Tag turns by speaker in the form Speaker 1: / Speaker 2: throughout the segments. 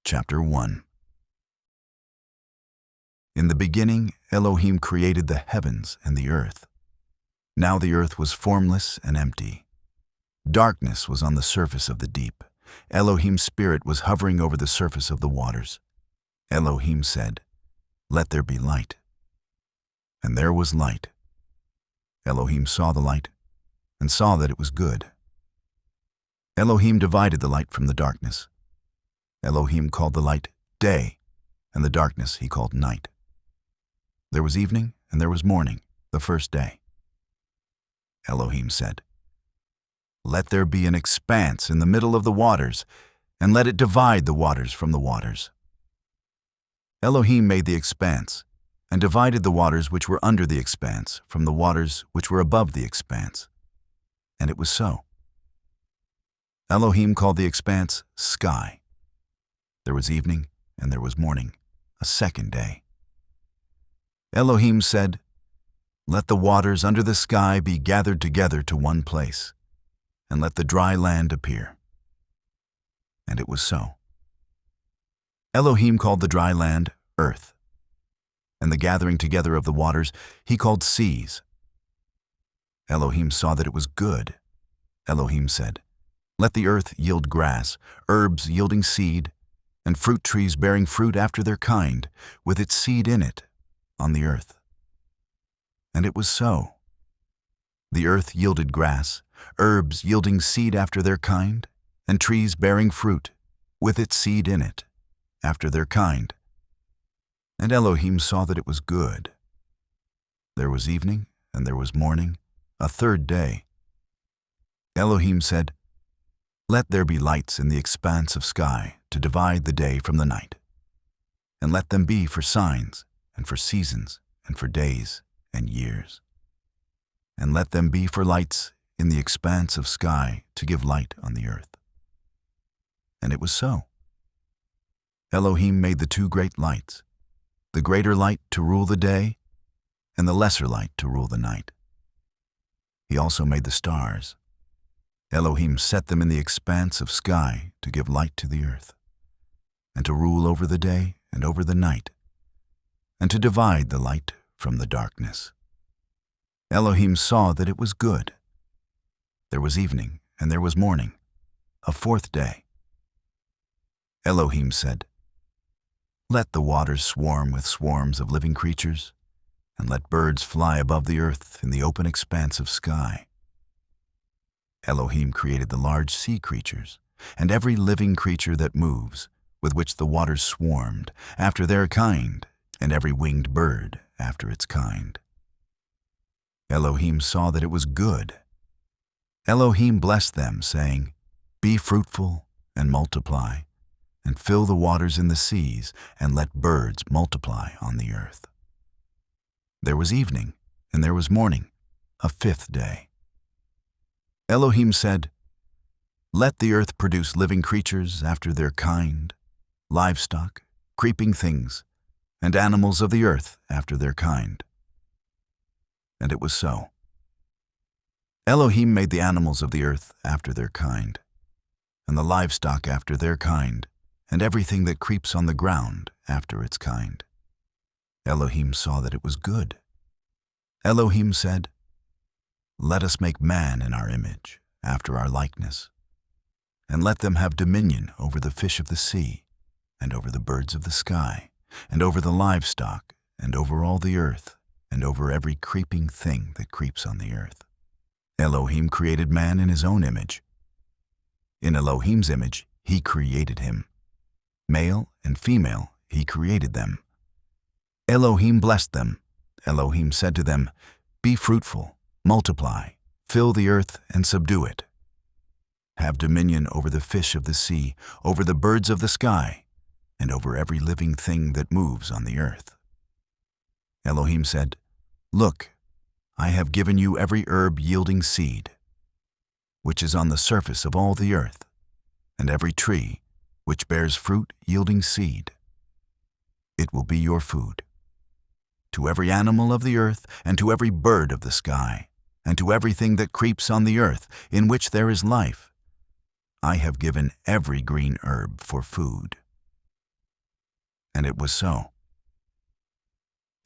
Speaker 1: Chapter 1. In the beginning, Elohim created the heavens and the earth. Now the earth was formless and empty. Darkness was on the surface of the deep. Elohim's spirit was hovering over the surface of the waters. Elohim said, "Let there be light." And there was light. Elohim saw the light and saw that it was good. Elohim divided the light from the darkness. Elohim called the light day, and the darkness he called night. There was evening and there was morning, the first day. Elohim said, "Let there be an expanse in the middle of the waters, and let it divide the waters from the waters." Elohim made the expanse, and divided the waters which were under the expanse from the waters which were above the expanse. And it was so. Elohim called the expanse sky. There was evening and there was morning, a second day. Elohim said, "Let the waters under the sky be gathered together to one place, and let the dry land appear." And it was so. Elohim called the dry land earth, and the gathering together of the waters he called seas. Elohim saw that it was good. Elohim said, "Let the earth yield grass, herbs yielding seed, and fruit trees bearing fruit after their kind, with its seed in it, on the earth." And it was so. The earth yielded grass, herbs yielding seed after their kind, and trees bearing fruit, with its seed in it, after their kind. And Elohim saw that it was good. There was evening and there was morning, a third day. Elohim said, "Let there be lights in the expanse of sky to divide the day from the night, and let them be for signs and for seasons and for days and years. And let them be for lights in the expanse of sky to give light on the earth." And it was so. Elohim made the two great lights, the greater light to rule the day, and the lesser light to rule the night. He also made the stars. Elohim set them in the expanse of sky to give light to the earth, and to rule over the day and over the night, and to divide the light from the darkness. Elohim saw that it was good. There was evening and there was morning, a fourth day. Elohim said, "Let the waters swarm with swarms of living creatures, and let birds fly above the earth in the open expanse of sky." Elohim created the large sea creatures, and every living creature that moves, with which the waters swarmed, after their kind, and every winged bird after its kind. Elohim saw that it was good. Elohim blessed them, saying, "Be fruitful and multiply, and fill the waters in the seas, and let birds multiply on the earth." There was evening and there was morning, a fifth day. Elohim said, "Let the earth produce living creatures after their kind, livestock, creeping things, and animals of the earth after their kind." And it was so. Elohim made the animals of the earth after their kind, and the livestock after their kind, and everything that creeps on the ground after its kind. Elohim saw that it was good. Elohim said, "Let us make man in our image, after our likeness, and let them have dominion over the fish of the sea, and over the birds of the sky, and over the livestock, and over all the earth, and over every creeping thing that creeps on the earth." Elohim created man in his own image. In Elohim's image he created him. Male and female he created them. Elohim blessed them. Elohim said to them, "Be fruitful, multiply, fill the earth and subdue it. Have dominion over the fish of the sea, over the birds of the sky, and over every living thing that moves on the earth." Elohim said, "Look, I have given you every herb yielding seed, which is on the surface of all the earth, and every tree which bears fruit yielding seed. It will be your food. To every animal of the earth, and to every bird of the sky, and to everything that creeps on the earth, in which there is life, I have given every green herb for food. And it was so.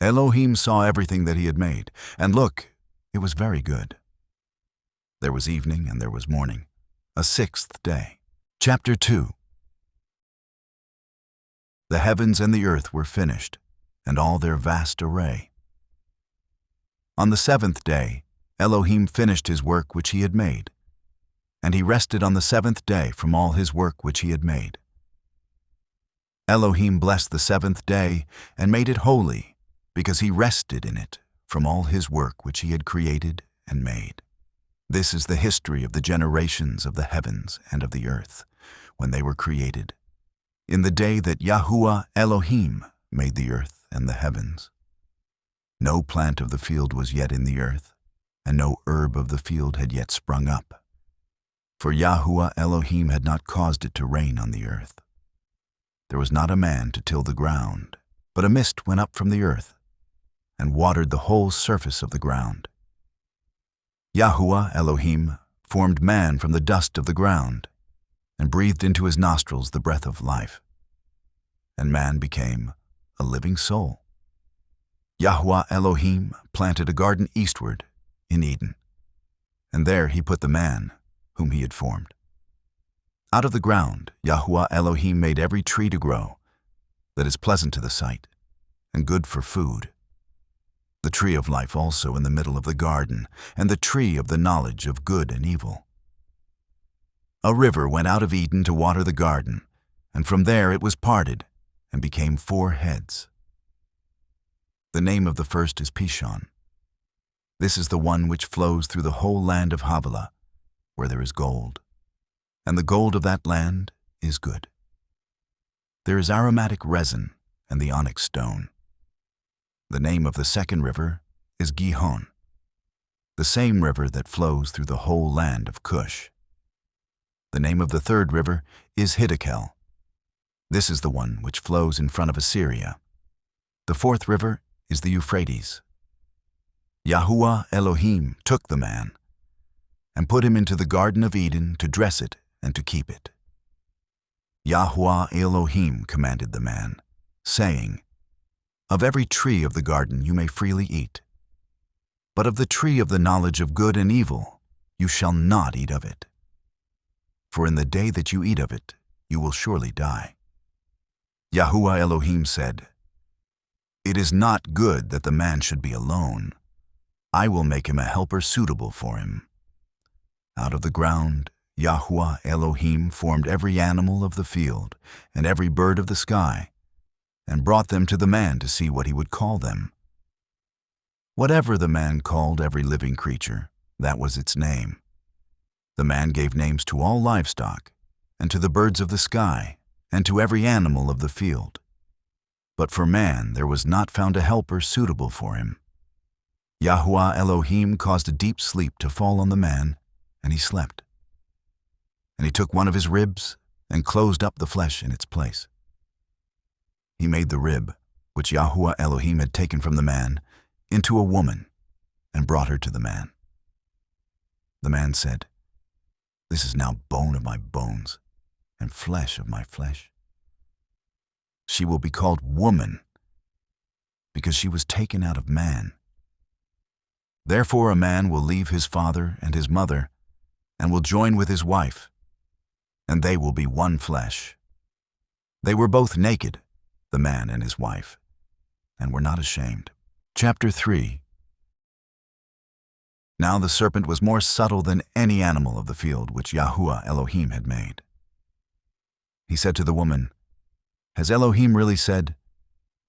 Speaker 1: Elohim saw everything that he had made, and look, it was very good. There was evening and there was morning, a sixth day. Chapter 2. The heavens and the earth were finished, and all their vast array. On the seventh day, Elohim finished his work which he had made, and he rested on the seventh day from all his work which he had made. Elohim blessed the seventh day and made it holy, because he rested in it from all his work which he had created and made. This is the history of the generations of the heavens and of the earth, when they were created, in the day that Yahuah Elohim made the earth and the heavens. No plant of the field was yet in the earth, and no herb of the field had yet sprung up, for Yahuah Elohim had not caused it to rain on the earth. There was not a man to till the ground, but a mist went up from the earth, and watered the whole surface of the ground. Yahuah Elohim formed man from the dust of the ground, and breathed into his nostrils the breath of life, and man became a living soul. Yahuah Elohim planted a garden eastward in Eden, and there he put the man whom he had formed. Out of the ground Yahuah Elohim made every tree to grow that is pleasant to the sight and good for food, the tree of life also in the middle of the garden, and the tree of the knowledge of good and evil. A river went out of Eden to water the garden, and from there it was parted and became 4 heads. The name of the first is Pishon. This is the one which flows through the whole land of Havilah, where there is gold, and the gold of that land is good. There is aromatic resin and the onyx stone. The name of the second river is Gihon, the same river that flows through the whole land of Cush. The name of the third river is Hiddekel. This is the one which flows in front of Assyria. The fourth river is the Euphrates. Yahuah Elohim took the man and put him into the Garden of Eden to dress it and to keep it. Yahuah Elohim commanded the man, saying, "Of every tree of the garden you may freely eat, but of the tree of the knowledge of good and evil you shall not eat of it. For in the day that you eat of it, you will surely die." Yahuah Elohim said, "It is not good that the man should be alone. I will make him a helper suitable for him." Out of the ground, Yahuah Elohim formed every animal of the field and every bird of the sky, and brought them to the man to see what he would call them. Whatever the man called every living creature, that was its name. The man gave names to all livestock, and to the birds of the sky, and to every animal of the field. But for man there was not found a helper suitable for him. Yahuah Elohim caused a deep sleep to fall on the man, and he slept. And he took one of his ribs and closed up the flesh in its place. He made the rib, which Yahuah Elohim had taken from the man, into a woman, and brought her to the man. The man said, "This is now bone of my bones, and flesh of my flesh. She will be called woman, because she was taken out of man. Therefore a man will leave his father and his mother, and will join with his wife, and they will be one flesh. They were both naked, the man and his wife, and were not ashamed." Chapter 3. Now the serpent was more subtle than any animal of the field which Yahuah Elohim had made. He said to the woman, "Has Elohim really said,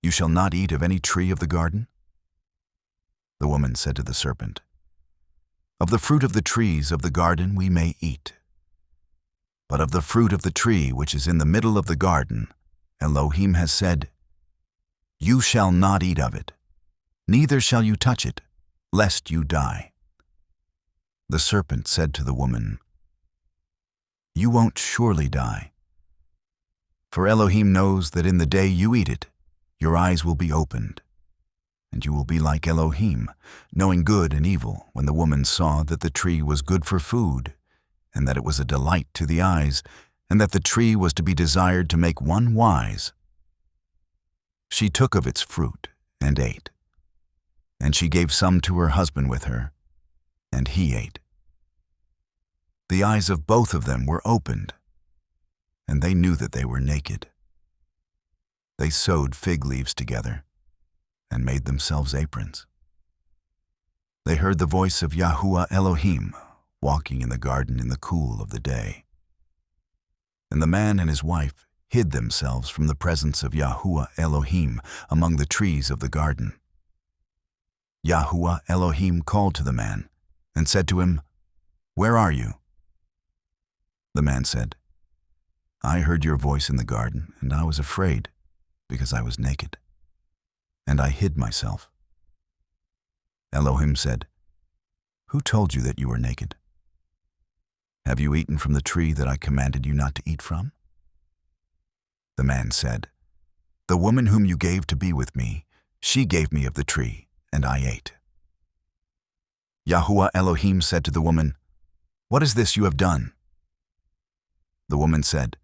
Speaker 1: 'You shall not eat of any tree of the garden'?" The woman said to the serpent, "Of the fruit of the trees of the garden we may eat. But of the fruit of the tree which is in the middle of the garden, Elohim has said, 'You shall not eat of it, neither shall you touch it, lest you die.'" The serpent said to the woman, "You won't surely die. For Elohim knows that in the day you eat it, your eyes will be opened, and you will be like Elohim, knowing good and evil." When the woman saw that the tree was good for food, and that it was a delight to the eyes, and that the tree was to be desired to make one wise, She took of its fruit and ate. And she gave some to her husband with her, and he ate. The eyes of both of them were opened, and they knew that they were naked. They sewed fig leaves together and made themselves aprons. They heard the voice of Yahuah Elohim walking in the garden in the cool of the day. And the man and his wife hid themselves from the presence of Yahuah Elohim among the trees of the garden. Yahuah Elohim called to the man and said to him, "Where are you?" The man said, "I heard your voice in the garden, and I was afraid, because I was naked, and I hid myself." Elohim said, "Who told you that you were naked? Have you eaten from the tree that I commanded you not to eat from?" The man said, "The woman whom you gave to be with me, she gave me of the tree, and I ate." Yahuah Elohim said to the woman, "What is this you have done?" The woman said,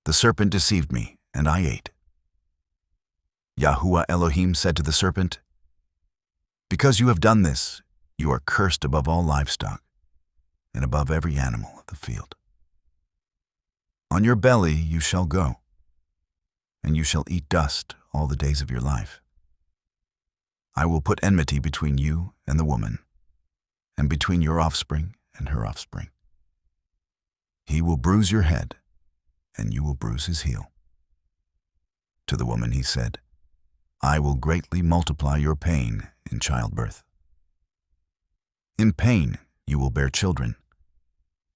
Speaker 1: "The serpent deceived me, and I ate." Yahuah Elohim said to the serpent, "Because you have done this, you are cursed above all livestock, and above every animal of the field. On your belly you shall go, and you shall eat dust all the days of your life. I will put enmity between you and the woman, and between your offspring and her offspring. He will bruise your head, and you will bruise his heel." To the woman he said, "I will greatly multiply your pain in childbirth. In pain you will bear children.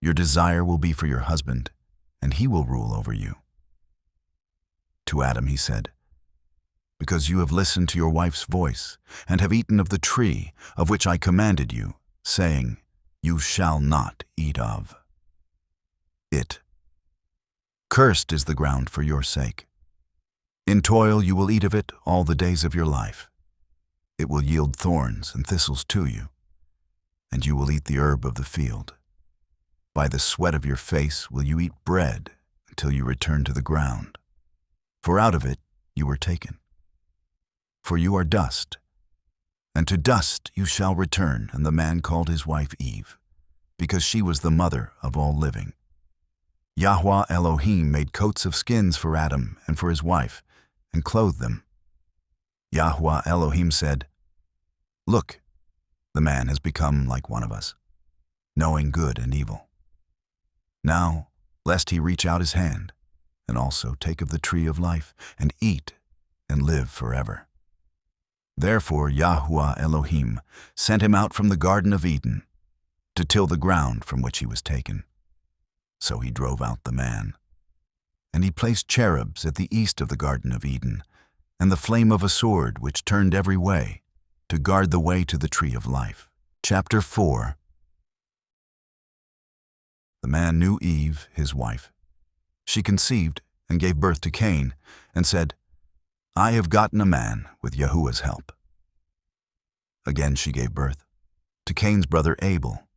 Speaker 1: Your desire will be for your husband, and he will rule over you." To Adam he said, "Because you have listened to your wife's voice, and have eaten of the tree of which I commanded you, saying, 'You shall not eat of it.' Cursed is the ground for your sake. In toil you will eat of it all the days of your life. It will yield thorns and thistles to you, and you will eat the herb of the field. By the sweat of your face will you eat bread until you return to the ground. For out of it you were taken. For you are dust, and to dust you shall return." And the man called his wife Eve, because she was the mother of all living. Yahuah Elohim made coats of skins for Adam and for his wife, and clothed them. Yahuah Elohim said, "Look, the man has become like one of us, knowing good and evil. Now, lest he reach out his hand, and also take of the tree of life, and eat, and live forever." Therefore Yahuah Elohim sent him out from the Garden of Eden, to till the ground from which he was taken. So he drove out the man. And he placed cherubs at the east of the Garden of Eden, and the flame of a sword which turned every way, to guard the way to the tree of life. Chapter 4. The man knew Eve, his wife. She conceived and gave birth to Cain, and said, "I have gotten a man with Yahuah's help." Again she gave birth to Cain's brother Abel.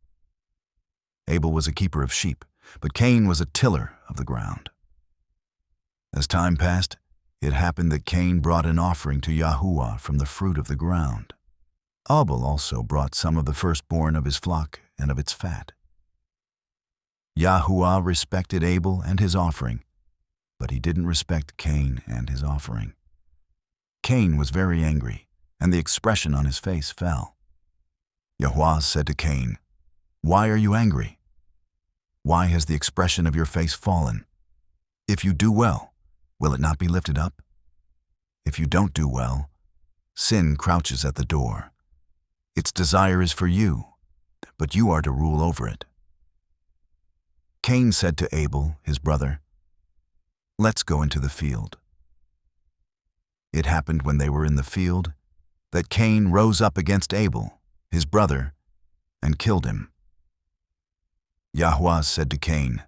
Speaker 1: Abel was a keeper of sheep, but Cain was a tiller of the ground. As time passed, it happened that Cain brought an offering to Yahuah from the fruit of the ground. Abel also brought some of the firstborn of his flock and of its fat. Yahuah respected Abel and his offering, but he didn't respect Cain and his offering. Cain was very angry, and the expression on his face fell. Yahuah said to Cain, "Why are you angry? Why has the expression of your face fallen? If you do well, will it not be lifted up? If you don't do well, sin crouches at the door. Its desire is for you, but you are to rule over it." Cain said to Abel, his brother, "Let's go into the field." It happened when they were in the field that Cain rose up against Abel, his brother, and killed him. Yahuah said to Cain,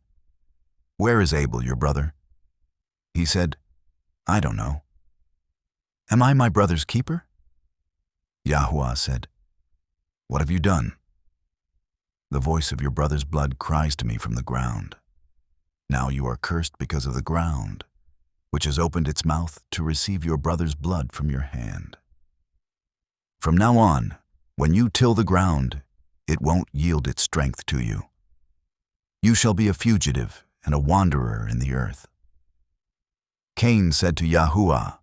Speaker 1: "Where is Abel, your brother?" He said, "I don't know." "Am I my brother's keeper?" Yahuah said, "What have you done?" "The voice of your brother's blood cries to me from the ground. Now you are cursed because of the ground, which has opened its mouth to receive your brother's blood from your hand. From now on, when you till the ground, it won't yield its strength to you. You shall be a fugitive and a wanderer in the earth. Cain said to Yahuah,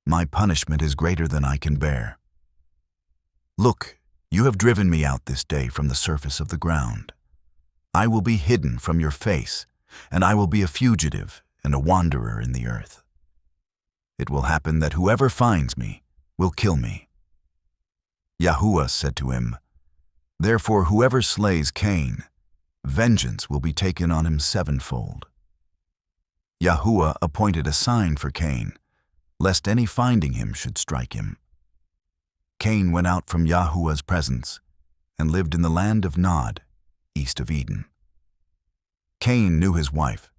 Speaker 1: "My punishment is greater than I can bear. Look, you have driven me out this day from the surface of the ground. I will be hidden from your face, and I will be a fugitive and a wanderer in the earth. It will happen that whoever finds me will kill me." Yahuah said to him, "Therefore whoever slays Cain, vengeance will be taken on him sevenfold." Yahuah appointed a sign for Cain, lest any finding him should strike him. Cain went out from Yahuah's presence and lived in the land of Nod, east of Eden. Cain knew his wife.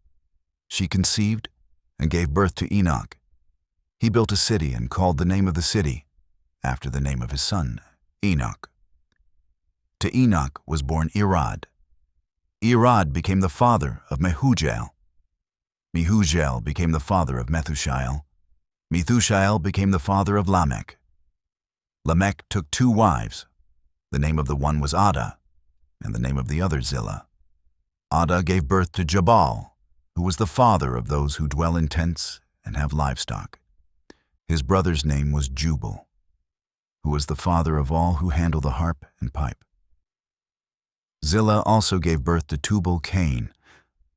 Speaker 1: She conceived and gave birth to Enoch. He built a city and called the name of the city after the name of his son, Enoch. To Enoch was born Irad. Irad became the father of Mehujael. Mehujael became the father of Methushael. Methushael became the father of Lamech. Lamech took 2 wives. The name of the one was Ada, and the name of the other Zillah. Ada gave birth to Jabal, who was the father of those who dwell in tents and have livestock. His brother's name was Jubal, who was the father of all who handle the harp and pipe. Zillah also gave birth to Tubal-Cain,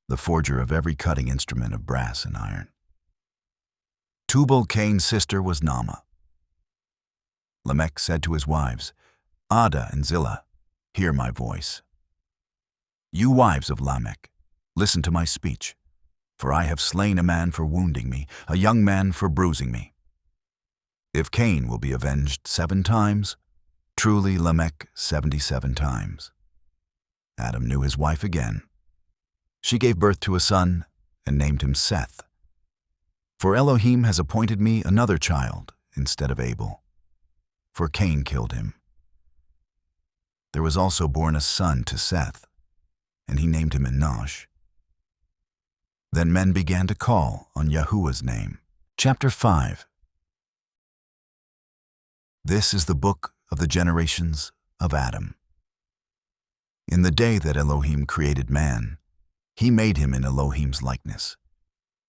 Speaker 1: the forger of every cutting instrument of brass and iron. Tubal-Cain's sister was Naamah. Lamech said to his wives, "Ada and Zillah, hear my voice. You wives of Lamech, listen to my speech, for I have slain a man for wounding me, a young man for bruising me. If Cain will be avenged 7 times, truly Lamech 77 times. Adam knew his wife again. She gave birth to a son and named him Seth. For Elohim has appointed me another child instead of Abel, for Cain killed him. There was also born a son to Seth, and he named him Enosh. Then men began to call on Yahuah's name." Chapter 5. This is the book of the generations of Adam. In the day that Elohim created man, he made him in Elohim's likeness.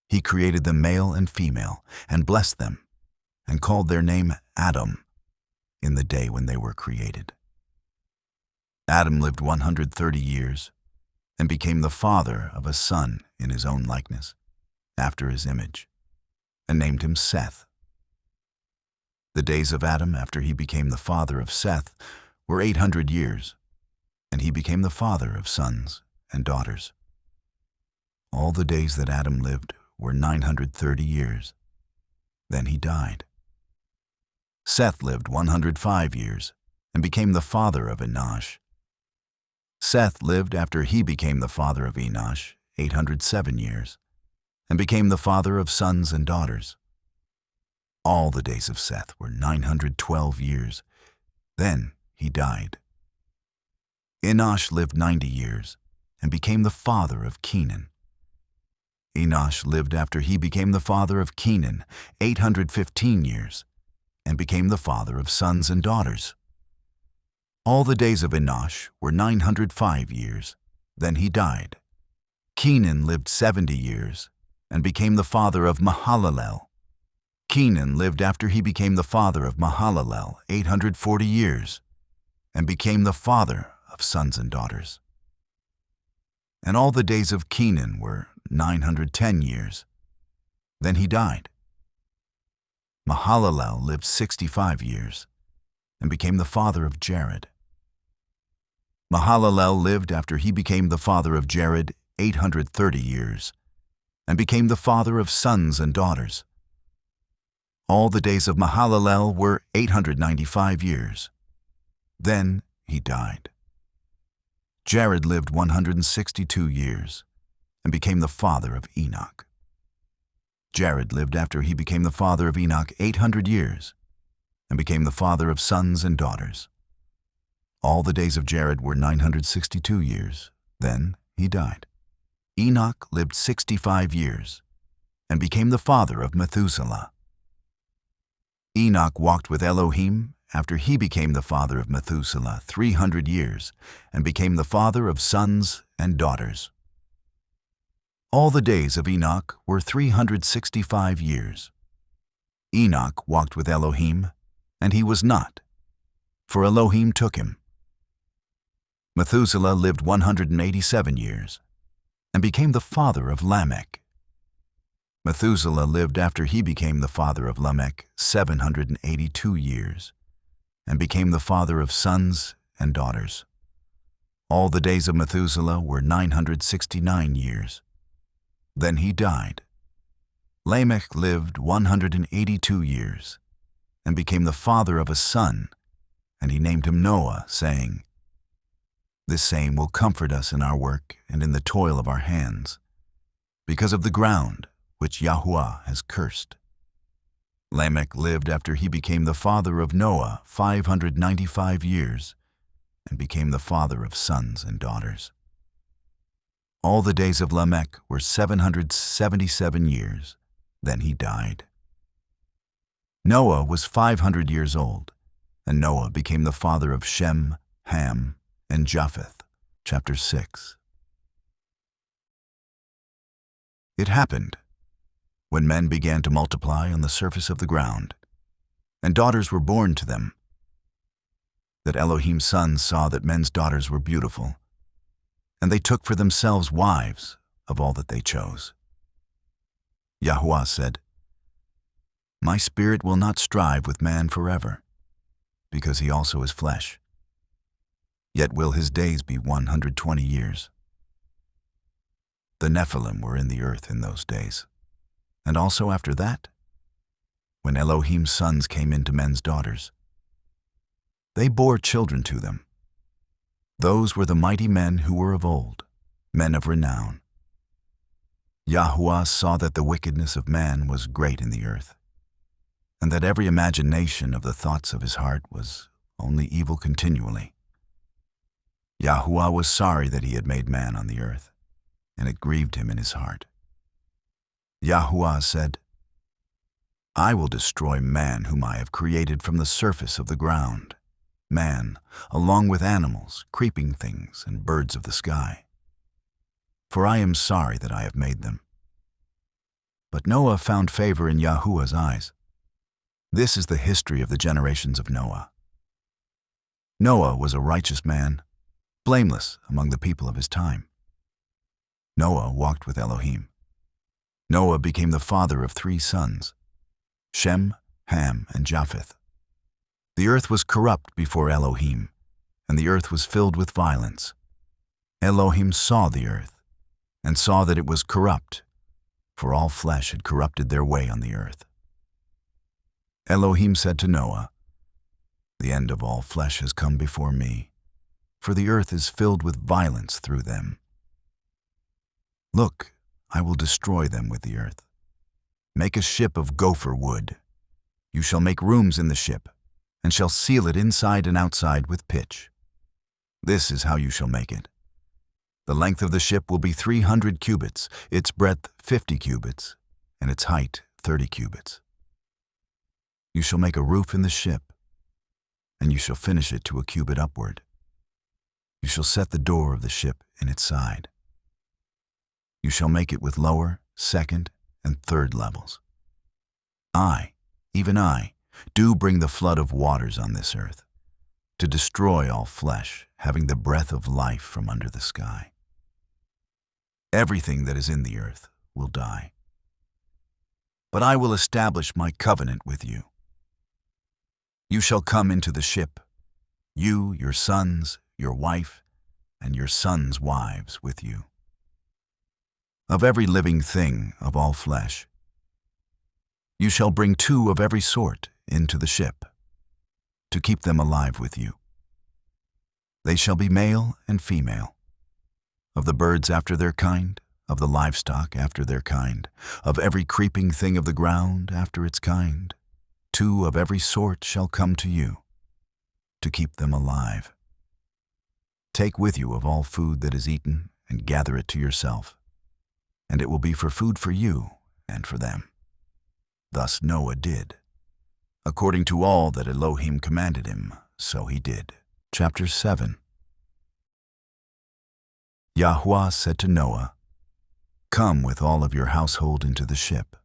Speaker 1: He created them male and female, and blessed them, and called their name Adam in the day when they were created. Adam lived 130 years, and became the father of a son in his own likeness, after his image, and named him Seth. The days of Adam after he became the father of Seth were 800 years, and he became the father of sons and daughters. All the days that Adam lived were 930 years. Then he died. Seth lived 105 years, and became the father of Enosh. Seth lived after he became the father of Enosh 807 years, and became the father of sons and daughters. All the days of Seth were 912 years. Then he died. Enosh lived 90 years, and became the father of Kenan. Enosh lived after he became the father of Kenan 815 years, and became the father of sons and daughters. All the days of Enosh were 905 years. Then he died. Kenan lived 70 years, and became the father of Mahalalel. Kenan lived after he became the father of Mahalalel 840 years, and became the father of sons and daughters. And all the days of Kenan were 910 years. Then he died. Mahalalel lived 65 years, and became the father of Jared. Mahalalel lived after he became the father of Jared 830 years, and became the father of sons and daughters. All the days of Mahalalel were 895 years. Then he died. Jared lived 162 years, and became the father of Enoch. Jared lived after he became the father of Enoch 800 years, and became the father of sons and daughters. All the days of Jared were 962 years. Then he died. Enoch lived 65 years, and became the father of Methuselah. Enoch walked with Elohim after he became the father of Methuselah 300 years and became the father of sons and daughters. All the days of Enoch were 365 years. Enoch walked with Elohim, and he was not, for Elohim took him. Methuselah lived 187 years and became the father of Lamech. Methuselah lived after he became the father of Lamech 782 years and became the father of sons and daughters. All the days of Methuselah were 969 years. Then he died. Lamech lived 182 years and became the father of a son, and he named him Noah, saying, "This same will comfort us in our work and in the toil of our hands, because of the ground which Yahuah has cursed." Lamech lived after he became the father of Noah 595 years and became the father of sons and daughters. All the days of Lamech were 777 years. Then he died. Noah was 500 years old, and Noah became the father of Shem, Ham, and Japheth. Chapter 6. It happened, when men began to multiply on the surface of the ground, and daughters were born to them, that Elohim's sons saw that men's daughters were beautiful, and they took for themselves wives of all that they chose. Yahuah said, "My spirit will not strive with man forever, because he also is flesh. Yet will his days be 120 years. The Nephilim were in the earth in those days, and also after that, when Elohim's sons came into men's daughters. They bore children to them. Those were the mighty men who were of old, men of renown. Yahuah saw that the wickedness of man was great in the earth, and that every imagination of the thoughts of his heart was only evil continually. Yahuah was sorry that he had made man on the earth, and it grieved him in his heart. Yahuah said, "I will destroy man whom I have created from the surface of the ground, man, along with animals, creeping things, and birds of the sky. For I am sorry that I have made them." But Noah found favor in Yahuah's eyes. This is the history of the generations of Noah. Noah was a righteous man, blameless among the people of his time. Noah walked with Elohim. Noah became the father of 3 sons, Shem, Ham, and Japheth. The earth was corrupt before Elohim, and the earth was filled with violence. Elohim saw the earth, and saw that it was corrupt, for all flesh had corrupted their way on the earth. Elohim said to Noah, "The end of all flesh has come before me, for the earth is filled with violence through them. Look, I will destroy them with the earth. Make a ship of gopher wood. You shall make rooms in the ship, and shall seal it inside and outside with pitch. This is how you shall make it. The length of the ship will be 300 cubits, its breadth 50 cubits, and its height 30 cubits. You shall make a roof in the ship, and you shall finish it to a cubit upward. You shall set the door of the ship in its side. You shall make it with lower, second, and third levels. I, even I, do bring the flood of waters on this earth, to destroy all flesh, having the breath of life from under the sky. Everything that is in the earth will die. But I will establish my covenant with you. You shall come into the ship, you, your sons, your wife, and your sons' wives with you. Of every living thing of all flesh, you shall bring 2 of every sort into the ship, to keep them alive with you. They shall be male and female, of the birds after their kind, of the livestock after their kind, of every creeping thing of the ground after its kind. 2 of every sort shall come to you, to keep them alive. Take with you of all food that is eaten, and gather it to yourself, and it will be for food for you and for them. Thus Noah did. According to all that Elohim commanded him, so he did. Chapter 7. Yahuah said to Noah, "Come with all of your household into the ship,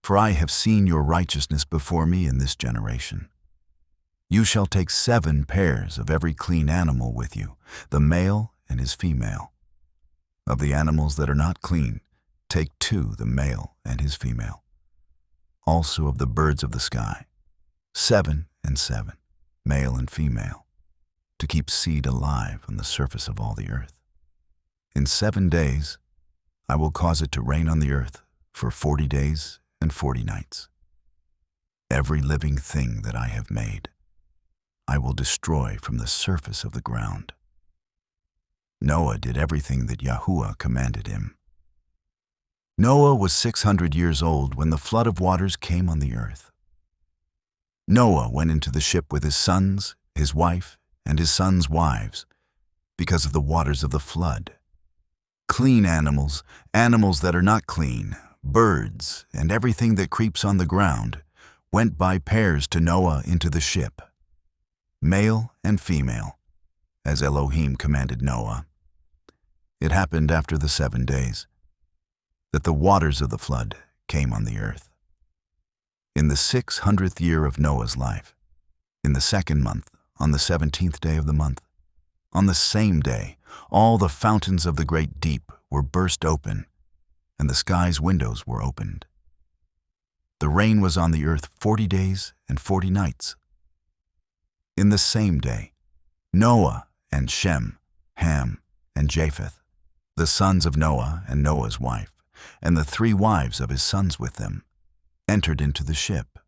Speaker 1: for I have seen your righteousness before me in this generation. You shall take 7 pairs of every clean animal with you, the male and his female. Of the animals that are not clean, take 2, the male and his female. Also of the birds of the sky, 7 and 7, male and female, to keep seed alive on the surface of all the earth. In 7 days I will cause it to rain on the earth for 40 days and 40 nights. Every living thing that I have made, I will destroy from the surface of the ground." Noah did everything that Yahuah commanded him. Noah was 600 years old when the flood of waters came on the earth. Noah went into the ship with his sons, his wife, and his sons' wives, because of the waters of the flood. Clean animals, animals that are not clean, birds, and everything that creeps on the ground, went by pairs to Noah into the ship, male and female, as Elohim commanded Noah. It happened after the 7 days that the waters of the flood came on the earth. In the 600th year of Noah's life, in the 2nd month, on the 17th day of the month, on the same day, all the fountains of the great deep were burst open, and the sky's windows were opened. The rain was on the earth 40 days and 40 nights. In the same day, Noah and Shem, Ham, and Japheth, the sons of Noah and Noah's wife, and the 3 wives of his sons with them, entered into the ship.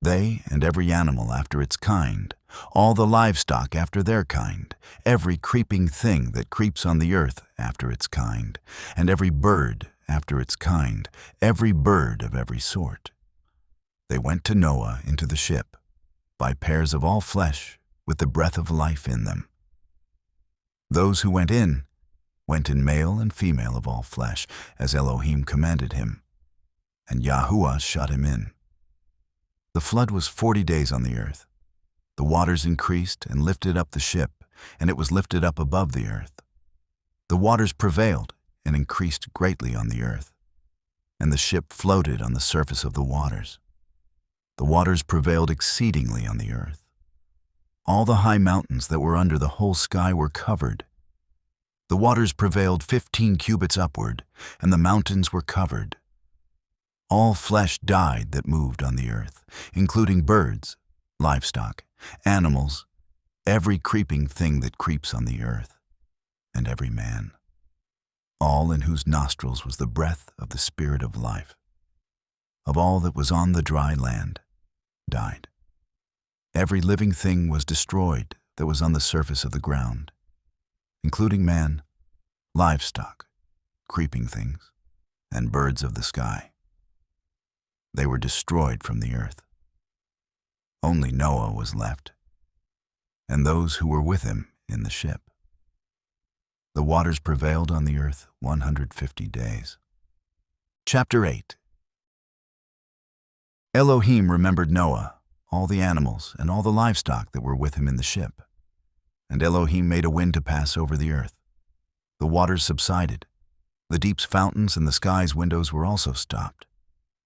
Speaker 1: They and every animal after its kind, all the livestock after their kind, every creeping thing that creeps on the earth after its kind, and every bird after its kind, every bird of every sort. They went to Noah into the ship, by pairs of all flesh, with the breath of life in them. Those who went in male and female of all flesh, as Elohim commanded him, and Yahuah shut him in. The flood was 40 days on the earth. The waters increased and lifted up the ship, and it was lifted up above the earth. The waters prevailed and increased greatly on the earth, and the ship floated on the surface of the waters. The waters prevailed exceedingly on the earth. All the high mountains that were under the whole sky were covered. The waters prevailed 15 cubits upward, and the mountains were covered. All flesh died that moved on the earth, including birds, livestock, animals, every creeping thing that creeps on the earth, and every man, all in whose nostrils was the breath of the Spirit of life, of all that was on the dry land, died. Every living thing was destroyed that was on the surface of the ground, including man, livestock, creeping things, and birds of the sky. They were destroyed from the earth. Only Noah was left, and those who were with him in the ship. The waters prevailed on the earth 150 days. Chapter 8. Elohim remembered Noah, all the animals, and all the livestock that were with him in the ship. And Elohim made a wind to pass over the earth. The waters subsided. The deep's fountains and the sky's windows were also stopped,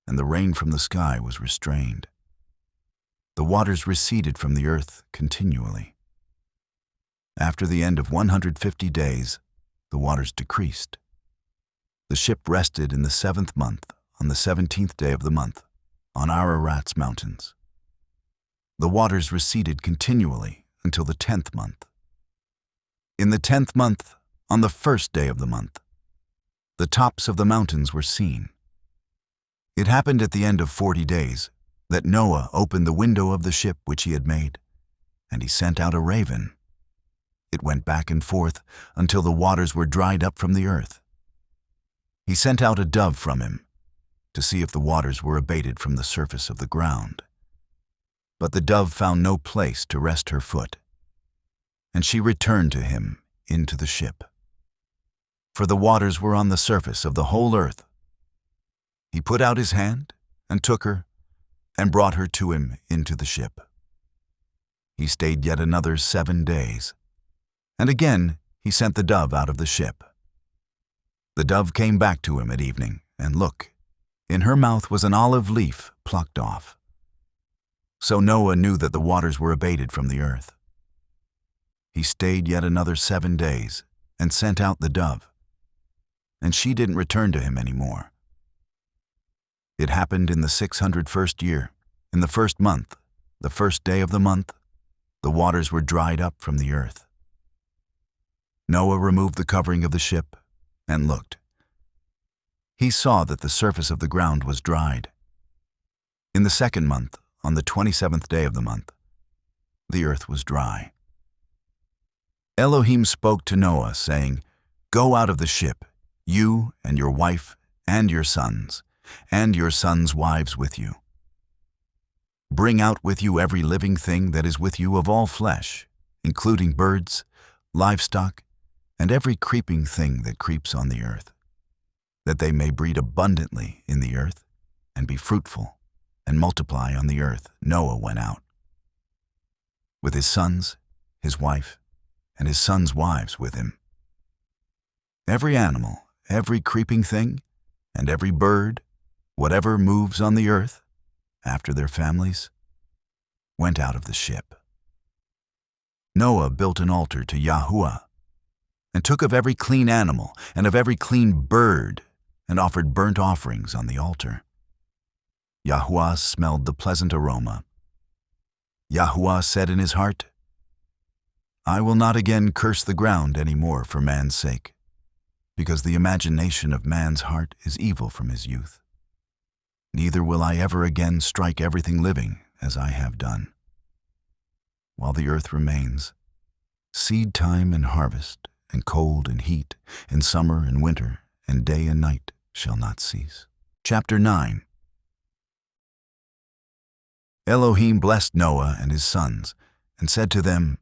Speaker 1: and the rain from the sky was restrained. The waters receded from the earth continually. After the end of 150 days, the waters decreased. The ship rested in the 7th month, on the 17th day of the month, on Ararat's mountains. The waters receded continually until the 10th month. In the 10th month, on the 1st day of the month, the tops of the mountains were seen. It happened at the end of 40 days that Noah opened the window of the ship which he had made, and he sent out a raven. It went back and forth until the waters were dried up from the earth. He sent out a dove from him to see if the waters were abated from the surface of the ground. But the dove found no place to rest her foot, and she returned to him into the ship. For the waters were on the surface of the whole earth, he put out his hand and took her and brought her to him into the ship. He stayed yet another 7 days, and again he sent the dove out of the ship. The dove came back to him at evening, and look, in her mouth was an olive leaf plucked off. So Noah knew that the waters were abated from the earth. He stayed yet another 7 days and sent out the dove, and she didn't return to him any more. It happened in the 601st year, in the first month, the first day of the month, the waters were dried up from the earth. Noah removed the covering of the ship and looked. He saw that the surface of the ground was dried. In the second month, on the 27th day of the month, the earth was dry. Elohim spoke to Noah, saying, "Go out of the ship, you and your wife and your sons wives with you. Bring out with you every living thing that is with you of all flesh, including birds, livestock, and every creeping thing that creeps on the earth, that they may breed abundantly in the earth and be fruitful and multiply on the earth." Noah went out with his sons, his wife, and his sons' wives with him. Every animal, every creeping thing, and every bird, whatever moves on the earth, after their families, went out of the ship. Noah built an altar to Yahuah, and took of every clean animal and of every clean bird, and offered burnt offerings on the altar. Yahuah smelled the pleasant aroma. Yahuah said in his heart, "I will not again curse the ground any more for man's sake, because the imagination of man's heart is evil from his youth. Neither will I ever again strike everything living as I have done. While the earth remains, seed time and harvest, and cold and heat, and summer and winter, and day and night shall not cease." Chapter 9. Elohim blessed Noah and his sons, and said to them,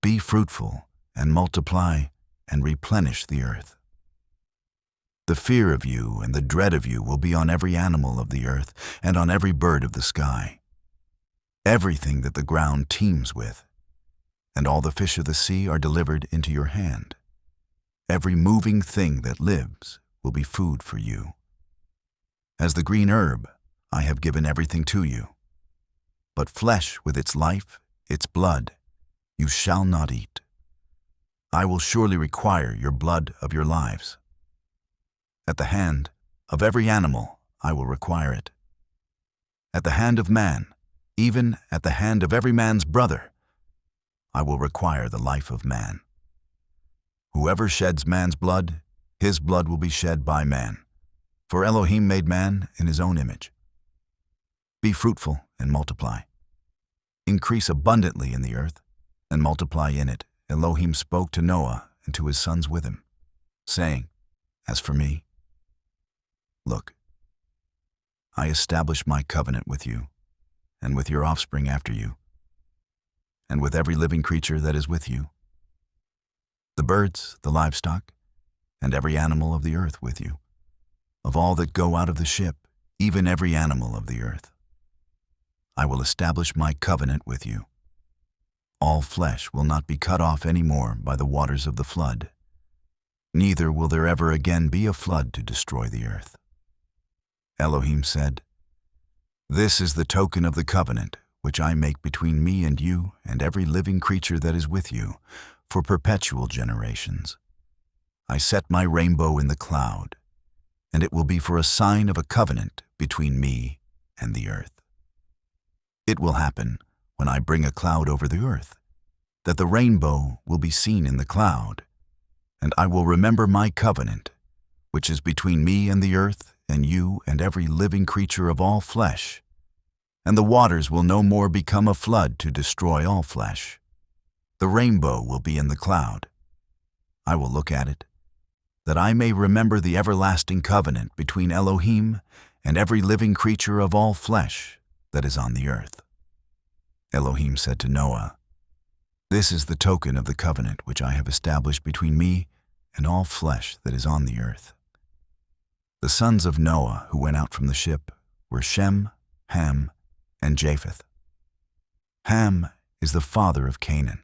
Speaker 1: "Be fruitful, and multiply, and replenish the earth. The fear of you and the dread of you will be on every animal of the earth, and on every bird of the sky, everything that the ground teems with, and all the fish of the sea are delivered into your hand. Every moving thing that lives will be food for you. As the green herb, I have given everything to you. But flesh with its life, its blood, you shall not eat. I will surely require your blood of your lives. At the hand of every animal I will require it. At the hand of man, even at the hand of every man's brother, I will require the life of man. Whoever sheds man's blood, his blood will be shed by man. For Elohim made man in his own image. Be fruitful and multiply. Increase abundantly in the earth, and multiply in it." Elohim spoke to Noah and to his sons with him, saying, "As for me, look, I establish my covenant with you, and with your offspring after you, and with every living creature that is with you, the birds, the livestock, and every animal of the earth with you, of all that go out of the ship, even every animal of the earth. I will establish my covenant with you. All flesh will not be cut off any more by the waters of the flood, neither will there ever again be a flood to destroy the earth." Elohim said, "This is the token of the covenant which I make between me and you and every living creature that is with you for perpetual generations. I set my rainbow in the cloud, and it will be for a sign of a covenant between me and the earth. It will happen when I bring a cloud over the earth, that the rainbow will be seen in the cloud, and I will remember my covenant, which is between me and the earth and you and every living creature of all flesh, and the waters will no more become a flood to destroy all flesh. The rainbow will be in the cloud. I will look at it, that I may remember the everlasting covenant between Elohim and every living creature of all flesh that is on the earth." Elohim said to Noah, "This is the token of the covenant which I have established between me and all flesh that is on the earth. The sons of Noah who went out from the ship were Shem, Ham, and Japheth. Ham is the father of Canaan.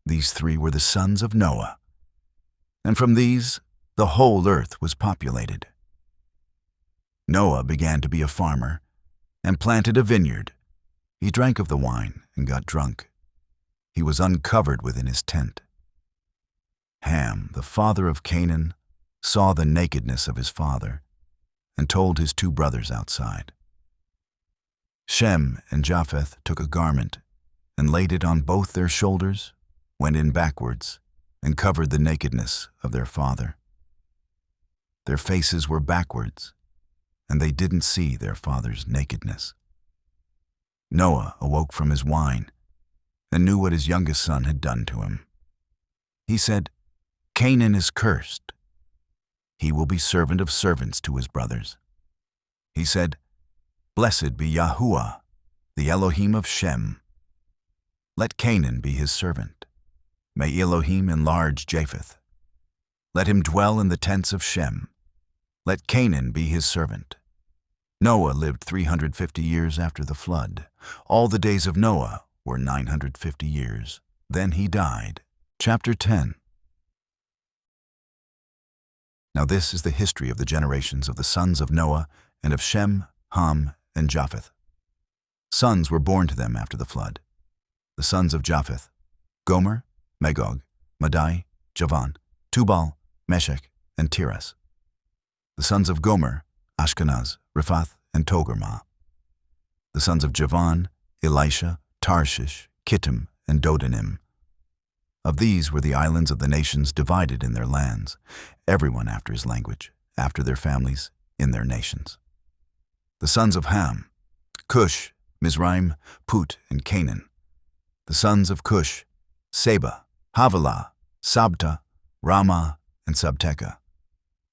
Speaker 1: These three were the sons of Noah, and from these the whole earth was populated. Noah began to be a farmer and planted a vineyard. He drank of the wine and got drunk. He was uncovered within his tent. Ham, the father of Canaan, saw the nakedness of his father and told his two brothers outside. Shem and Japheth took a garment and laid it on both their shoulders, went in backwards, and covered the nakedness of their father. Their faces were backwards, and they didn't see their father's nakedness. Noah awoke from his wine and knew what his youngest son had done to him. He said, "Canaan is cursed. He will be servant of servants to his brothers." He said, "Blessed be Yahuah, the Elohim of Shem. Let Canaan be his servant. May Elohim enlarge Japheth. Let him dwell in the tents of Shem. Let Canaan be his servant." Noah lived 350 years after the flood. All the days of Noah were 950 years. Then he died. Chapter 10. Now this is the history of the generations of the sons of Noah and of Shem, Ham, and Japheth. Sons were born to them after the flood. The sons of Japheth: Gomer, Magog, Madai, Javan, Tubal, Meshech, and Tiras. The sons of Gomer: Ashkenaz, Riphath, and Togarmah. The sons of Javan: Elisha, Tarshish, Kittim, and Dodanim. Of these were the islands of the nations divided in their lands, everyone after his language, after their families, in their nations. The sons of Ham: Cush, Mizraim, Put, and Canaan. The sons of Cush: Seba, Havilah, Sabta, Ramah, and Sabteka.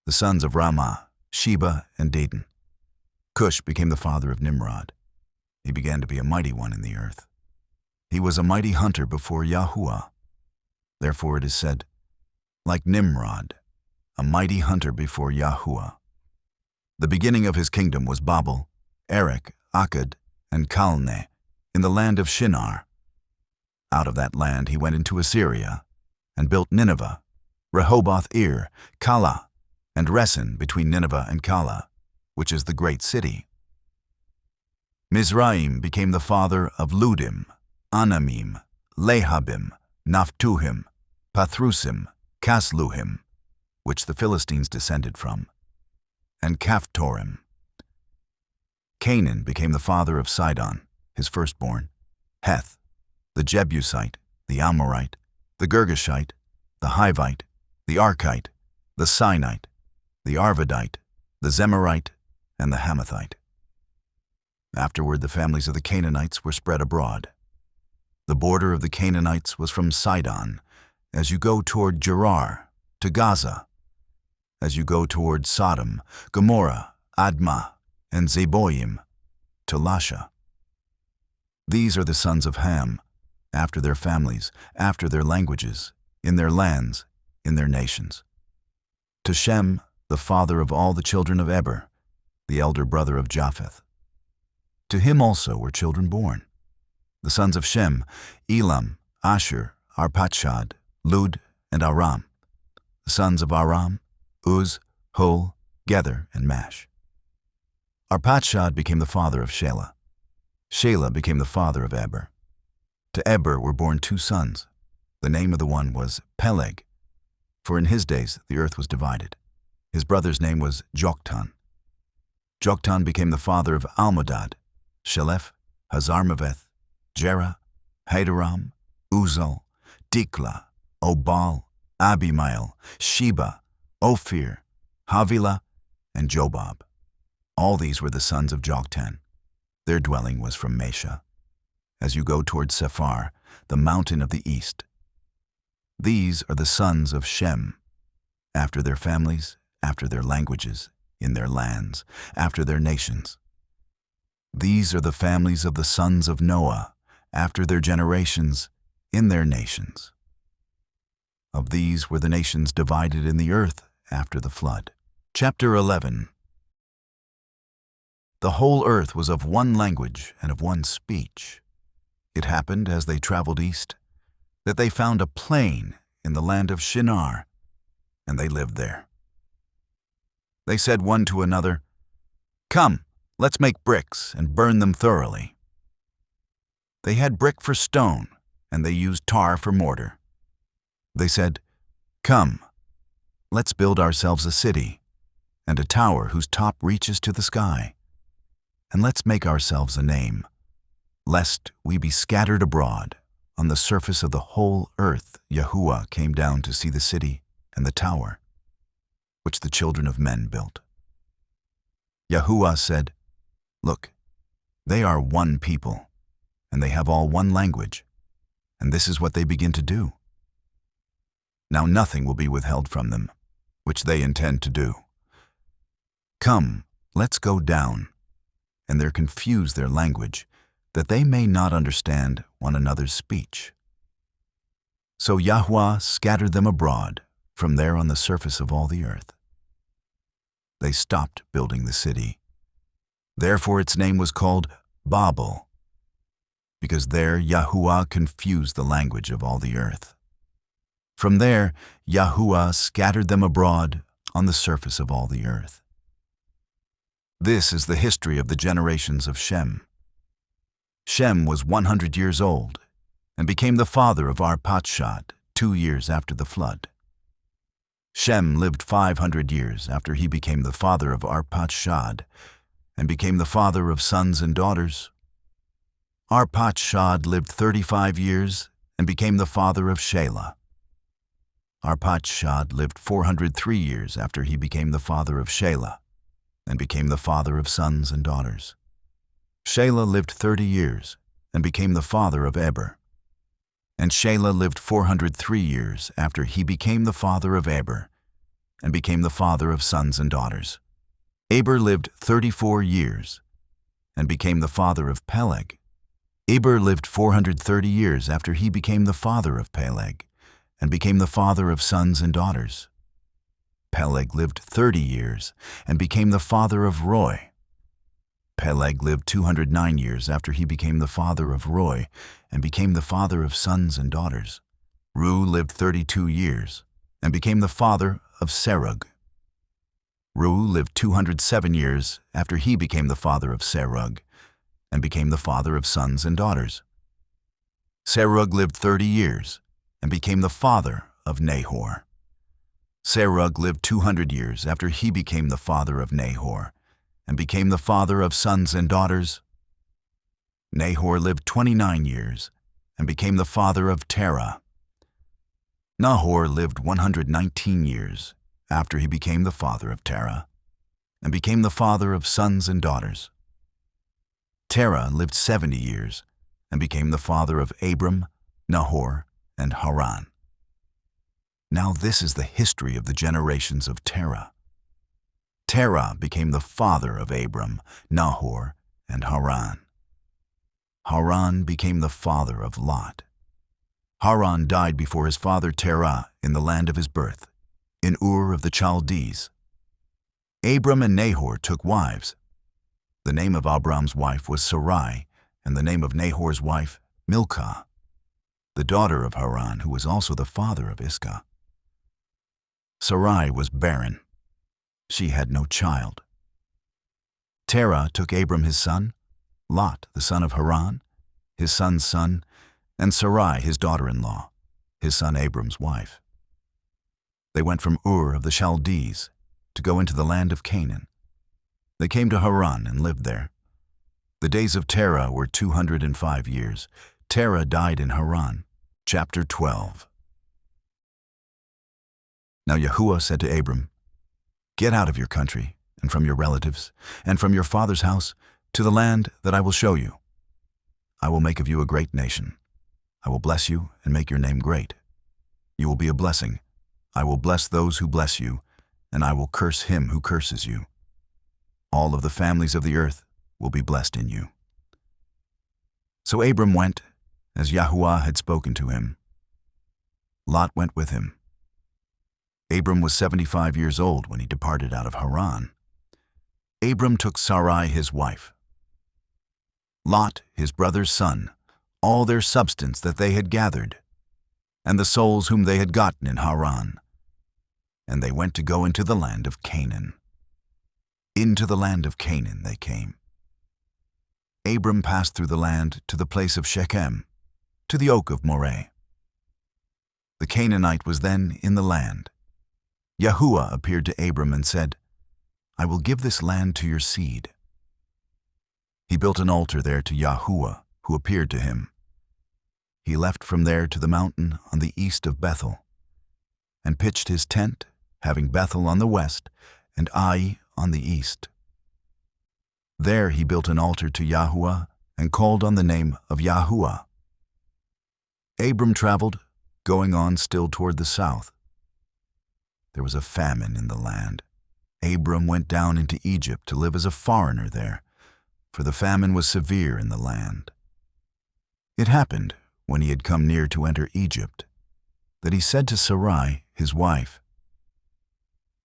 Speaker 1: The sons of Ramah: Sheba and Dedan. Cush became the father of Nimrod. He began to be a mighty one in the earth. He was a mighty hunter before Yahuah. Therefore it is said, like Nimrod, a mighty hunter before Yahuah. The beginning of his kingdom was Babel, Erech, Akkad, and Calneh, in the land of Shinar. Out of that land he went into Assyria, and built Nineveh, Rehoboth-ir, Calah, and Resen between Nineveh and Calah, which is the great city. Mizraim became the father of Ludim, Anamim, Lehabim, Naphtuhim, Pathrusim, Casluhim, which the Philistines descended from, and Caphtorim. Canaan became the father of Sidon, his firstborn, Heth, the Jebusite, the Amorite, the Girgashite, the Hivite, the Archite, the Sinite, the Arvadite, the Zemarite, and the Hamathite. Afterward the families of the Canaanites were spread abroad. The border of the Canaanites was from Sidon, as you go toward Gerar, to Gaza, as you go toward Sodom, Gomorrah, Admah, and Zeboim, to Lasha. These are the sons of Ham, after their families, after their languages, in their lands, in their nations. To Shem, the father of all the children of Eber, the elder brother of Japheth. To him also were children born. The sons of Shem: Elam, Ashur, Arpachshad, Lud, and Aram. The sons of Aram: Uz, Hul, Gether, and Mash. Arpachshad became the father of Shelah. Shelah became the father of Eber. To Eber were born two sons. The name of the one was Peleg, for in his days the earth was divided. His brother's name was Joktan. Joktan became the father of Almodad, Shelef, Hazarmaveth, Jerah, Hadoram, Uzal, Dikla, Obal, Abimael, Sheba, Ophir, Havilah, and Jobab. All these were the sons of Joktan. Their dwelling was from Mesha, as you go toward Sephar, the mountain of the east. These are the sons of Shem, after their families, after their languages, in their lands, after their nations. These are the families of the sons of Noah, after their generations, in their nations. Of these were the nations divided in the earth after the flood. Chapter 11. The whole earth was of one language and of one speech. It happened, as they traveled east, that they found a plain in the land of Shinar, and they lived there. They said one to another, "Come, let's make bricks and burn them thoroughly." They had brick for stone, and they used tar for mortar. They said, "Come, let's build ourselves a city, and a tower whose top reaches to the sky. And let's make ourselves a name, lest we be scattered abroad on the surface of the whole earth." Yahuah came down to see the city and the tower, which the children of men built. Yahuah said, "Look, they are one people, and they have all one language, and this is what they begin to do. Now nothing will be withheld from them, which they intend to do. Come, let's go down, and there confuse their language, that they may not understand one another's speech." So Yahuah scattered them abroad from there on the surface of all the earth. They stopped building the city. Therefore its name was called Babel, because there Yahuah confused the language of all the earth. From there Yahuah scattered them abroad on the surface of all the earth. This is the history of the generations of Shem. Shem was 100 years old and became the father of Arpachshad 2 years after the flood. Shem lived 500 years after he became the father of Arpachshad and became the father of sons and daughters. Arpachshad lived 35 years and became the father of Shelah. Arpachshad lived 403 years after he became the father of Shelah and became the father of sons and daughters. Shelah lived 30 years and became the father of Eber. And Shelah lived 403 years after he became the father of Eber and became the father of sons and daughters. Eber lived 34 years and became the father of Peleg. Eber lived 430 years after he became the father of Peleg and became the father of sons and daughters. Peleg lived 30 years and became the father of Roy. Peleg lived 209 years after he became the father of Roy and became the father of sons and daughters. Ru lived 32 years and became the father of Serug. Ru lived 207 years after he became the father of Serug and became the father of sons and daughters. Serug lived 30 years and became the father of Nahor. Serug lived 200 years after he became the father of Nahor and became the father of sons and daughters. Nahor lived 29 years and became the father of Terah. Nahor lived 119 years after he became the father of Terah and became the father of sons and daughters. Terah lived 70 years and became the father of Abram, Nahor, and Haran. Now this is the history of the generations of Terah. Terah became the father of Abram, Nahor, and Haran. Haran became the father of Lot. Haran died before his father Terah in the land of his birth, in Ur of the Chaldees. Abram and Nahor took wives. The name of Abram's wife was Sarai, and the name of Nahor's wife, Milcah, the daughter of Haran, who was also the father of Iscah. Sarai was barren. She had no child. Terah took Abram his son, Lot the son of Haran, his son's son, and Sarai his daughter-in-law, his son Abram's wife. They went from Ur of the Chaldees to go into the land of Canaan. They came to Haran and lived there. The days of Terah were 205 years. Terah died in Haran. Chapter 12. Now Yahuah said to Abram, "Get out of your country, and from your relatives, and from your father's house, to the land that I will show you. I will make of you a great nation. I will bless you and make your name great. You will be a blessing. I will bless those who bless you, and I will curse him who curses you. All of the families of the earth will be blessed in you." So Abram went, as Yahuah had spoken to him. Lot went with him. Abram was 75 years old when he departed out of Haran. Abram took Sarai his wife, Lot his brother's son, all their substance that they had gathered, and the souls whom they had gotten in Haran. And they went to go into the land of Canaan. Into the land of Canaan they came. Abram passed through the land to the place of Shechem, to the oak of Moreh. The Canaanite was then in the land. Yahuah appeared to Abram and said, I will give this land to your seed. He built an altar there to Yahuah, who appeared to him. He left from there to the mountain on the east of Bethel, and pitched his tent, having Bethel on the west and Ai on the east. There he built an altar to Yahuah and called on the name of Yahuah. Abram traveled, going on still toward the south. There was a famine in the land. Abram went down into Egypt to live as a foreigner there, for the famine was severe in the land. It happened, when he had come near to enter Egypt, that he said to Sarai, his wife,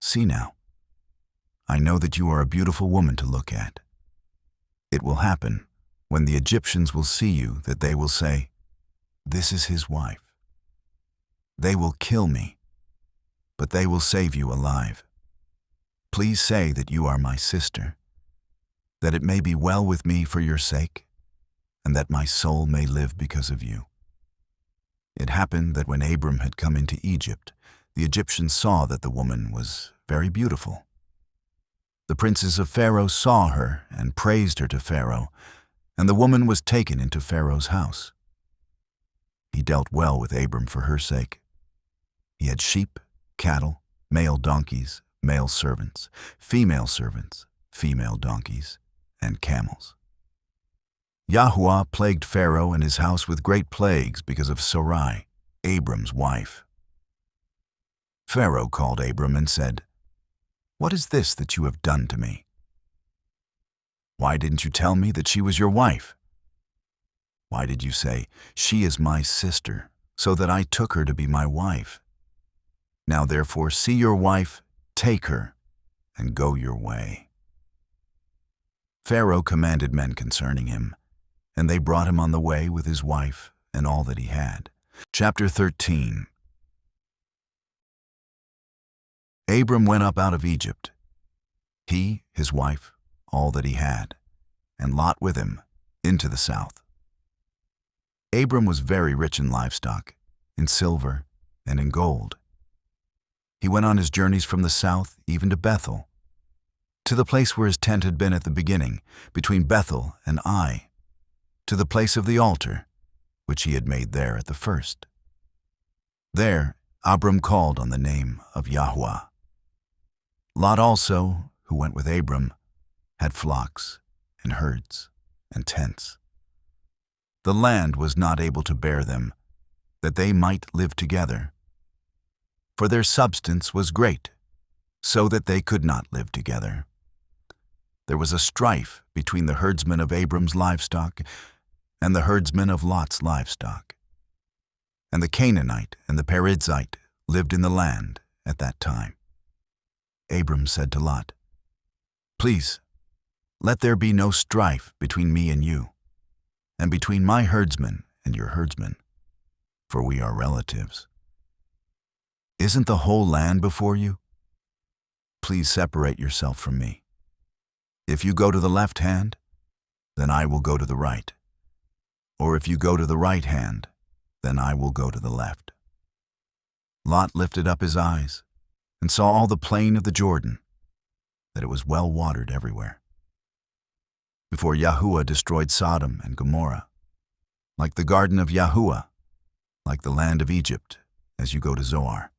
Speaker 1: See now, I know that you are a beautiful woman to look at. It will happen, when the Egyptians will see you, that they will say, This is his wife. They will kill me, but they will save you alive. Please say that you are my sister, that it may be well with me for your sake, and that my soul may live because of you. It happened that when Abram had come into Egypt, the Egyptians saw that the woman was very beautiful. The princes of Pharaoh saw her and praised her to Pharaoh, and the woman was taken into Pharaoh's house. He dealt well with Abram for her sake. He had sheep, cattle, male donkeys, male servants, female donkeys, and camels. Yahuah plagued Pharaoh and his house with great plagues because of Sarai, Abram's wife. Pharaoh called Abram and said, What is this that you have done to me? Why didn't you tell me that she was your wife? Why did you say, She is my sister, so that I took her to be my wife? Now therefore see your wife, take her, and go your way. Pharaoh commanded men concerning him, and they brought him on the way with his wife and all that he had. Chapter 13. Abram went up out of Egypt, he, his wife, all that he had, and Lot with him, into the south. Abram was very rich in livestock, in silver, and in gold. He went on his journeys from the south even to Bethel, to the place where his tent had been at the beginning, between Bethel and Ai, to the place of the altar, which he had made there at the first. There Abram called on the name of Yahuah. Lot also, who went with Abram, had flocks and herds and tents. The land was not able to bear them, that they might live together. For their substance was great, so that they could not live together. There was a strife between the herdsmen of Abram's livestock and the herdsmen of Lot's livestock. And the Canaanite and the Perizzite lived in the land at that time. Abram said to Lot, Please, let there be no strife between me and you, and between my herdsmen and your herdsmen, for we are relatives. Isn't the whole land before you? Please separate yourself from me. If you go to the left hand, then I will go to the right. Or if you go to the right hand, then I will go to the left. Lot lifted up his eyes and saw all the plain of the Jordan, that it was well watered everywhere. Before Yahuah destroyed Sodom and Gomorrah, like the garden of Yahuah, like the land of Egypt, as you go to Zoar.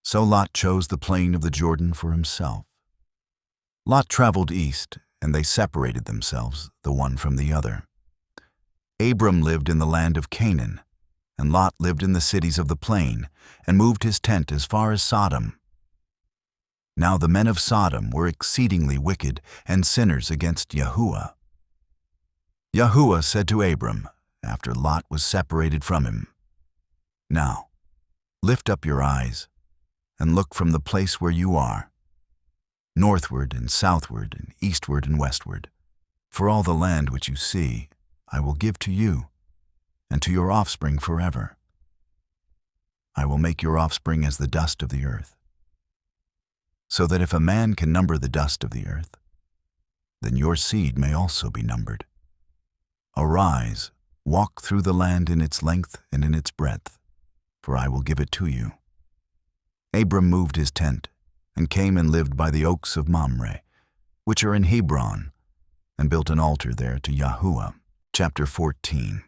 Speaker 1: So Lot chose the plain of the Jordan for himself. Lot traveled east, and they separated themselves, the one from the other. Abram lived in the land of Canaan, and Lot lived in the cities of the plain, and moved his tent as far as Sodom. Now the men of Sodom were exceedingly wicked and sinners against Yahuah. Yahuah said to Abram, after Lot was separated from him, Now, lift up your eyes, and look from the place where you are, northward and southward and eastward and westward. For all the land which you see, I will give to you, and to your offspring forever. I will make your offspring as the dust of the earth, so that if a man can number the dust of the earth, then your seed may also be numbered. Arise, walk through the land in its length and in its breadth, for I will give it to you. Abram moved his tent, and came and lived by the oaks of Mamre, which are in Hebron, and built an altar there to Yahuah. Chapter 14.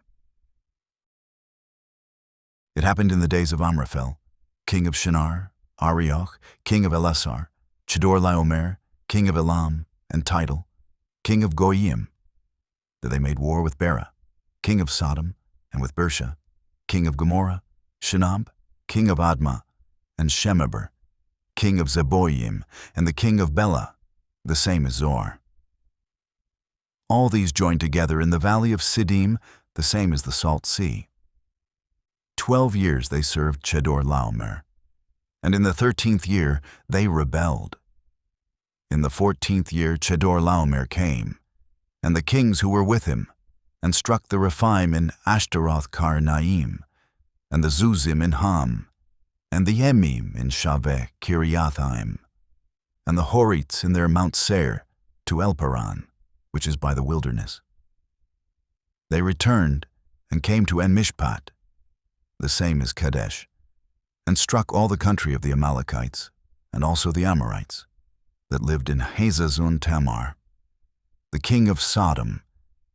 Speaker 1: It happened in the days of Amraphel, king of Shinar, Arioch, king of Elasar, Chedorlaomer, king of Elam, and Tidal, king of Goyim, that they made war with Bera, king of Sodom, and with Bersha, king of Gomorrah, Shinab, king of Admah, and Shemeber, king of Zeboyim, and the king of Bela, the same as Zor. All these joined together in the valley of Siddim, the same as the Salt Sea. 12 years they served Chedorlaomer, and in the 13th year they rebelled. In the 14th year Chedorlaomer came, and the kings who were with him, and struck the Rephaim in Ashtaroth Karnaim, and the Zuzim in Ham, and the Emim in Shaveh Kiriathaim, and the Horites in their Mount Seir to Elparan, which is by the wilderness. They returned and came to En-Mishpat, the same as Kadesh, and struck all the country of the Amalekites, and also the Amorites, that lived in Hazazon Tamar, the king of Sodom,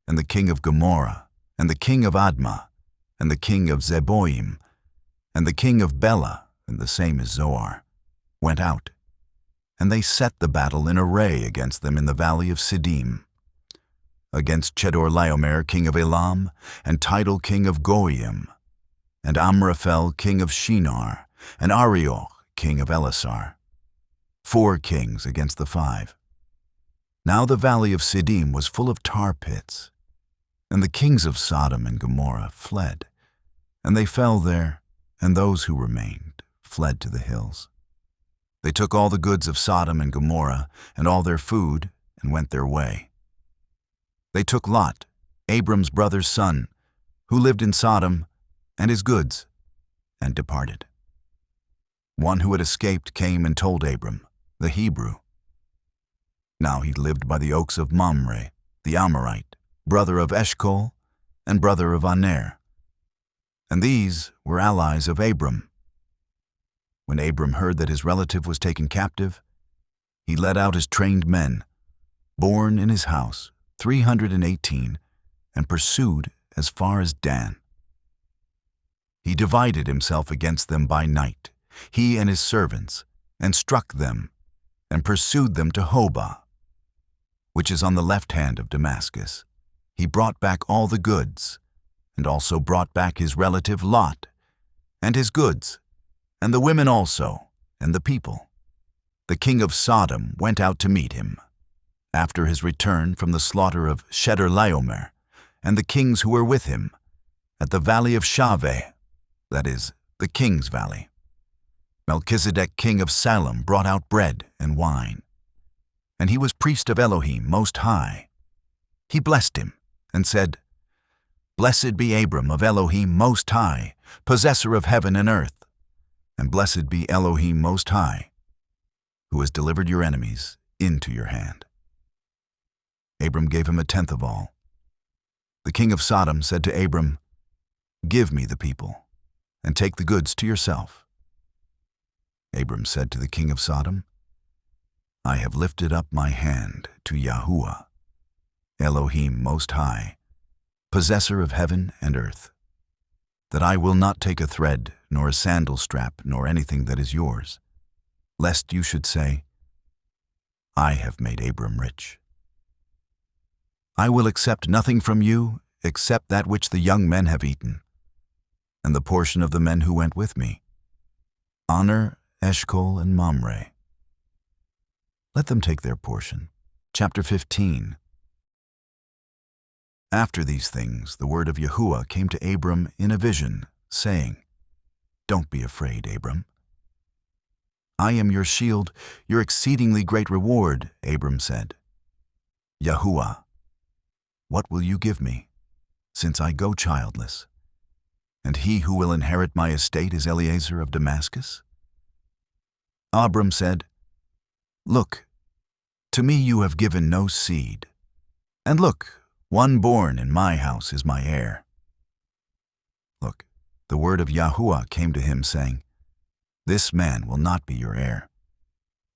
Speaker 1: and the king of Gomorrah, and the king of Admah, and the king of Zeboim, and the king of Bela, and the same as Zoar, went out, and they set the battle in array against them in the valley of Siddim, against Chedorlaomer king of Elam, and Tidal king of Goyim, and Amraphel king of Shinar, and Arioch king of Elasar, 4 kings against the 5. Now the valley of Siddim was full of tar pits, and the kings of Sodom and Gomorrah fled, and they fell there, and those who remained fled to the hills. They took all the goods of Sodom and Gomorrah, and all their food, and went their way. They took Lot, Abram's brother's son, who lived in Sodom, and his goods, and departed. One who had escaped came and told Abram, the Hebrew. Now he lived by the oaks of Mamre, the Amorite, brother of Eshcol, and brother of Aner. And these were allies of Abram. When Abram heard that his relative was taken captive, he led out his trained men, born in his house, 318, and pursued as far as Dan. He divided himself against them by night, he and his servants, and struck them, and pursued them to Hobah, which is on the left hand of Damascus. He brought back all the goods, and also brought back his relative Lot, and his goods, and the women also, and the people. The king of Sodom went out to meet him, after his return from the slaughter of Chedorlaomer, and the kings who were with him, at the valley of Shaveh, that is, the king's valley. Melchizedek king of Salem brought out bread and wine, and he was priest of Elohim Most High. He blessed him, and said, Blessed be Abram of Elohim Most High, possessor of heaven and earth, and blessed be Elohim Most High, who has delivered your enemies into your hand. Abram gave him 1/10 of all. The king of Sodom said to Abram, Give me the people, and take the goods to yourself. Abram said to the king of Sodom, I have lifted up my hand to Yahuah, Elohim Most High, possessor of heaven and earth, that I will not take a thread, nor a sandal strap, nor anything that is yours, lest you should say, I have made Abram rich. I will accept nothing from you except that which the young men have eaten, and the portion of the men who went with me, Aner, Eshcol, and Mamre. Let them take their portion. Chapter 15. After these things, the word of Yahuah came to Abram in a vision, saying, Don't be afraid, Abram. I am your shield, your exceedingly great reward, Abram said. Yahuah, what will you give me, since I go childless? And he who will inherit my estate is Eliezer of Damascus? Abram said, Look, to me you have given no seed, and look, one born in my house is my heir. Look, the word of Yahuah came to him, saying, This man will not be your heir,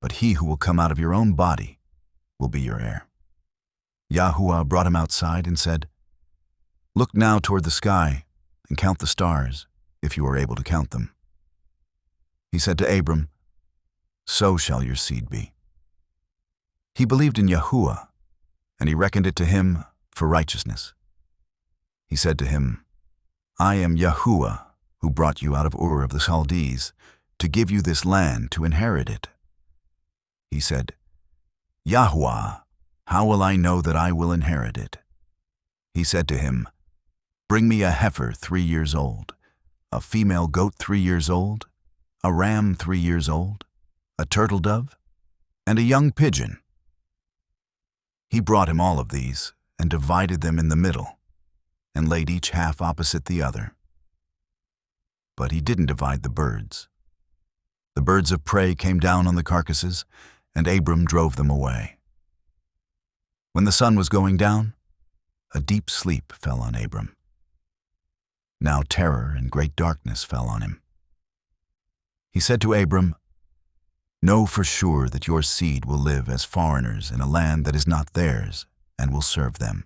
Speaker 1: but he who will come out of your own body will be your heir. Yahuah brought him outside and said, Look now toward the sky and count the stars, if you are able to count them. He said to Abram, So shall your seed be. He believed in Yahuah, and he reckoned it to him for righteousness. He said to him, I am Yahuah, who brought you out of Ur of the Chaldees, to give you this land to inherit it. He said, Yahuah, how will I know that I will inherit it? He said to him, Bring me a heifer 3 years old, a female goat 3 years old, a ram 3 years old, a turtle dove, and a young pigeon. He brought him all of these and divided them in the middle, and laid each half opposite the other. But he didn't divide the birds. The birds of prey came down on the carcasses, and Abram drove them away. When the sun was going down, a deep sleep fell on Abram. Now terror and great darkness fell on him. He said to Abram, Know for sure that your seed will live as foreigners in a land that is not theirs, and will serve them.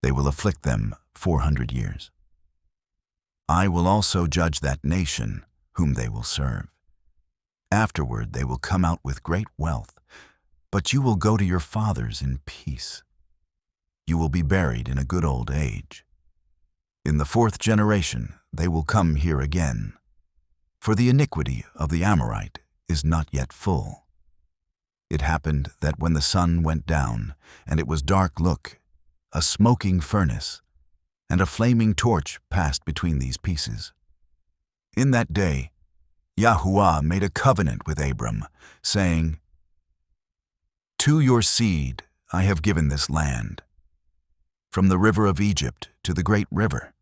Speaker 1: They will afflict them 400 years. I will also judge that nation whom they will serve. Afterward they will come out with great wealth, but you will go to your fathers in peace. You will be buried in a good old age. In the 4th generation they will come here again, for the iniquity of the Amorite is not yet full. It happened that when the sun went down, and it was dark, look, a smoking furnace and a flaming torch passed between these pieces. In that day, Yahuah made a covenant with Abram, saying, To your seed I have given this land, from the river of Egypt to the great river,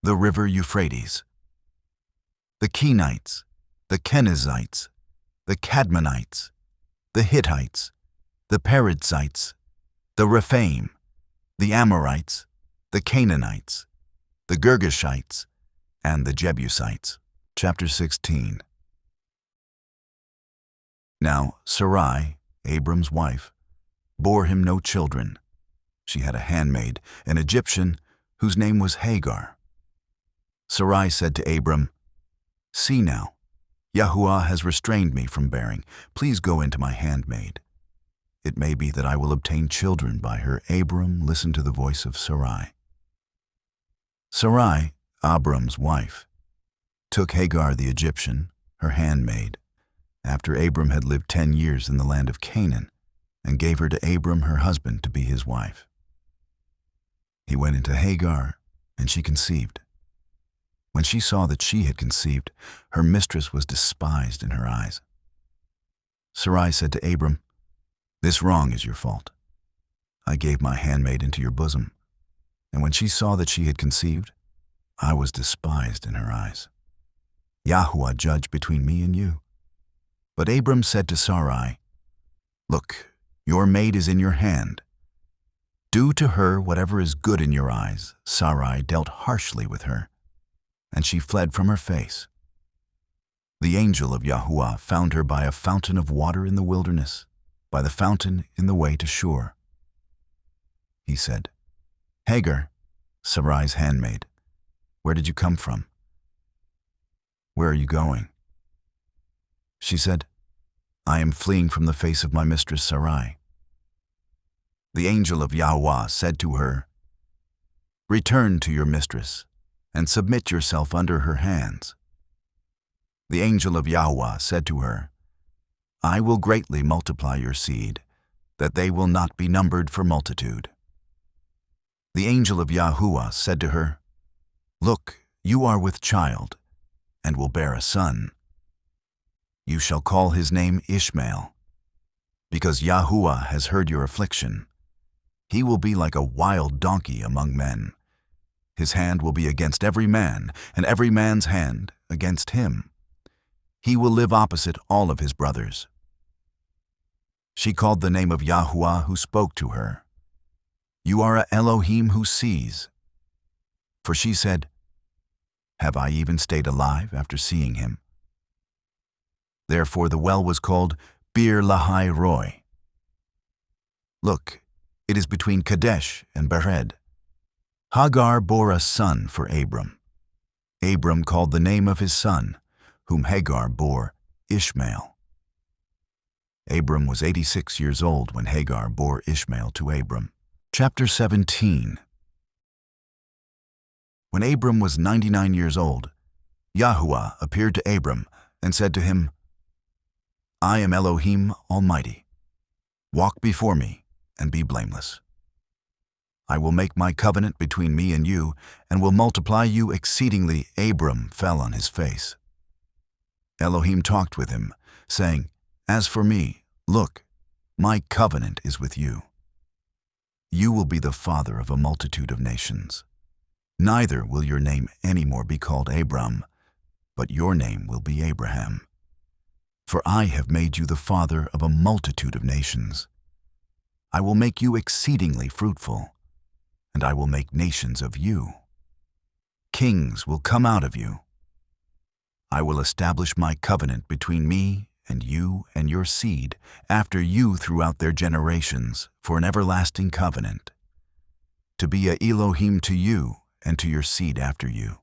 Speaker 1: the river Euphrates. The Kenites, the Kenizzites, the Cadmonites, the Hittites, the Perizzites, the Rephaim, the Amorites, the Canaanites, the Girgashites, and the Jebusites. Chapter 16. Now Sarai, Abram's wife, bore him no children. She had a handmaid, an Egyptian, whose name was Hagar. Sarai said to Abram, See now, Yahuah has restrained me from bearing. Please go into my handmaid. It may be that I will obtain children by her. Abram listened to the voice of Sarai. Sarai, Abram's wife, took Hagar the Egyptian, her handmaid, after Abram had lived 10 years in the land of Canaan, and gave her to Abram her husband to be his wife. He went into Hagar, and she conceived. When she saw that she had conceived, her mistress was despised in her eyes. Sarai said to Abram, This wrong is your fault. I gave my handmaid into your bosom, and when she saw that she had conceived, I was despised in her eyes. Yahuah judge between me and you. But Abram said to Sarai, Look, your maid is in your hand. Do to her whatever is good in your eyes. Sarai dealt harshly with her, and she fled from her face. The angel of Yahuah found her by a fountain of water in the wilderness, by the fountain in the way to Shur. He said, Hagar, Sarai's handmaid, where did you come from? Where are you going? She said, I am fleeing from the face of my mistress Sarai. The angel of Yahuah said to her, Return to your mistress, and submit yourself under her hands. The angel of Yahuah said to her, I will greatly multiply your seed, that they will not be numbered for multitude. The angel of Yahuah said to her, Look, you are with child, and will bear a son. You shall call his name Ishmael, because Yahuah has heard your affliction. He will be like a wild donkey among men. His hand will be against every man, and every man's hand against him. He will live opposite all of his brothers. She called the name of Yahuah who spoke to her. You are a Elohim who sees. For she said, have I even stayed alive after seeing him? Therefore the well was called Bir Lahai Roi. Look, it is between Kadesh and Bered. Hagar bore a son for Abram. Abram called the name of his son, whom Hagar bore, Ishmael. Abram was 86 years old when Hagar bore Ishmael to Abram. Chapter 17. When Abram was 99 years old, Yahuah appeared to Abram and said to him, I am Elohim Almighty. Walk before me and be blameless. I will make my covenant between me and you, and will multiply you exceedingly. Abram fell on his face. Elohim talked with him, saying, As for me, look, my covenant is with you. You will be the father of a multitude of nations. Neither will your name any more be called Abram, but your name will be Abraham. For I have made you the father of a multitude of nations. I will make you exceedingly fruitful, and I will make nations of you. Kings will come out of you. I will establish my covenant between me and you and your seed after you throughout their generations for an everlasting covenant, to be a Elohim to you and to your seed after you.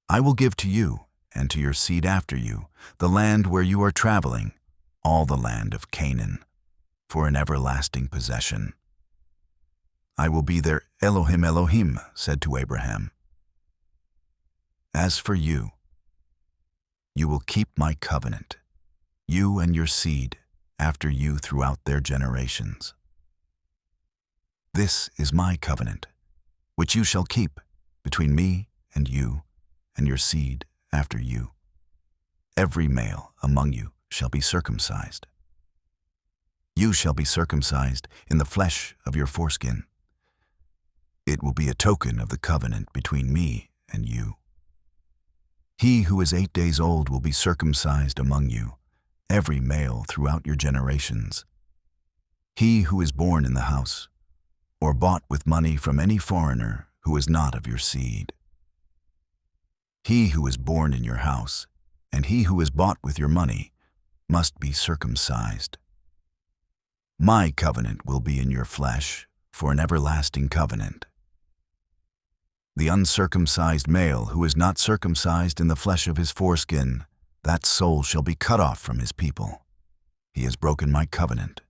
Speaker 1: I will give to you and to your seed after you the land where you are traveling, all the land of Canaan, for an everlasting possession. I will be their Elohim. Elohim said to Abraham, As for you, you will keep my covenant, you and your seed after you throughout their generations. This is my covenant, which you shall keep between me and you and your seed after you. Every male among you shall be circumcised. You shall be circumcised in the flesh of your foreskin. It will be a token of the covenant between me and you. He who is 8 days old will be circumcised among you, every male throughout your generations. He who is born in the house, or bought with money from any foreigner who is not of your seed. He who is born in your house, and he who is bought with your money, must be circumcised. My covenant will be in your flesh for an everlasting covenant. The uncircumcised male who is not circumcised in the flesh of his foreskin, that soul shall be cut off from his people. He has broken my covenant.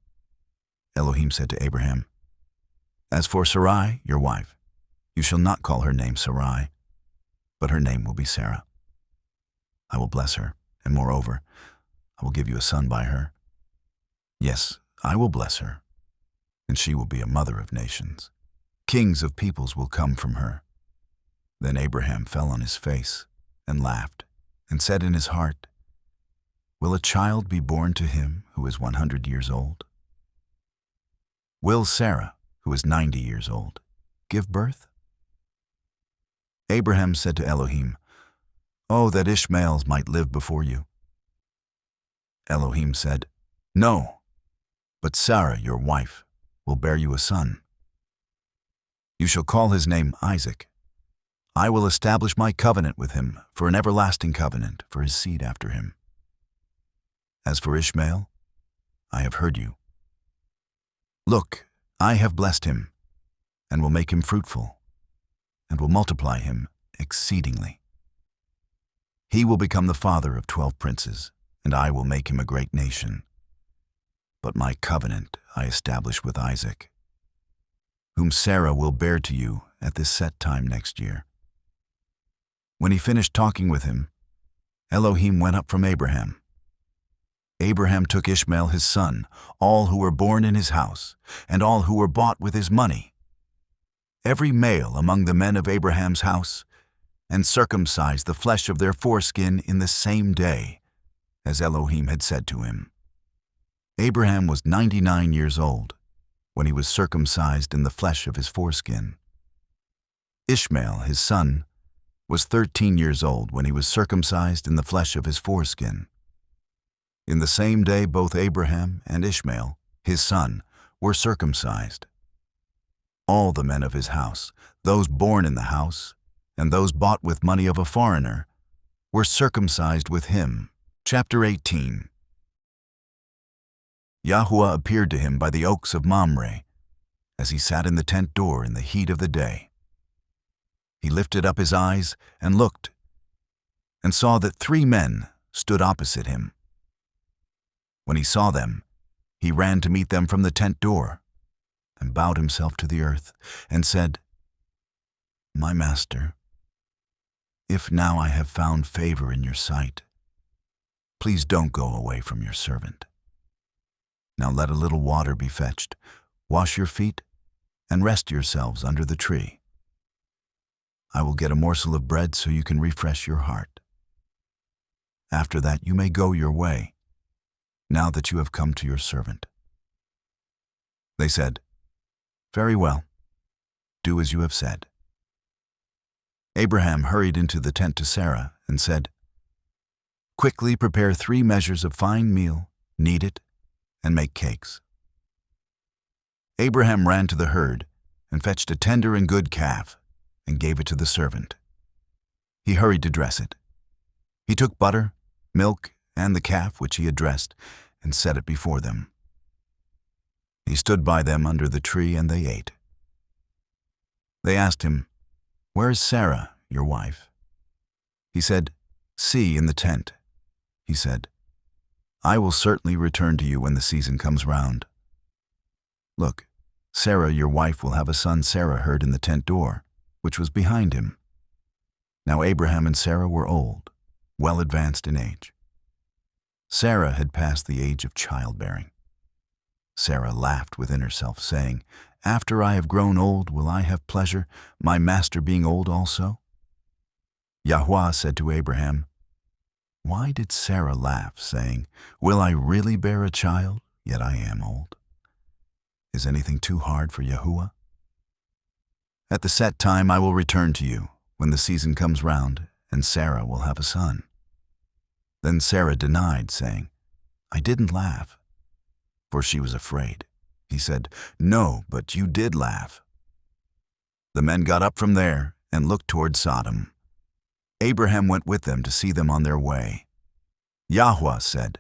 Speaker 1: Elohim said to Abraham, As for Sarai, your wife, you shall not call her name Sarai, but her name will be Sarah. I will bless her, and moreover, I will give you a son by her. Yes, I will bless her, and she will be a mother of nations. Kings of peoples will come from her. Then Abraham fell on his face and laughed, and said in his heart, Will a child be born to him who is 100 years old? Will Sarah, who is 90 years old, give birth? Abraham said to Elohim, Oh, that Ishmael might live before you. Elohim said, No, but Sarah, your wife, will bear you a son. You shall call his name Isaac. I will establish my covenant with him for an everlasting covenant for his seed after him. As for Ishmael, I have heard you. Look, I have blessed him, and will make him fruitful, and will multiply him exceedingly. He will become the father of 12 princes, and I will make him a great nation. But my covenant I establish with Isaac, whom Sarah will bear to you at this set time next year. When he finished talking with him, Elohim went up from Abraham. Abraham took Ishmael his son, all who were born in his house, and all who were bought with his money, every male among the men of Abraham's house, and circumcised the flesh of their foreskin in the same day, as Elohim had said to him. Abraham was 99 years old when he was circumcised in the flesh of his foreskin. Ishmael, his son, was 13 years old when he was circumcised in the flesh of his foreskin. In the same day both Abraham and Ishmael, his son, were circumcised. All the men of his house, those born in the house, and those bought with money of a foreigner, were circumcised with him. Chapter 18. Yahuah appeared to him by the oaks of Mamre, as he sat in the tent door in the heat of the day. He lifted up his eyes and looked, and saw that 3 men stood opposite him. When he saw them, he ran to meet them from the tent door, and bowed himself to the earth, and said, "My master, if now I have found favor in your sight, please don't go away from your servant. Now let a little water be fetched, wash your feet, and rest yourselves under the tree. I will get a morsel of bread so you can refresh your heart. After that you may go your way, now that you have come to your servant." They said, "Very well, do as you have said." Abraham hurried into the tent to Sarah and said, "Quickly prepare 3 measures of fine meal, knead it, and make cakes." Abraham ran to the herd and fetched a tender and good calf and gave it to the servant. He hurried to dress it. He took butter, milk, and the calf which he had dressed and set it before them. He stood by them under the tree and they ate. They asked him, "Where is Sarah, your wife?" He said, "See, in the tent." He said, "I will certainly return to you when the season comes round. Look, Sarah, your wife, will have a son Sarah heard in the tent door, which was behind him." Now Abraham and Sarah were old, well advanced in age. Sarah had passed the age of childbearing. Sarah laughed within herself, saying, "After I have grown old, will I have pleasure, my master being old also?" Yahuah said to Abraham, "Why did Sarah laugh, saying, 'Will I really bear a child, yet I am old?' Is anything too hard for Yahuah? At the set time I will return to you, when the season comes round, and Sarah will have a son." Then Sarah denied, saying, "I didn't laugh," for she was afraid. He said, "No, but you did laugh." The men got up from there and looked toward Sodom. Abraham went with them to see them on their way. Yahuah said,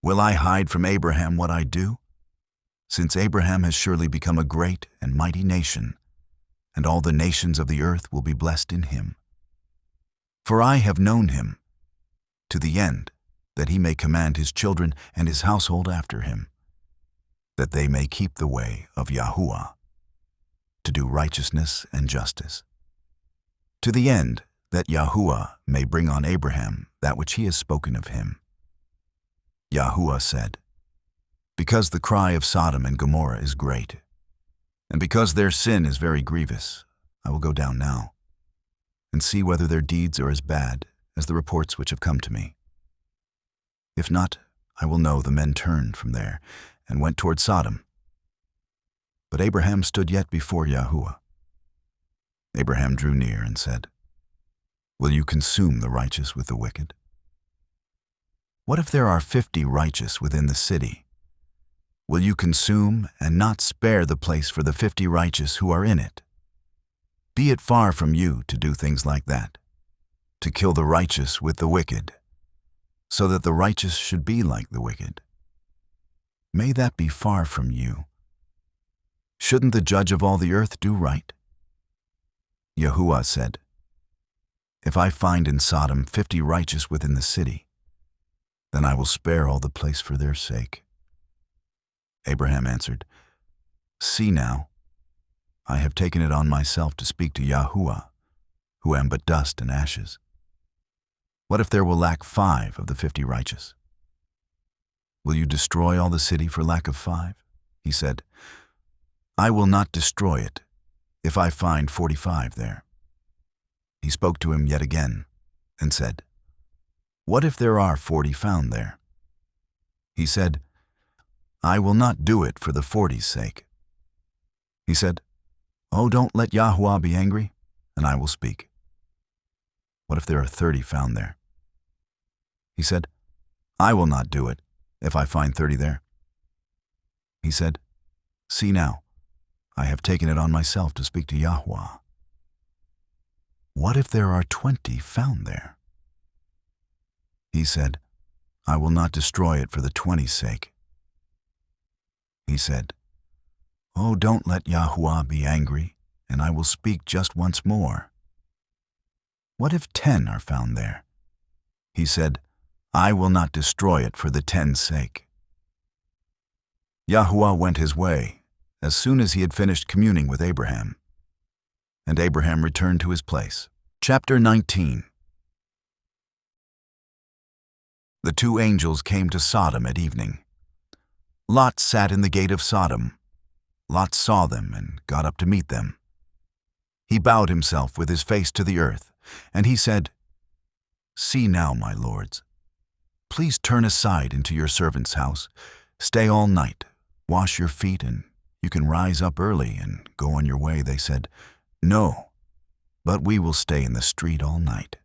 Speaker 1: "Will I hide from Abraham what I do? Since Abraham has surely become a great and mighty nation, and all the nations of the earth will be blessed in him. For I have known him, to the end that he may command his children and his household after him, that they may keep the way of Yahuah, to do righteousness and justice, to the end that Yahuah may bring on Abraham that which he has spoken of him." Yahuah said, "Because the cry of Sodom and Gomorrah is great, and because their sin is very grievous, I will go down now, and see whether their deeds are as bad as the reports which have come to me. If not, I will know the men turned from there and went toward Sodom." But Abraham stood yet before Yahuah. Abraham drew near and said, "Will you consume the righteous with the wicked? What if there are 50 righteous within the city? Will you consume and not spare the place for the 50 righteous who are in it? Be it far from you to do things like that, to kill the righteous with the wicked, so that the righteous should be like the wicked. May that be far from you. Shouldn't the judge of all the earth do right?" Yahuah said, "If I find in Sodom 50 righteous within the city, then I will spare all the place for their sake." Abraham answered, "See now, I have taken it on myself to speak to Yahuah, who am but dust and ashes. What if there will lack 5 of the 50 righteous? Will you destroy all the city for lack of 5? He said, "I will not destroy it if I find 45 there." He spoke to him yet again and said, What if there are 40 found there? He said, I will not do it for the 40's sake. He said, Oh, don't let Yahuah be angry, and I will speak. What if there are 30 found there? He said, I will not do it if I find 30 there. He said, See now, I have taken it on myself to speak to Yahuah. What if there are 20 found there? He said, I will not destroy it for the 20's sake. He said, Oh, don't let Yahuah be angry, and I will speak just once more. What if 10 are found there? He said, I will not destroy it for the 10's sake. Yahuah went his way as soon as he had finished communing with Abraham. And Abraham returned to his place. Chapter 19. The two angels came to Sodom at evening. Lot sat in the gate of Sodom. Lot saw them and got up to meet them. He bowed himself with his face to the earth, and he said, See now, my lords, please turn aside into your servant's house, stay all night, wash your feet, and you can rise up early and go on your way. They said, No, but we will stay in the street all night.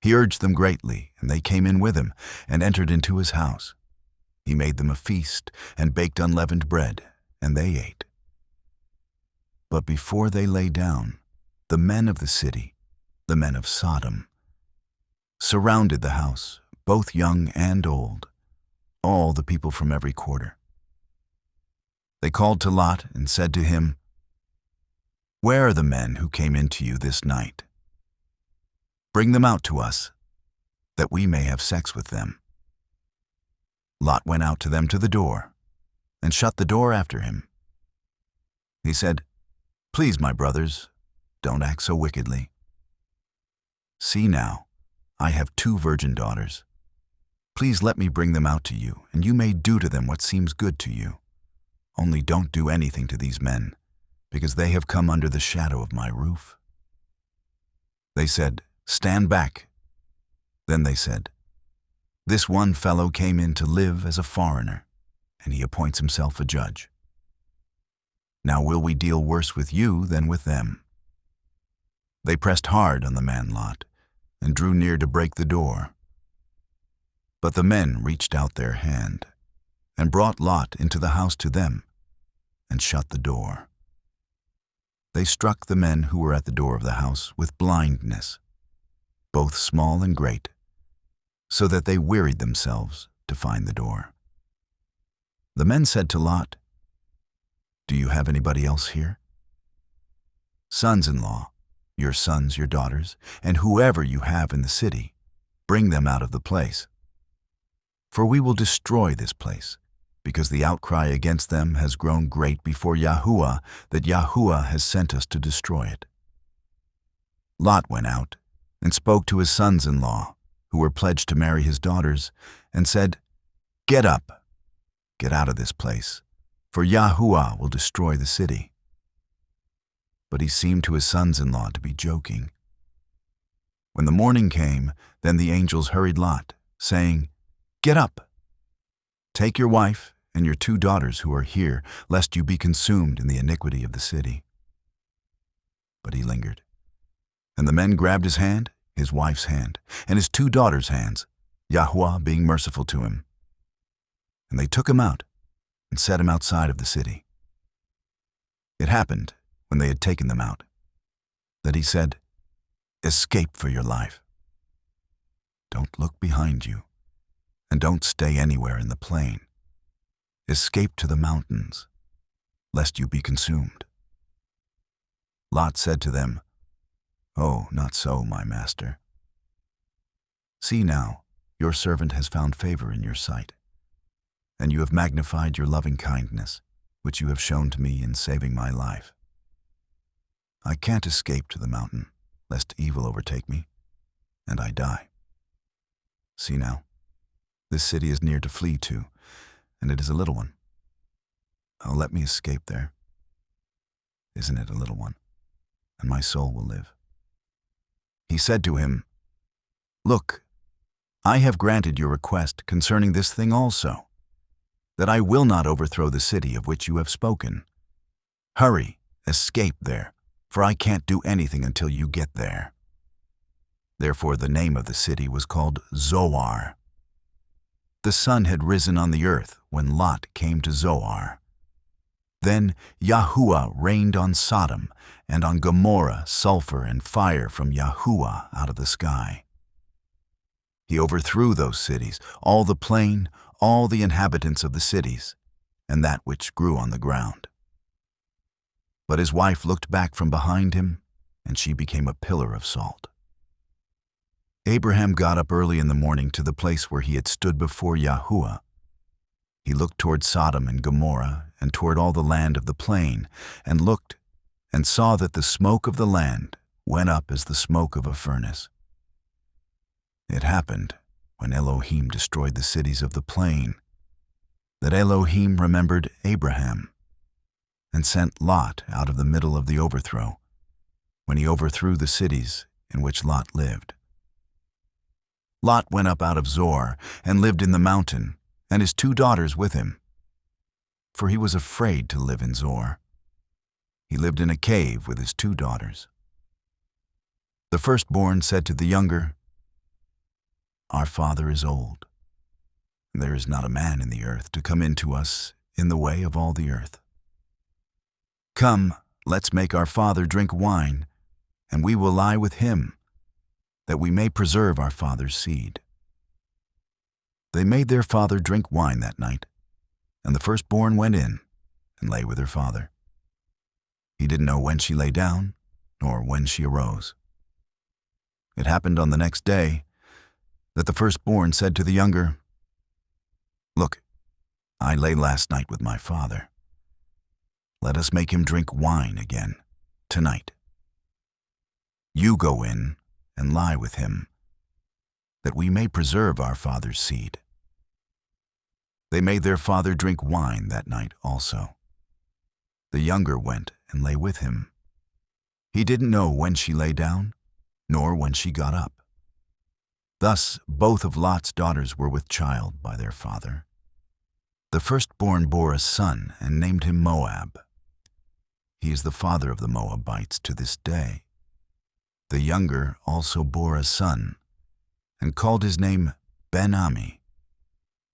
Speaker 1: He urged them greatly, and they came in with him and entered into his house. He made them a feast and baked unleavened bread, and they ate. But before they lay down, the men of the city, the men of Sodom, surrounded the house, both young and old, all the people from every quarter. They called to Lot and said to him, Where are the men who came into you this night? Bring them out to us, that we may have sex with them. Lot went out to them to the door, and shut the door after him. He said, Please, my brothers, don't act so wickedly. See now, I have 2 virgin daughters. Please let me bring them out to you, and you may do to them what seems good to you. Only don't do anything to these men, because they have come under the shadow of my roof. They said, Stand back. Then they said, This one fellow came in to live as a foreigner, and he appoints himself a judge. Now will we deal worse with you than with them? They pressed hard on the man Lot, and drew near to break the door. But the men reached out their hand, and brought Lot into the house to them, and shut the door. They struck the men who were at the door of the house with blindness, both small and great, so that they wearied themselves to find the door. The men said to Lot, Do you have anybody else here? Sons-in-law, your sons, your daughters, and whoever you have in the city, bring them out of the place. For we will destroy this place, because the outcry against them has grown great before Yahuah, that Yahuah has sent us to destroy it. Lot went out and spoke to his sons-in-law, who were pledged to marry his daughters, and said, Get up, get out of this place, for Yahuah will destroy the city. But he seemed to his sons-in-law to be joking. When the morning came, then the angels hurried Lot, saying, Get up, take your wife and your 2 daughters who are here, lest you be consumed in the iniquity of the city. But he lingered. And the men grabbed his hand, his wife's hand, and his 2 daughters' hands, Yahuah being merciful to him. And they took him out and set him outside of the city. It happened, when they had taken them out, that he said, Escape for your life. Don't look behind you, and don't stay anywhere in the plain. Escape to the mountains, lest you be consumed. Lot said to them, Oh, not so, my master. See now, your servant has found favor in your sight, and you have magnified your loving kindness, which you have shown to me in saving my life. I can't escape to the mountain, lest evil overtake me, and I die. See now, this city is near to flee to, and it is a little one. Oh, let me escape there. Isn't it a little one? And my soul will live. He said to him, Look, I have granted your request concerning this thing also, that I will not overthrow the city of which you have spoken. Hurry, escape there, for I can't do anything until you get there." Therefore the name of the city was called Zoar. The sun had risen on the earth when Lot came to Zoar. Then Yahuah rained on Sodom and on Gomorrah sulfur and fire from Yahuah out of the sky. He overthrew those cities, all the plain, all the inhabitants of the cities, and that which grew on the ground. But his wife looked back from behind him, and she became a pillar of salt. Abraham got up early in the morning to the place where he had stood before Yahuah. He looked toward Sodom and Gomorrah and toward all the land of the plain, and looked and saw that the smoke of the land went up as the smoke of a furnace. It happened, when Elohim destroyed the cities of the plain, that Elohim remembered Abraham and sent Lot out of the middle of the overthrow, when he overthrew the cities in which Lot lived. Lot went up out of Zoar and lived in the mountain, and his 2 daughters with him, for he was afraid to live in Zoar. He lived in a cave with his 2 daughters. The firstborn said to the younger, "Our father is old, and there is not a man in the earth to come in to us in the way of all the earth. Come, let's make our father drink wine, and we will lie with him, that we may preserve our father's seed." They made their father drink wine that night, and the firstborn went in and lay with her father. He didn't know when she lay down, nor when she arose. It happened on the next day that the firstborn said to the younger, "Look, I lay last night with my father. Let us make him drink wine again tonight. You go in and lie with him, that we may preserve our father's seed." They made their father drink wine that night also. The younger went and lay with him. He didn't know when she lay down, nor when she got up. Thus both of Lot's daughters were with child by their father. The firstborn bore a son and named him Moab. He is the father of the Moabites to this day. The younger also bore a son, and called his name Ben-Ami.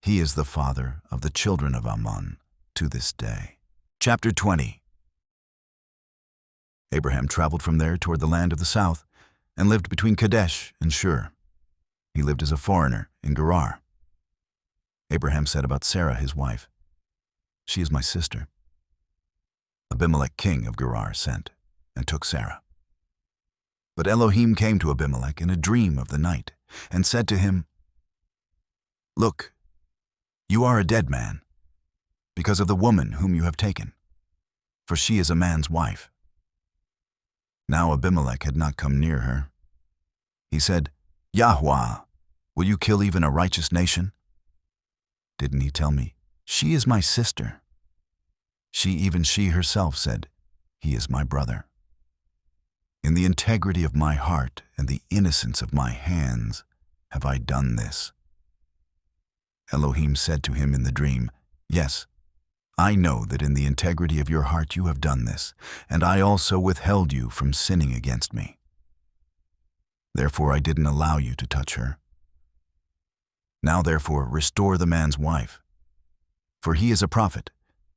Speaker 1: He is the father of the children of Ammon to this day. Chapter 20. Abraham traveled from there toward the land of the south, and lived between Kadesh and Shur. He lived as a foreigner in Gerar. Abraham said about Sarah his wife, "She is my sister." Abimelech king of Gerar sent, and took Sarah. But Elohim came to Abimelech in a dream of the night, and said to him, "Look, you are a dead man, because of the woman whom you have taken, for she is a man's wife." Now Abimelech had not come near her. He said, "Yahuah, will you kill even a righteous nation?" Didn't he tell me, "She is my sister"? Even she herself said, "He is my brother." In the integrity of my heart and the innocence of my hands have I done this. Elohim said to him in the dream, "Yes, I know that in the integrity of your heart you have done this, and I also withheld you from sinning against me. Therefore I didn't allow you to touch her. Now therefore restore the man's wife, for he is a prophet,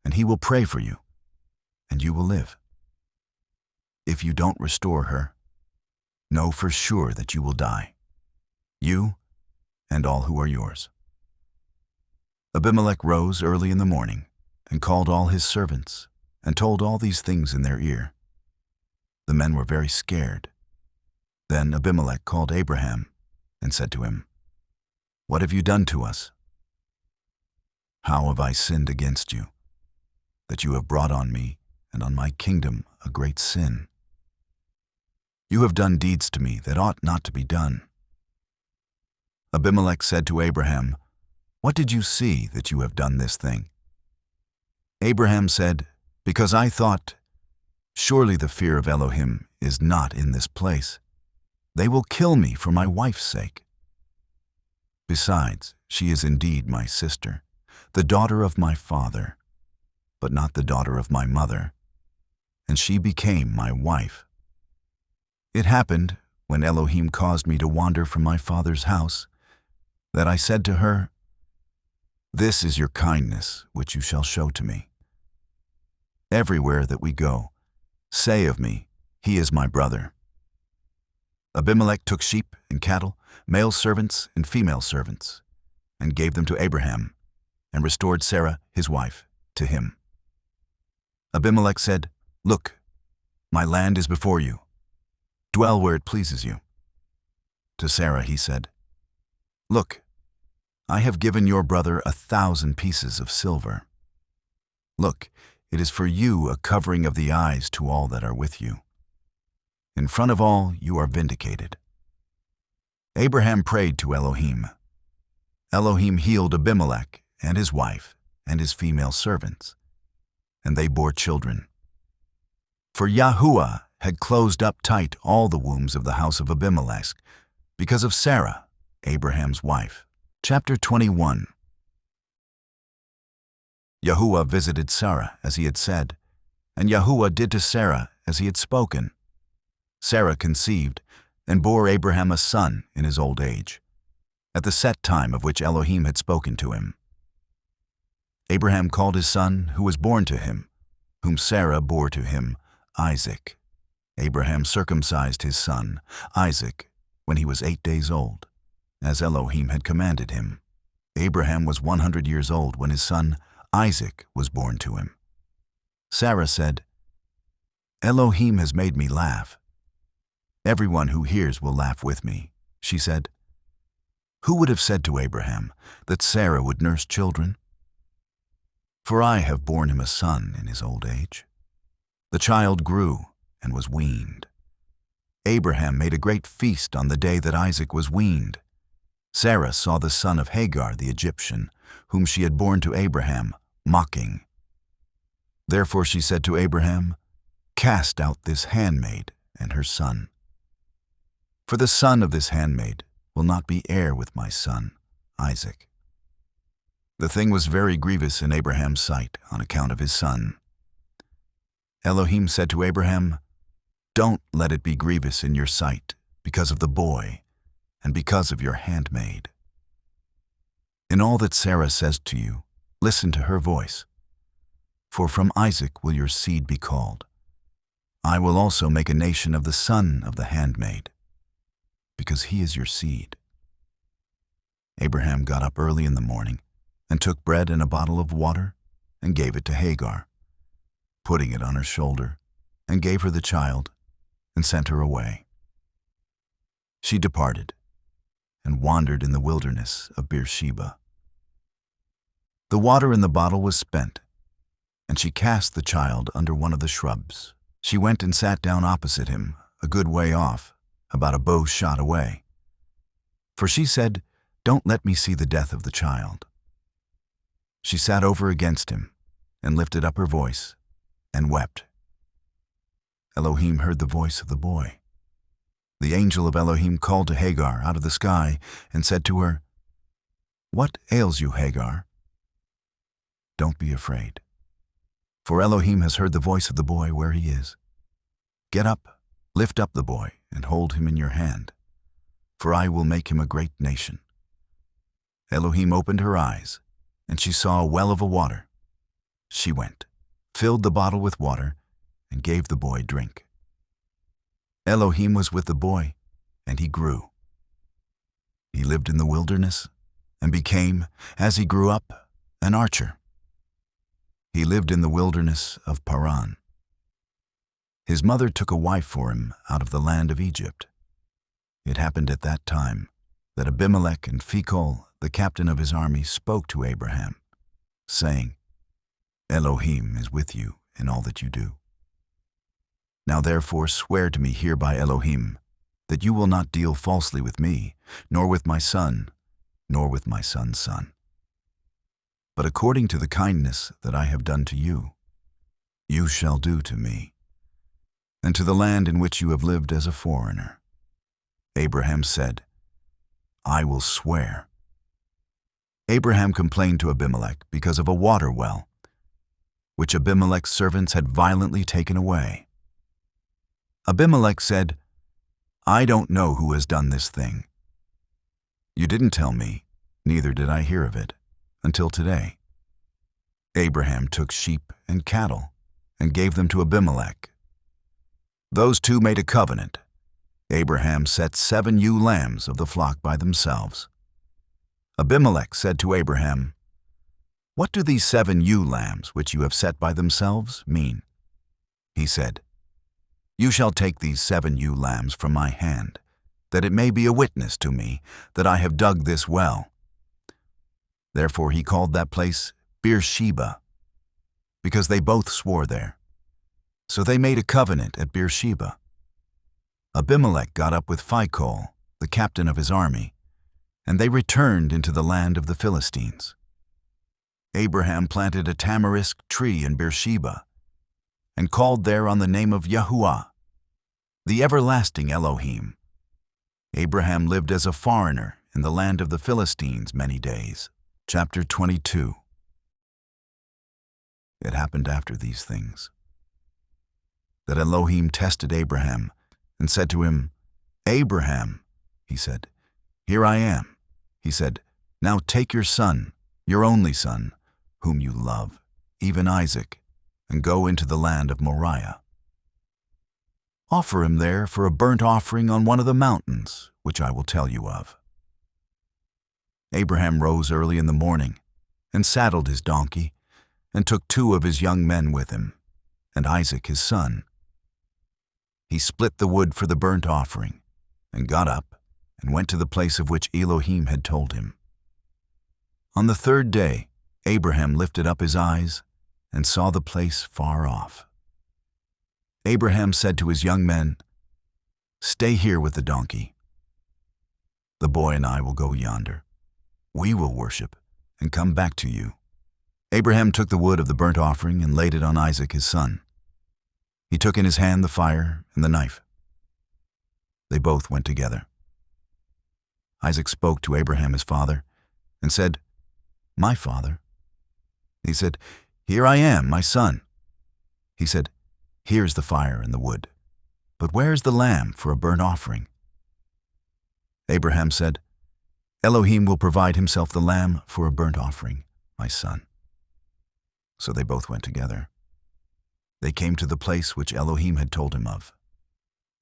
Speaker 1: and he will pray for you, and you will live. If you don't restore her, know for sure that you will die, you and all who are yours." Abimelech rose early in the morning, and called all his servants, and told all these things in their ear. The men were very scared. Then Abimelech called Abraham, and said to him, "What have you done to us? How have I sinned against you, that you have brought on me and on my kingdom a great sin? You have done deeds to me that ought not to be done." Abimelech said to Abraham, "What did you see that you have done this thing?" Abraham said, "Because I thought, surely the fear of Elohim is not in this place. They will kill me for my wife's sake." Besides, she is indeed my sister, the daughter of my father, but not the daughter of my mother, and she became my wife. It happened, when Elohim caused me to wander from my father's house, that I said to her, "This is your kindness which you shall show to me. Everywhere that we go, say of me, he is my brother." Abimelech took sheep and cattle, male servants and female servants, and gave them to Abraham, and restored Sarah, his wife, to him. Abimelech said, "Look, my land is before you. Dwell where it pleases you." To Sarah he said, "Look, I have given your brother 1,000 pieces of silver. Look, it is for you a covering of the eyes to all that are with you. In front of all you are vindicated." Abraham prayed to Elohim. Elohim healed Abimelech and his wife and his female servants, and they bore children. For Yahuah had closed up tight all the wombs of the house of Abimelech because of Sarah, Abraham's wife. Chapter 21. Yahuah visited Sarah as he had said, and Yahuah did to Sarah as he had spoken. Sarah conceived and bore Abraham a son in his old age, at the set time of which Elohim had spoken to him. Abraham called his son who was born to him, whom Sarah bore to him, Isaac. Abraham circumcised his son, Isaac, when he was 8 days old, as Elohim had commanded him. Abraham was 100 years old when his son, Isaac, was born to him. Sarah said, "Elohim has made me laugh. Everyone who hears will laugh with me," she said. "Who would have said to Abraham that Sarah would nurse children? For I have borne him a son in his old age." The child grew and was weaned. Abraham made a great feast on the day that Isaac was weaned. Sarah saw the son of Hagar the Egyptian, whom she had borne to Abraham, mocking. Therefore she said to Abraham, "Cast out this handmaid and her son. For the son of this handmaid will not be heir with my son, Isaac." The thing was very grievous in Abraham's sight on account of his son. Elohim said to Abraham, "Don't let it be grievous in your sight because of the boy and because of your handmaid. In all that Sarah says to you, listen to her voice. For from Isaac will your seed be called. I will also make a nation of the son of the handmaid, because he is your seed." Abraham got up early in the morning and took bread and a bottle of water and gave it to Hagar, putting it on her shoulder, and gave her the child and sent her away. She departed and wandered in the wilderness of Beersheba. The water in the bottle was spent, and she cast the child under one of the shrubs. She went and sat down opposite him, a good way off, about a bow shot away. For she said, "Don't let me see the death of the child." She sat over against him and lifted up her voice and wept. Elohim heard the voice of the boy. The angel of Elohim called to Hagar out of the sky and said to her, "What ails you, Hagar? Don't be afraid, for Elohim has heard the voice of the boy where he is. Get up, lift up the boy, and hold him in your hand, for I will make him a great nation." Elohim opened her eyes, and she saw a well of water. She went, filled the bottle with water, and gave the boy drink. Elohim was with the boy, and he grew. He lived in the wilderness and became, as he grew up, an archer. He lived in the wilderness of Paran. His mother took a wife for him out of the land of Egypt. It happened at that time that Abimelech and Phicol, the captain of his army, spoke to Abraham, saying, "Elohim is with you in all that you do. Now therefore swear to me here by Elohim, that you will not deal falsely with me, nor with my son, nor with my son's son. But according to the kindness that I have done to you, you shall do to me, and to the land in which you have lived as a foreigner." Abraham said, "I will swear Abraham complained to Abimelech because of a water well, which Abimelech's servants had violently taken away. Abimelech said, "I don't know who has done this thing. You didn't tell me, neither did I hear of it, until today." Abraham took sheep and cattle and gave them to Abimelech. Those two made a covenant. Abraham set 7 ewe lambs of the flock by themselves. Abimelech said to Abraham, "What do these 7 ewe lambs which you have set by themselves mean?" He said, "You shall take these 7 ewe lambs from my hand, that it may be a witness to me that I have dug this well." Therefore he called that place Beersheba, because they both swore there. So they made a covenant at Beersheba. Abimelech got up with Phicol, the captain of his army, and they returned into the land of the Philistines. Abraham planted a tamarisk tree in Beersheba, and called there on the name of Yahuah, the everlasting Elohim. Abraham lived as a foreigner in the land of the Philistines many days. Chapter 22. It happened after these things that Elohim tested Abraham and said to him, "Abraham," he said. "Here I am." He said, "Now take your son, your only son, whom you love, even Isaac, and go into the land of Moriah. Offer him there for a burnt offering on one of the mountains, which I will tell you of." Abraham rose early in the morning and saddled his donkey and took 2 of his young men with him, and Isaac his son. He split the wood for the burnt offering and got up and went to the place of which Elohim had told him. On the 3rd day, Abraham lifted up his eyes and saw the place far off. Abraham said to his young men, "Stay here with the donkey. The boy and I will go yonder. We will worship and come back to you." Abraham took the wood of the burnt offering and laid it on Isaac his son. He took in his hand the fire and the knife. They both went together. Isaac spoke to Abraham his father and said, "My father." He said, "Here I am, my son." He said, "Here's the fire and the wood, but where is the lamb for a burnt offering?" Abraham said, "Elohim will provide himself the lamb for a burnt offering, my son." So they both went together. They came to the place which Elohim had told him of.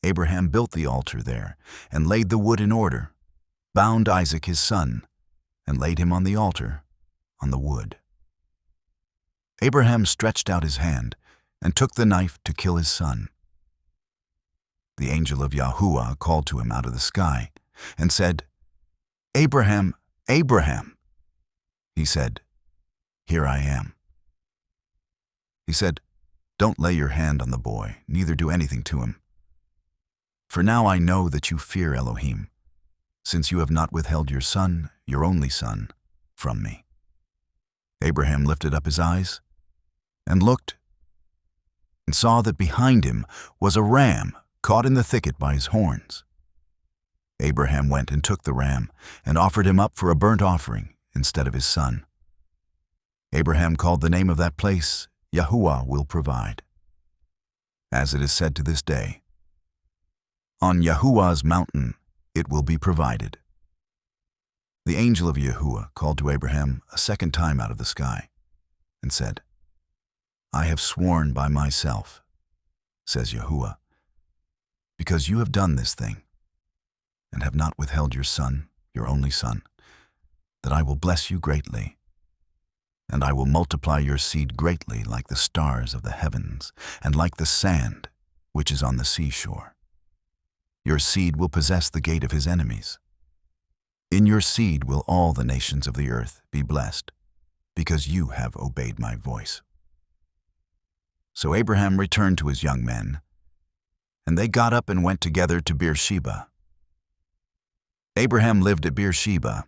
Speaker 1: Abraham built the altar there and laid the wood in order, bound Isaac his son, and laid him on the altar, on the wood. Abraham stretched out his hand and took the knife to kill his son. The angel of Yahuah called to him out of the sky and said, "Abraham, Abraham." He said, "Here I am." He said, "Don't lay your hand on the boy, neither do anything to him. For now I know that you fear Elohim, since you have not withheld your son, your only son, from me." Abraham lifted up his eyes and looked, and saw that behind him was a ram caught in the thicket by his horns. Abraham went and took the ram and offered him up for a burnt offering instead of his son. Abraham called the name of that place, Yahuah will provide. As it is said to this day, "On Yahuah's mountain it will be provided." The angel of Yahuah called to Abraham a 2nd time out of the sky and said, "I have sworn by myself, says Yahuah, because you have done this thing and have not withheld your son, your only son, that I will bless you greatly. And I will multiply your seed greatly like the stars of the heavens, and like the sand which is on the seashore. Your seed will possess the gate of his enemies. In your seed will all the nations of the earth be blessed, because you have obeyed my voice." So Abraham returned to his young men, and they got up and went together to Beersheba. Abraham lived at Beersheba.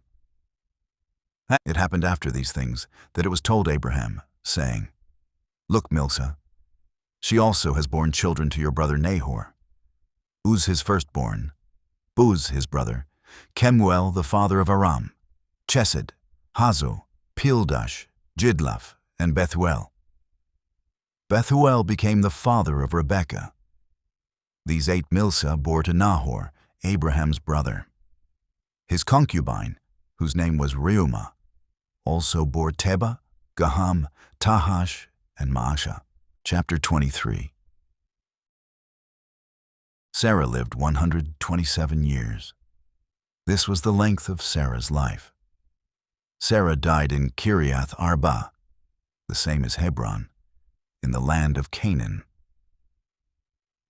Speaker 1: It happened after these things that it was told Abraham, saying, "Look, Milcah, she also has borne children to your brother Nahor, Uz his firstborn, Buz his brother, Kemuel the father of Aram, Chesed, Hazo, Pildash, Jidlaph, and Bethuel. Bethuel became the father of Rebekah. These 8 Milsah bore to Nahor, Abraham's brother. His concubine, whose name was Reumah, also bore Teba, Gaham, Tahash, and Maasha. Chapter 23. Sarah lived 127 years. This was the length of Sarah's life. Sarah died in Kiriath Arba, the same as Hebron, in the land of Canaan.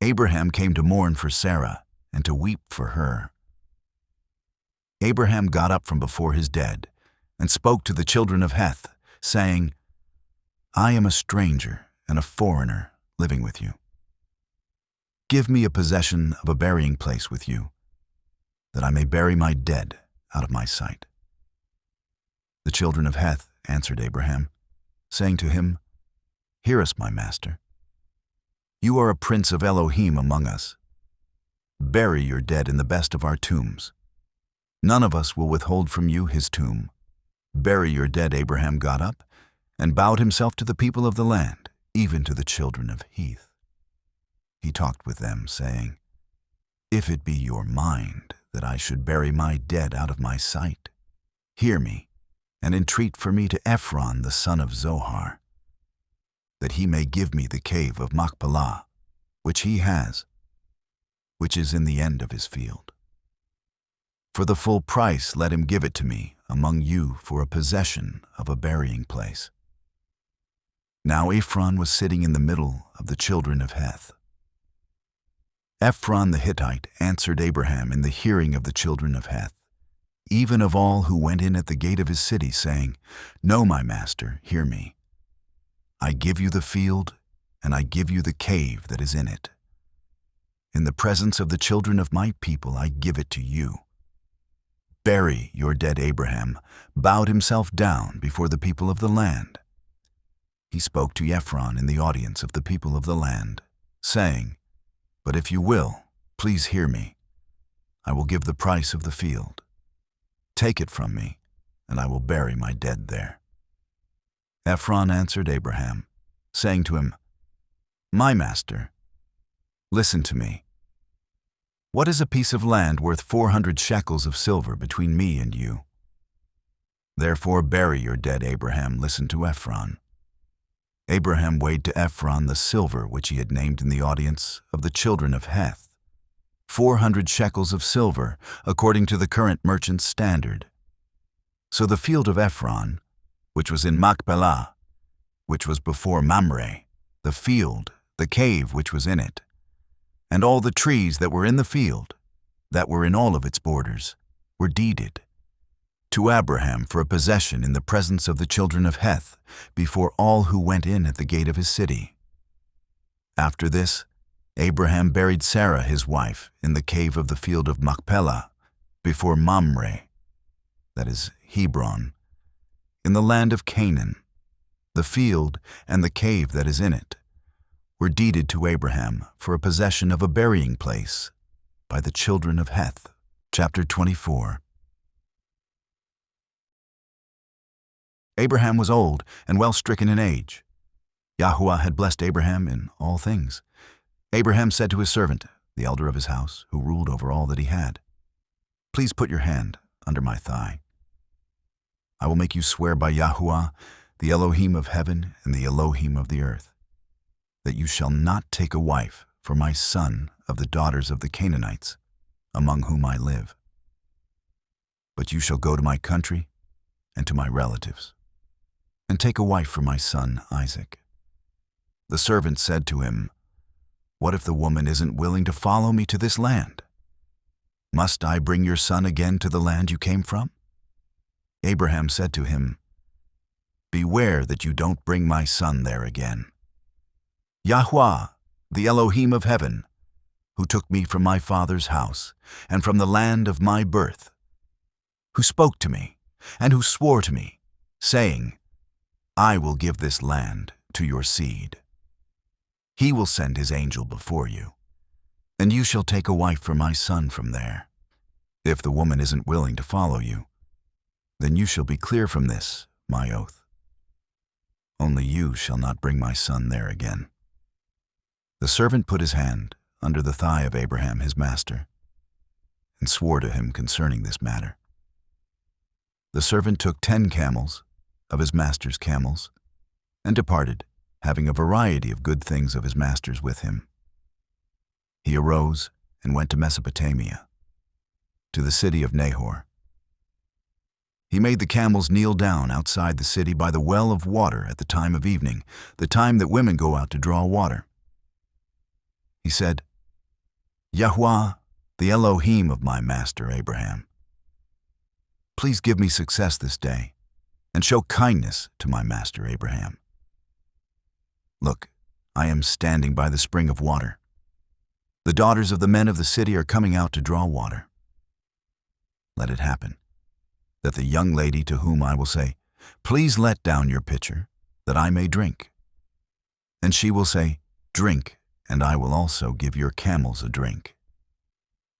Speaker 1: Abraham came to mourn for Sarah and to weep for her. Abraham got up from before his dead and spoke to the children of Heth, saying, I am a stranger and a foreigner living with you. Give me a possession of a burying place with you, that I may bury my dead out of my sight. The children of Heth answered Abraham, saying to him, Hear us, my master. You are a prince of Elohim among us. Bury your dead in the best of our tombs. None of us will withhold from you his tomb. Bury your dead. Abraham got up and bowed himself to the people of the land, even to the children of Heth. He talked with them, saying, If it be your mind that I should bury my dead out of my sight, hear me, and entreat for me to Ephron the son of Zohar, that he may give me the cave of Machpelah, which he has, which is in the end of his field. For the full price let him give it to me among you for a possession of a burying place. Now Ephron was sitting in the middle of the children of Heth. Ephron the Hittite answered Abraham in the hearing of the children of Heth, even of all who went in at the gate of his city, saying, No, my master, hear me. I give you the field, and I give you the cave that is in it. In the presence of the children of my people I give it to you. Bury your dead. Abraham bowed himself down before the people of the land. He spoke to Ephron in the audience of the people of the land, saying, But if you will, please hear me. I will give the price of the field. Take it from me, and I will bury my dead there. Ephron answered Abraham, saying to him, My master, listen to me. What is a piece of land worth 400 shekels of silver between me and you? Therefore bury your dead. Abraham listened to Ephron. Abraham weighed to Ephron the silver which he had named in the audience of the children of Heth, 400 shekels of silver, according to the current merchant's standard. So the field of Ephron, which was in Machpelah, which was before Mamre, the field, the cave which was in it, and all the trees that were in the field, that were in all of its borders, were deeded to Abraham for a possession in the presence of the children of Heth, before all who went in at the gate of his city. After this, Abraham buried Sarah his wife in the cave of the field of Machpelah, before Mamre, that is Hebron, in the land of Canaan. The field and the cave that is in it were deeded to Abraham for a possession of a burying place by the children of Heth. Chapter 24. Abraham was old and well stricken in age. Yahuah had blessed Abraham in all things. Abraham said to his servant, the elder of his house, who ruled over all that he had, Please put your hand under my thigh. I will make you swear by Yahuah, the Elohim of heaven and the Elohim of the earth, that you shall not take a wife for my son of the daughters of the Canaanites, among whom I live. But you shall go to my country and to my relatives, and take a wife for my son Isaac. The servant said to him, What if the woman isn't willing to follow me to this land? Must I bring your son again to the land you came from? Abraham said to him, Beware that you don't bring my son there again. Yahuah, the Elohim of heaven, who took me from my father's house and from the land of my birth, who spoke to me and who swore to me, saying, I will give this land to your seed. He will send his angel before you, and you shall take a wife for my son from there. If the woman isn't willing to follow you, Then you shall be clear from this, my oath. Only you shall not bring my son there again." The servant put his hand under the thigh of Abraham his master, and swore to him concerning this matter. The servant took 10 camels of his master's camels, and departed, having a variety of good things of his master's with him. He arose and went to Mesopotamia, to the city of Nahor. He made the camels kneel down outside the city by the well of water at the time of evening, the time that women go out to draw water. He said, "Yahuah, the Elohim of my master Abraham, please give me success this day, and show kindness to my master Abraham. Look, I am standing by the spring of water. The daughters of the men of the city are coming out to draw water. Let it happen that the young lady to whom I will say, 'Please let down your pitcher, that I may drink,' and she will say, 'Drink, and I will also give your camels a drink,'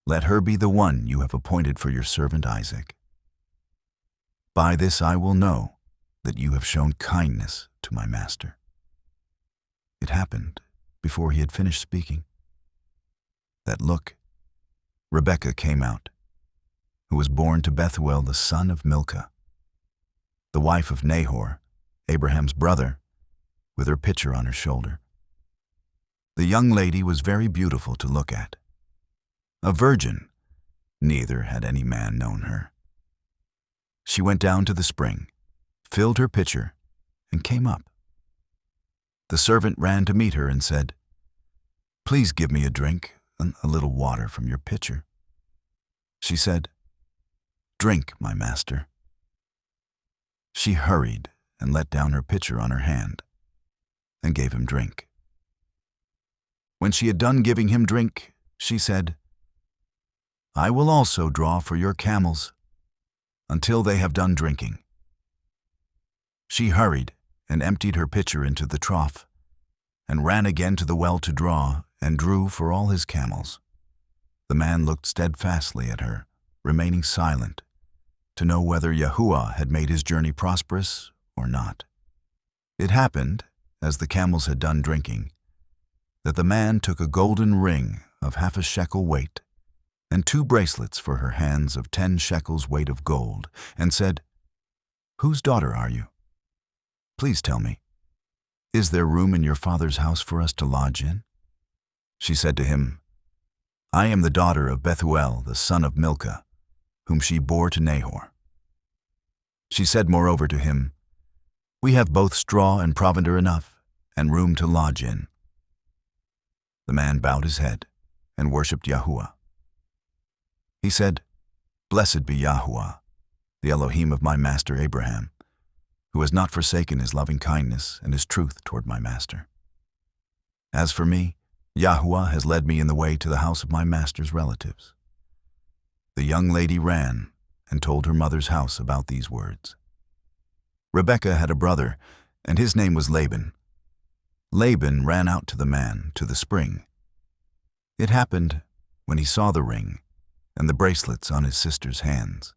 Speaker 1: let her be the one you have appointed for your servant Isaac. By this I will know that you have shown kindness to my master." It happened, before he had finished speaking, that look, Rebekah came out, who was born to Bethuel the son of Milcah, the wife of Nahor, Abraham's brother, with her pitcher on her shoulder. The young lady was very beautiful to look at. A virgin, neither had any man known her. She went down to the spring, filled her pitcher, and came up. The servant ran to meet her and said, "Please give me a drink, a little water from your pitcher." She said, "Drink, my master." She hurried and let down her pitcher on her hand, and gave him drink. When she had done giving him drink, she said, "I will also draw for your camels, until they have done drinking." She hurried and emptied her pitcher into the trough, and ran again to the well to draw, and drew for all his camels. The man looked steadfastly at her, remaining silent, to know whether Yahuah had made his journey prosperous or not. It happened, as the camels had done drinking, that the man took a golden ring of 1/2 shekel weight, and 2 bracelets for her hands of 10 shekels weight of gold, and said, "Whose daughter are you? Please tell me, is there room in your father's house for us to lodge in?" She said to him, "I am the daughter of Bethuel the son of Milcah, whom she bore to Nahor." She said moreover to him, "We have both straw and provender enough, and room to lodge in." The man bowed his head and worshipped Yahuah. He said, "Blessed be Yahuah, the Elohim of my master Abraham, who has not forsaken his loving kindness and his truth toward my master. As for me, Yahuah has led me in the way to the house of my master's relatives." The young lady ran and told her mother's house about these words. Rebekah had a brother, and his name was Laban. Laban ran out to the man, to the spring. It happened, when he saw the ring and the bracelets on his sister's hands,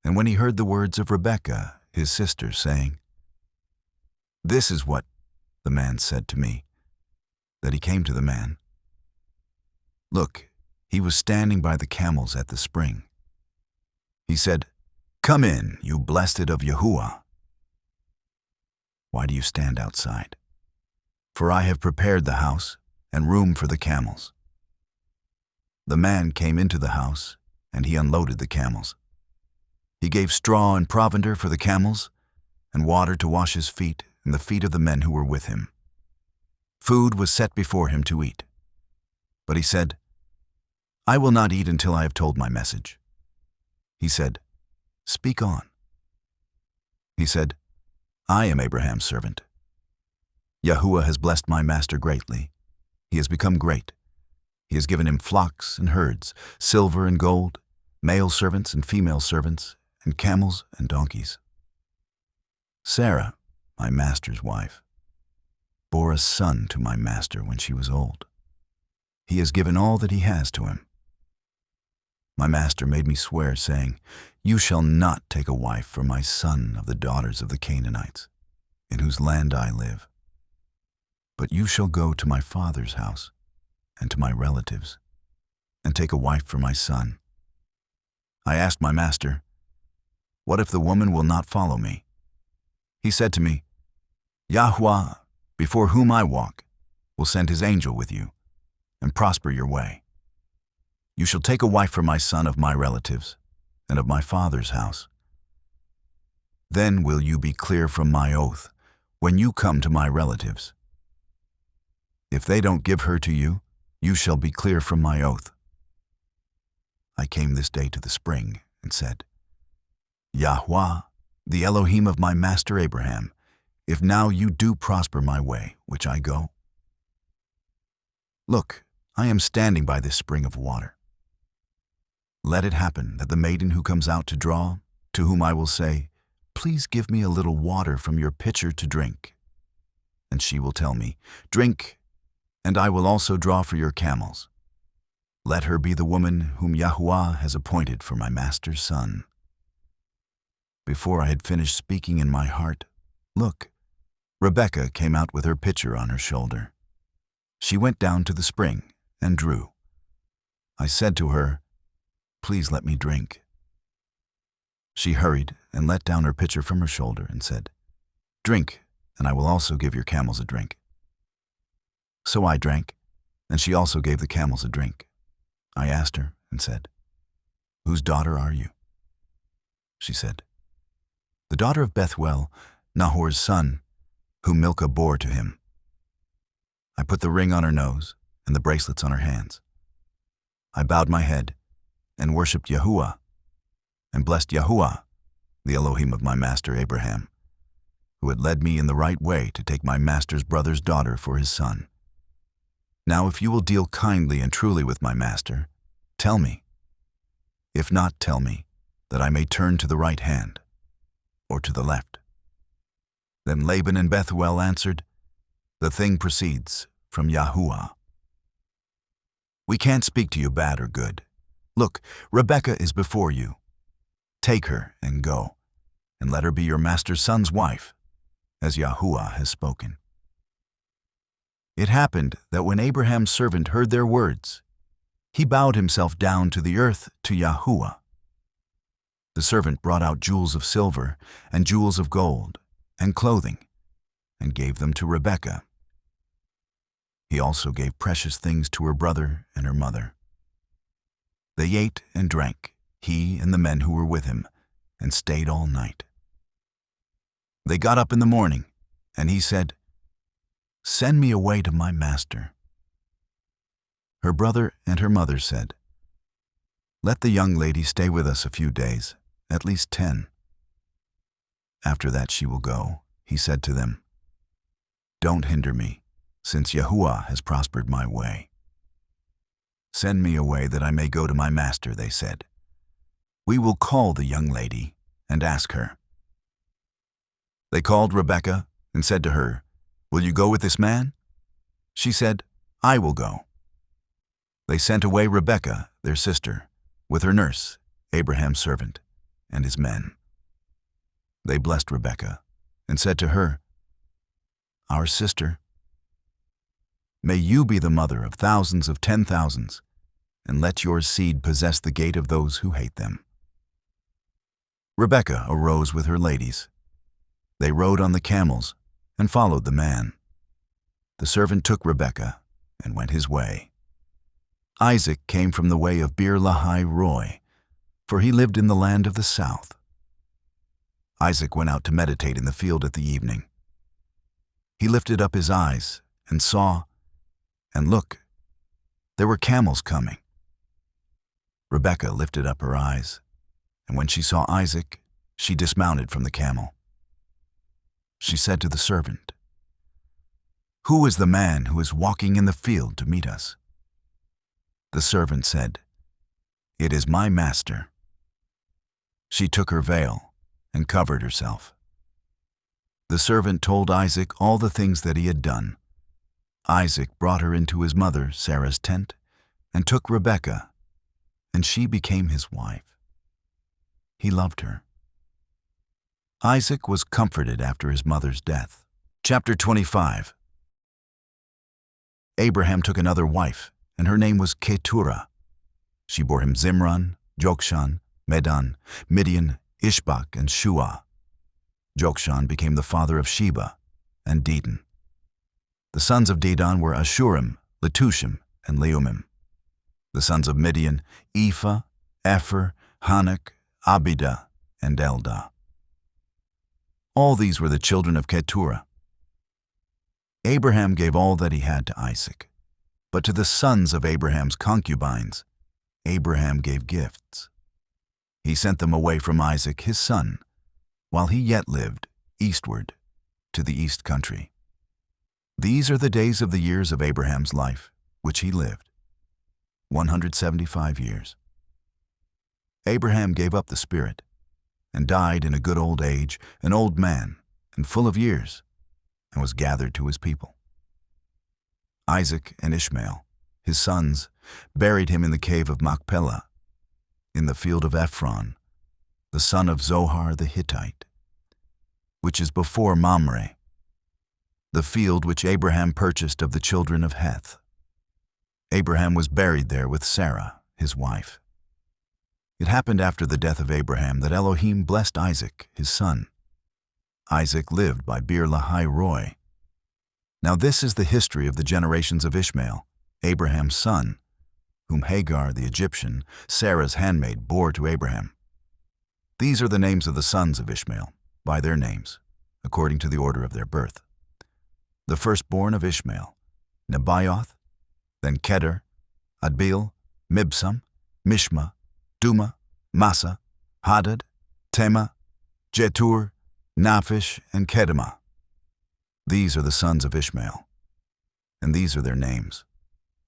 Speaker 1: and when he heard the words of Rebekah, his sister, saying, "This is what the man said to me," that he came to the man. Look, he was standing by the camels at the spring. He said, "Come in, you blessed of Yahuah. Why do you stand outside? For I have prepared the house and room for the camels." The man came into the house, and he unloaded the camels. He gave straw and provender for the camels, and water to wash his feet and the feet of the men who were with him. Food was set before him to eat. But he said, "I will not eat until I have told my message." He said, "Speak on." He said, "I am Abraham's servant. Yahuah has blessed my master greatly. He has become great. He has given him flocks and herds, silver and gold, male servants and female servants, and camels and donkeys. Sarah, my master's wife, bore a son to my master when she was old. He has given all that he has to him. My master made me swear, saying, "You shall not take a wife for my son of the daughters of the Canaanites, in whose land I live. But you shall go to my father's house and to my relatives, and take a wife for my son." I asked my master, "What if the woman will not follow me?" He said to me, "Yahuah, before whom I walk, will send his angel with you, and prosper your way. You shall take a wife for my son of my relatives, and of my father's house. Then will you be clear from my oath when you come to my relatives. If they don't give her to you, you shall be clear from my oath." I came this day to the spring and said, "Yahuah, the Elohim of my master Abraham, if now you do prosper my way, which I go. Look, I am standing by this spring of water. Let it happen that the maiden who comes out to draw, to whom I will say, 'Please give me a little water from your pitcher to drink,' and she will tell me, 'Drink, and I will also draw for your camels.' Let her be the woman whom Yahuah has appointed for my master's son." Before I had finished speaking in my heart, look, Rebekah came out with her pitcher on her shoulder. She went down to the spring and drew. I said to her, "Please let me drink." She hurried and let down her pitcher from her shoulder and said, "Drink, and I will also give your camels a drink." So I drank, and she also gave the camels a drink. I asked her and said, "Whose daughter are you?" She said, "The daughter of Bethuel, Nahor's son, whom Milcah bore to him." I put the ring on her nose and the bracelets on her hands. I bowed my head and worshipped Yahuah, and blessed Yahuah, the Elohim of my master Abraham, who had led me in the right way to take my master's brother's daughter for his son. Now if you will deal kindly and truly with my master, tell me. If not, tell me, that I may turn to the right hand, or to the left." Then Laban and Bethuel answered, "The thing proceeds from Yahuah. We can't speak to you bad or good. Look, Rebekah is before you. Take her and go, and let her be your master's son's wife, as Yahuah has spoken." It happened that when Abraham's servant heard their words, he bowed himself down to the earth to Yahuah. The servant brought out jewels of silver and jewels of gold and clothing, and gave them to Rebekah. He also gave precious things to her brother and her mother. They ate and drank, he and the men who were with him, and stayed all night. They got up in the morning, and he said, "Send me away to my master." Her brother and her mother said, "Let the young lady stay with us a few days, at least 10. After that she will go," he said to them. "Don't hinder me, since Yahuah has prospered my way." "Send me away that I may go to my master," they said. "We will call the young lady and ask her." They called Rebekah and said to her, "Will you go with this man?" She said, "I will go." They sent away Rebekah, their sister, with her nurse, Abraham's servant, and his men. They blessed Rebekah and said to her, "Our sister, may you be the mother of thousands of 10,000s, and let your seed possess the gate of those who hate them." Rebekah arose with her ladies. They rode on the camels and followed the man. The servant took Rebekah and went his way. Isaac came from the way of Beer Lahai Roi, for he lived in the land of the south. Isaac went out to meditate in the field at the evening. He lifted up his eyes and saw, and look, there were camels coming. Rebekah lifted up her eyes, and when she saw Isaac, she dismounted from the camel. She said to the servant, "Who is the man who is walking in the field to meet us?" The servant said, "It is my master." She took her veil and covered herself. The servant told Isaac all the things that he had done. Isaac brought her into his mother Sarah's tent and took Rebekah, and she became his wife. He loved her. Isaac was comforted after his mother's death. Chapter 25. Abraham took another wife, and her name was Keturah. She bore him Zimran, Jokshan, Medan, Midian, Ishbak, and Shua. Jokshan became the father of Sheba and Dedan. The sons of Dedan were Ashurim, Letushim, and Leumim. The sons of Midian, Ephah, Epher, Hanok, Abidah, and Eldah. All these were the children of Keturah. Abraham gave all that he had to Isaac, but to the sons of Abraham's concubines, Abraham gave gifts. He sent them away from Isaac, his son, while he yet lived, eastward, to the east country. These are the days of the years of Abraham's life, which he lived, 175 years. Abraham gave up the spirit, and died in a good old age, an old man, and full of years, and was gathered to his people. Isaac and Ishmael, his sons, buried him in the cave of Machpelah, in the field of Ephron, the son of Zohar the Hittite, which is before Mamre, the field which Abraham purchased of the children of Heth. Abraham was buried there with Sarah, his wife. It happened after the death of Abraham that Elohim blessed Isaac, his son. Isaac lived by Beer Lahai Roi. Now this is the history of the generations of Ishmael, Abraham's son, whom Hagar the Egyptian, Sarah's handmaid, bore to Abraham. These are the names of the sons of Ishmael, by their names, according to the order of their birth. The firstborn of Ishmael, Nebaioth, then Kedar, Adbeel, Mibsam, Mishma, Duma, Massa, Hadad, Tema, Jetur, Naphish, and Kedemah. These are the sons of Ishmael, and these are their names,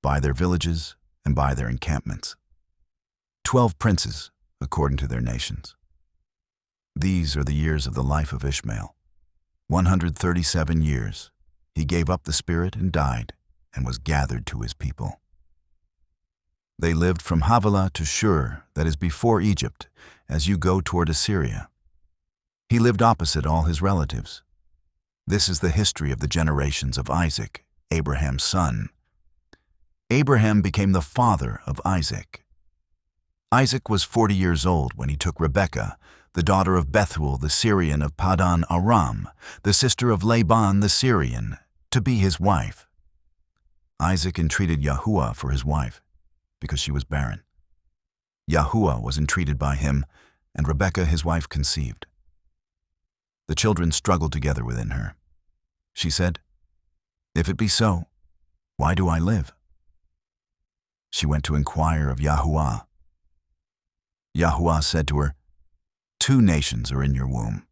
Speaker 1: by their villages and by their encampments. 12 princes, according to their nations. These are the years of the life of Ishmael, 137 years. He gave up the spirit and died, and was gathered to his people. They lived from Havilah to Shur, that is before Egypt, as you go toward Assyria. He lived opposite all his relatives. This is the history of the generations of Isaac, Abraham's son. Abraham became the father of Isaac. Isaac was 40 years old when he took Rebekah, the daughter of Bethuel the Syrian of Padan Aram, the sister of Laban the Syrian, to be his wife. Isaac entreated Yahuah for his wife, because she was barren. Yahuah was entreated by him, and Rebekah his wife conceived. The children struggled together within her. She said, "If it be so, why do I live?" She went to inquire of Yahuah. Yahuah said to her, 2 nations are in your womb.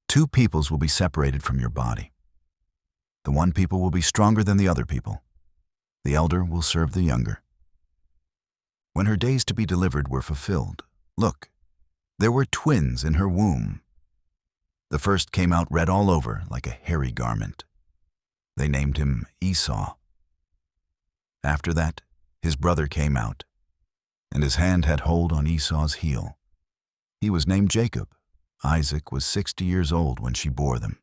Speaker 1: 2 peoples will be separated from your body. The one people will be stronger than the other people. The elder will serve the younger. When her days to be delivered were fulfilled, look, there were twins in her womb. The first came out red all over like a hairy garment. They named him Esau. After that, his brother came out, and his hand had hold on Esau's heel. He was named Jacob. Isaac was 60 years old when she bore them.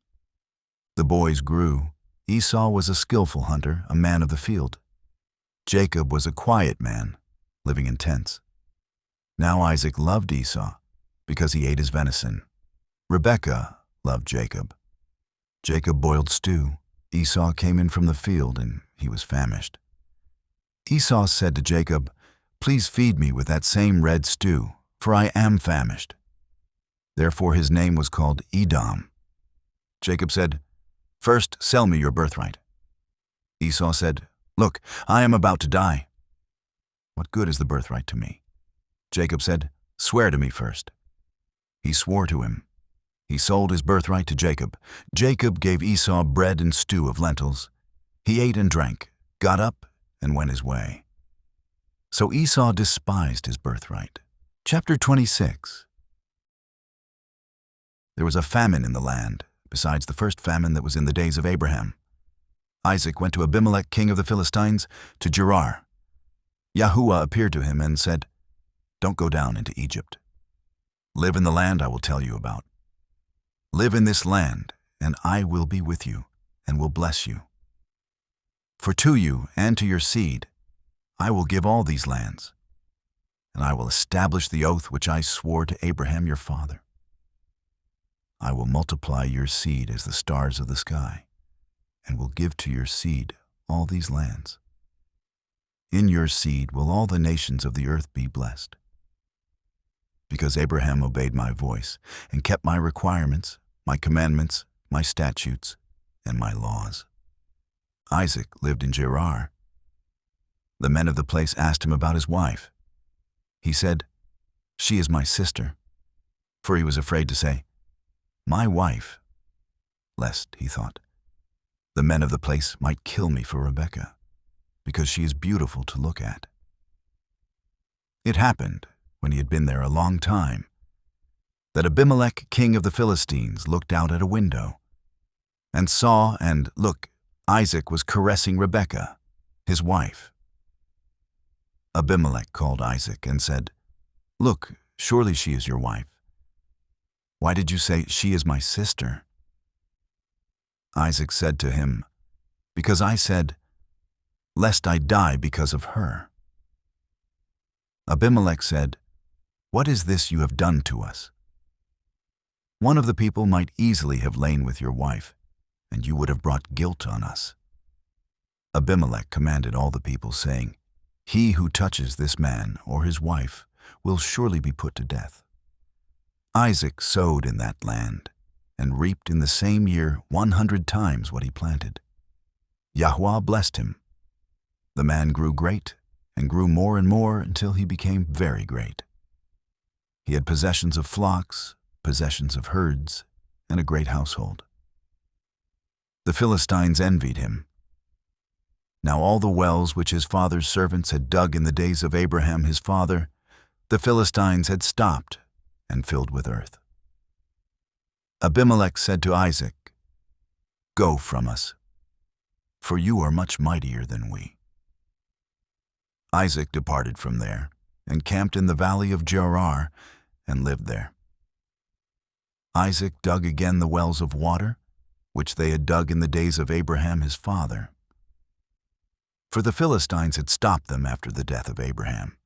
Speaker 1: The boys grew. Esau was a skillful hunter, a man of the field. Jacob was a quiet man, living in tents. Now Isaac loved Esau, because he ate his venison. Rebekah loved Jacob. Jacob boiled stew. Esau came in from the field, and he was famished. Esau said to Jacob, "Please feed me with that same red stew, for I am famished." Therefore his name was called Edom. Jacob said, "First sell me your birthright." Esau said, "Look, I am about to die. What good is the birthright to me?" Jacob said, "Swear to me first." He swore to him. He sold his birthright to Jacob. Jacob gave Esau bread and stew of lentils. He ate and drank, got up, and went his way. So Esau despised his birthright. Chapter 26. There was a famine in the land, besides the first famine that was in the days of Abraham. Isaac went to Abimelech, king of the Philistines, to Gerar. Yahuah appeared to him and said, "Don't go down into Egypt. Live in the land I will tell you about. Live in this land, and I will be with you, and will bless you. For to you and to your seed I will give all these lands, and I will establish the oath which I swore to Abraham your father. I will multiply your seed as the stars of the sky, and will give to your seed all these lands. In your seed will all the nations of the earth be blessed. Because Abraham obeyed my voice and kept my requirements, my commandments, my statutes, and my laws." Isaac lived in Gerar. The men of the place asked him about his wife. He said, "She is my sister," for he was afraid to say, "My wife," lest, he thought, the men of the place might kill me for Rebekah, because she is beautiful to look at. It happened, when he had been there a long time, that Abimelech, king of the Philistines, looked out at a window, and saw, and look, Isaac was caressing Rebekah, his wife. Abimelech called Isaac and said, "Look, surely she is your wife. Why did you say, 'She is my sister'?" Isaac said to him, "Because I said, 'Lest I die because of her.'" Abimelech said, "What is this you have done to us? One of the people might easily have lain with your wife, and you would have brought guilt on us." Abimelech commanded all the people, saying, "He who touches this man or his wife will surely be put to death." Isaac sowed in that land, and reaped in the same year 100 times what he planted. Yahuah blessed him. The man grew great, and grew more and more until he became very great. He had possessions of flocks, possessions of herds, and a great household. The Philistines envied him. Now all the wells which his father's servants had dug in the days of Abraham his father, the Philistines had stopped and filled with earth. Abimelech said to Isaac, "Go from us, for you are much mightier than we." Isaac departed from there, and camped in the valley of Gerar, and lived there. Isaac dug again the wells of water, which they had dug in the days of Abraham his father. For the Philistines had stopped them after the death of Abraham.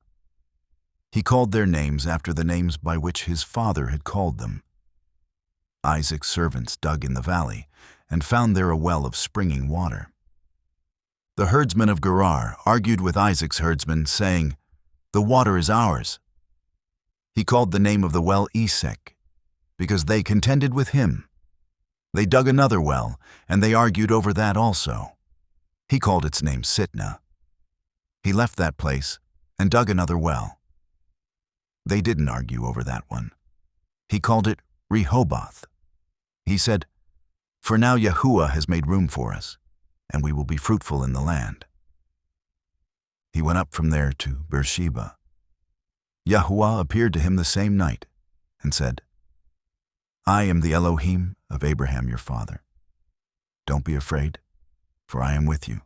Speaker 1: He called their names after the names by which his father had called them. Isaac's servants dug in the valley, and found there a well of springing water. The herdsmen of Gerar argued with Isaac's herdsmen, saying, "The water is ours." He called the name of the well Esek, because they contended with him. They dug another well, and they argued over that also. He called its name Sitnah. He left that place and dug another well. They didn't argue over that one. He called it Rehoboth. He said, "For now Yahuah has made room for us, and we will be fruitful in the land." He went up from there to Beersheba. Yahuah appeared to him the same night and said, "I am the Elohim of Abraham your father. Don't be afraid, for I am with you,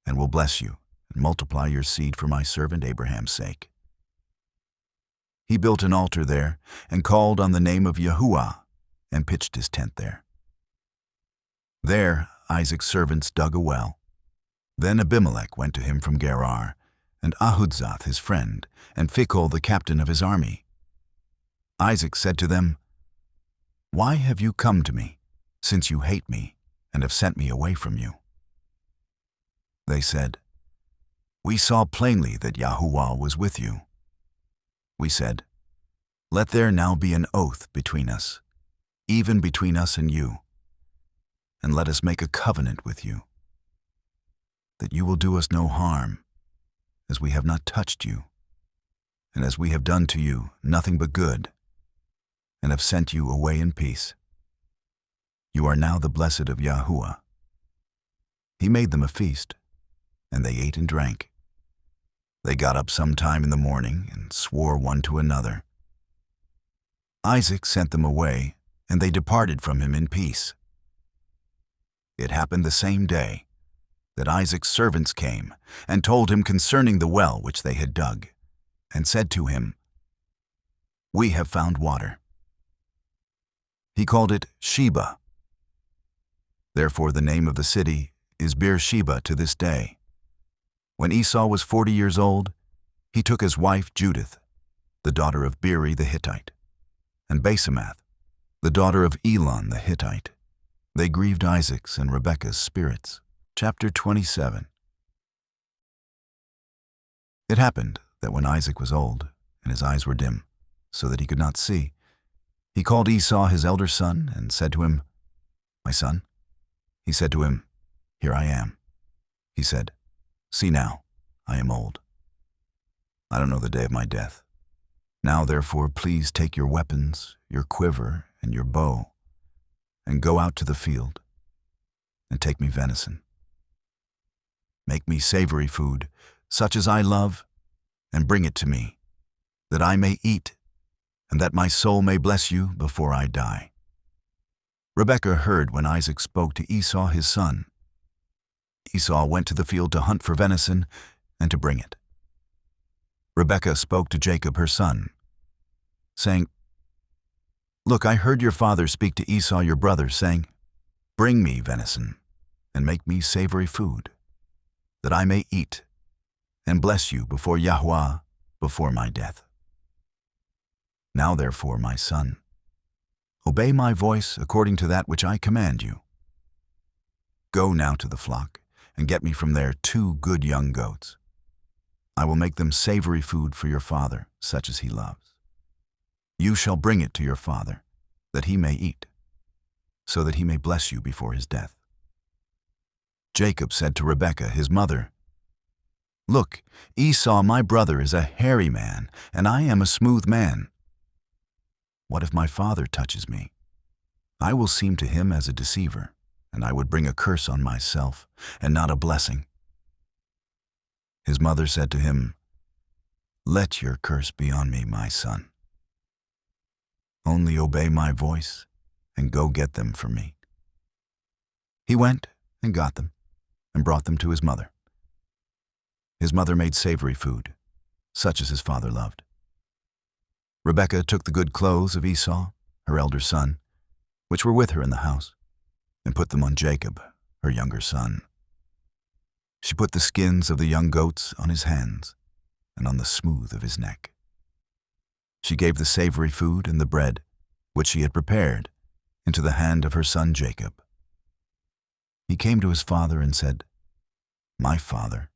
Speaker 1: and will bless you and multiply your seed for my servant Abraham's sake." He built an altar there and called on the name of Yahuah and pitched his tent there. There Isaac's servants dug a well. Then Abimelech went to him from Gerar, and Ahuzzath his friend, and Phicol the captain of his army. Isaac said to them, "Why have you come to me, since you hate me, and have sent me away from you?" They said, "We saw plainly that Yahuah was with you." We said, "Let there now be an oath between us, even between us and you, and let us make a covenant with you, that you will do us no harm, as we have not touched you, and as we have done to you nothing but good, and have sent you away in peace. You are now the blessed of Yahuah." He made them a feast, and they ate and drank. They got up sometime in the morning and swore one to another. Isaac sent them away, and they departed from him in peace. It happened the same day that Isaac's servants came and told him concerning the well which they had dug, and said to him, "We have found water." He called it Sheba. Therefore the name of the city is Beersheba to this day. When Esau was 40 years old, he took as wife Judith, the daughter of Beeri the Hittite, and Basemath, the daughter of Elon the Hittite. They grieved Isaac's and Rebekah's spirits. Chapter 27. It happened that when Isaac was old, and his eyes were dim, so that he could not see, he called Esau his elder son, and said to him, "My son." He said to him, "Here I am." He said, "See now, I am old. I don't know the day of my death. Now therefore please take your weapons, your quiver, and your bow, and go out to the field, and take me venison. Make me savory food, such as I love, and bring it to me, that I may eat, and that my soul may bless you before I die." Rebekah heard when Isaac spoke to Esau his son. Esau went to the field to hunt for venison and to bring it. Rebekah spoke to Jacob her son, saying, "Look, I heard your father speak to Esau your brother, saying, 'Bring me venison, and make me savory food, that I may eat, and bless you before Yahuah, before my death.' Now therefore, my son, obey my voice according to that which I command you. Go now to the flock, and get me from there 2 good young goats. I will make them savory food for your father, such as he loves. You shall bring it to your father, that he may eat, so that he may bless you before his death." Jacob said to Rebekah his mother, "Look, Esau my brother is a hairy man, and I am a smooth man. What if my father touches me? I will seem to him as a deceiver, and I would bring a curse on myself, and not a blessing." His mother said to him, "Let your curse be on me, my son. Only obey my voice, and go get them for me." He went and got them, and brought them to his mother. His mother made savory food, such as his father loved. Rebekah took the good clothes of Esau, her elder son, which were with her in the house, and put them on Jacob, her younger son. She put the skins of the young goats on his hands and on the smooth of his neck. She gave the savory food and the bread, which she had prepared, into the hand of her son Jacob. He came to his father and said, "My father,"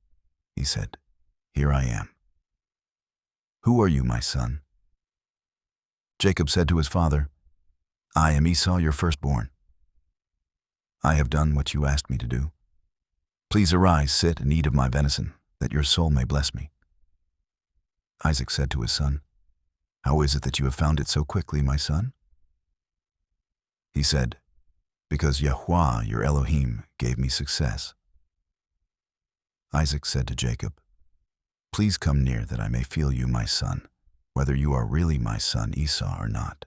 Speaker 1: he said, "here I am." "Who are you, my son?" Jacob said to his father, "I am Esau, your firstborn. I have done what you asked me to do. Please arise, sit, and eat of my venison, that your soul may bless me." Isaac said to his son, "How is it that you have found it so quickly, my son?" He said, "Because Yahuah, your Elohim, gave me success." Isaac said to Jacob, "Please come near that I may feel you, my son, whether you are really my son Esau or not."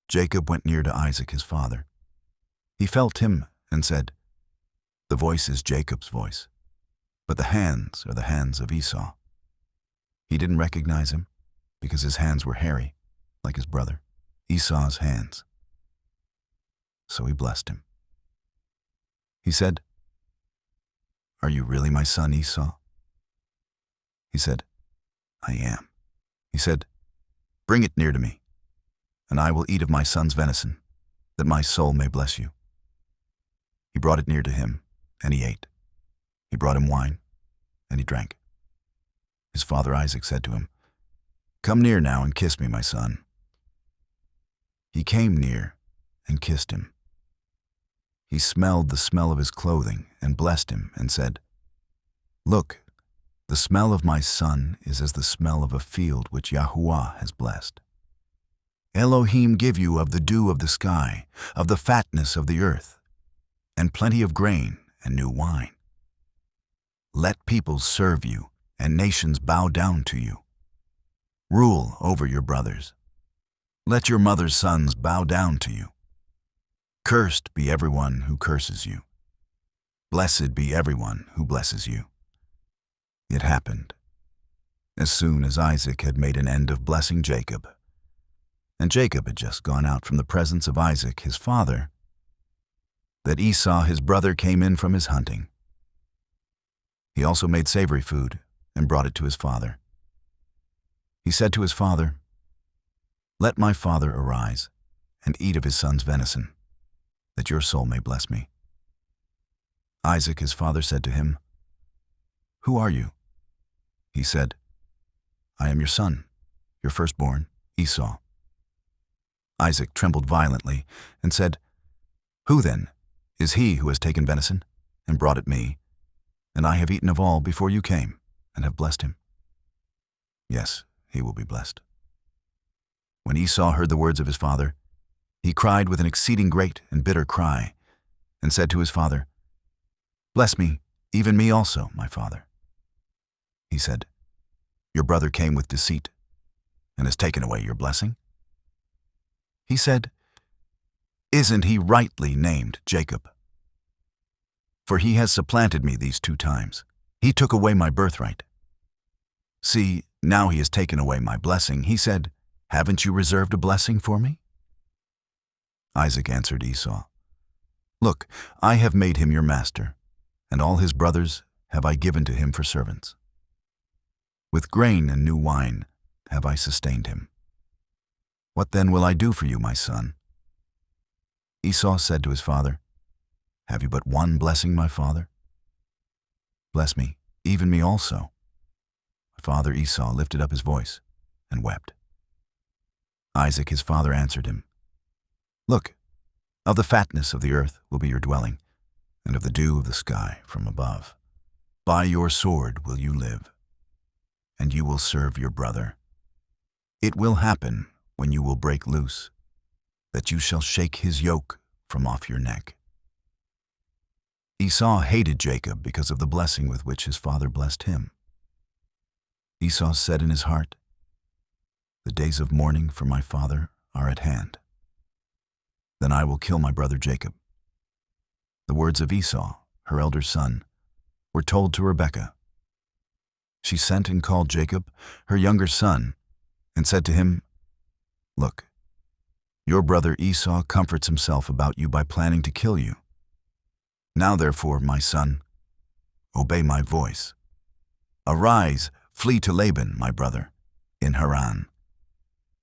Speaker 1: Jacob went near to Isaac his father. He felt him and said, "The voice is Jacob's voice, but the hands are the hands of Esau." He didn't recognize him because his hands were hairy, like his brother Esau's hands. So he blessed him. He said, "Are you really my son Esau?" He said, "I am." He said, "Bring it near to me, and I will eat of my son's venison, that my soul may bless you." He brought it near to him, and he ate. He brought him wine, and he drank. His father Isaac said to him, "Come near now and kiss me, my son." He came near and kissed him. He smelled the smell of his clothing and blessed him and said, "Look, the smell of my son is as the smell of a field which Yahuah has blessed. Elohim give you of the dew of the sky, of the fatness of the earth, and plenty of grain and new wine. Let peoples serve you, and nations bow down to you. Rule over your brothers. Let your mother's sons bow down to you. Cursed be everyone who curses you. Blessed be everyone who blesses you." It happened, as soon as Isaac had made an end of blessing Jacob, and Jacob had just gone out from the presence of Isaac his father, that Esau his brother came in from his hunting. He also made savory food and brought it to his father. He said to his father, "Let my father arise and eat of his son's venison, that your soul may bless me." Isaac his father said to him, "Who are you?" He said, "I am your son, your firstborn, Esau." Isaac trembled violently and said, "Who then is he who has taken venison and brought it me, and I have eaten of all before you came and have blessed him? Yes, he will be blessed." When Esau heard the words of his father, he cried with an exceeding great and bitter cry, and said to his father, "Bless me, even me also, my father." He said, "Your brother came with deceit, and has taken away your blessing?" He said, "Isn't he rightly named Jacob? For he has supplanted me these 2 times. He took away my birthright. See, now he has taken away my blessing." He said, "Haven't you reserved a blessing for me?" Isaac answered Esau, "Look, I have made him your master, and all his brothers have I given to him for servants. With grain and new wine have I sustained him. What then will I do for you, my son?" Esau said to his father, "Have you but one blessing, my father? Bless me, even me also." My father Esau lifted up his voice and wept. Isaac his father answered him, "Look, of the fatness of the earth will be your dwelling, and of the dew of the sky from above. By your sword will you live, and you will serve your brother. It will happen, when you will break loose, that you shall shake his yoke from off your neck." Esau hated Jacob because of the blessing with which his father blessed him. Esau said in his heart, "The days of mourning for my father are at hand. Then I will kill my brother Jacob." The words of Esau, her elder son, were told to Rebekah. She sent and called Jacob, her younger son, and said to him, "Look, your brother Esau comforts himself about you by planning to kill you. Now therefore, my son, obey my voice. Arise, flee to Laban, my brother, in Haran.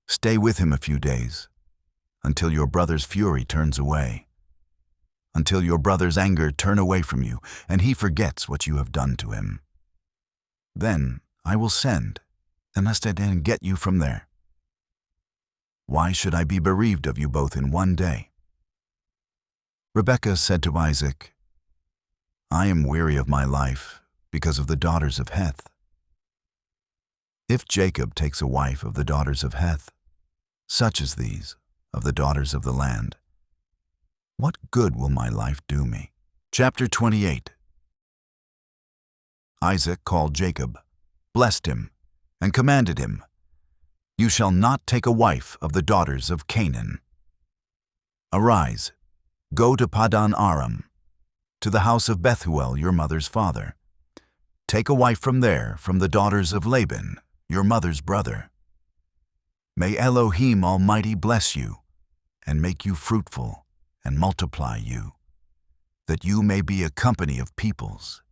Speaker 1: Stay with him a few days, until your brother's fury turns away, until your brother's anger turn away from you, and he forgets what you have done to him. Then I will send, and get you from there. Why should I be bereaved of you both in one day?" Rebekah said to Isaac, "I am weary of my life because of the daughters of Heth. If Jacob takes a wife of the daughters of Heth, such as these, of the daughters of the land, what good will my life do me?" Chapter 28. Isaac called Jacob, blessed him, and commanded him, "You shall not take a wife of the daughters of Canaan. Arise, go to Paddan Aram, to the house of Bethuel your mother's father. Take a wife from there, from the daughters of Laban, your mother's brother. May Elohim Almighty bless you, and make you fruitful, and multiply you, that you may be a company of peoples,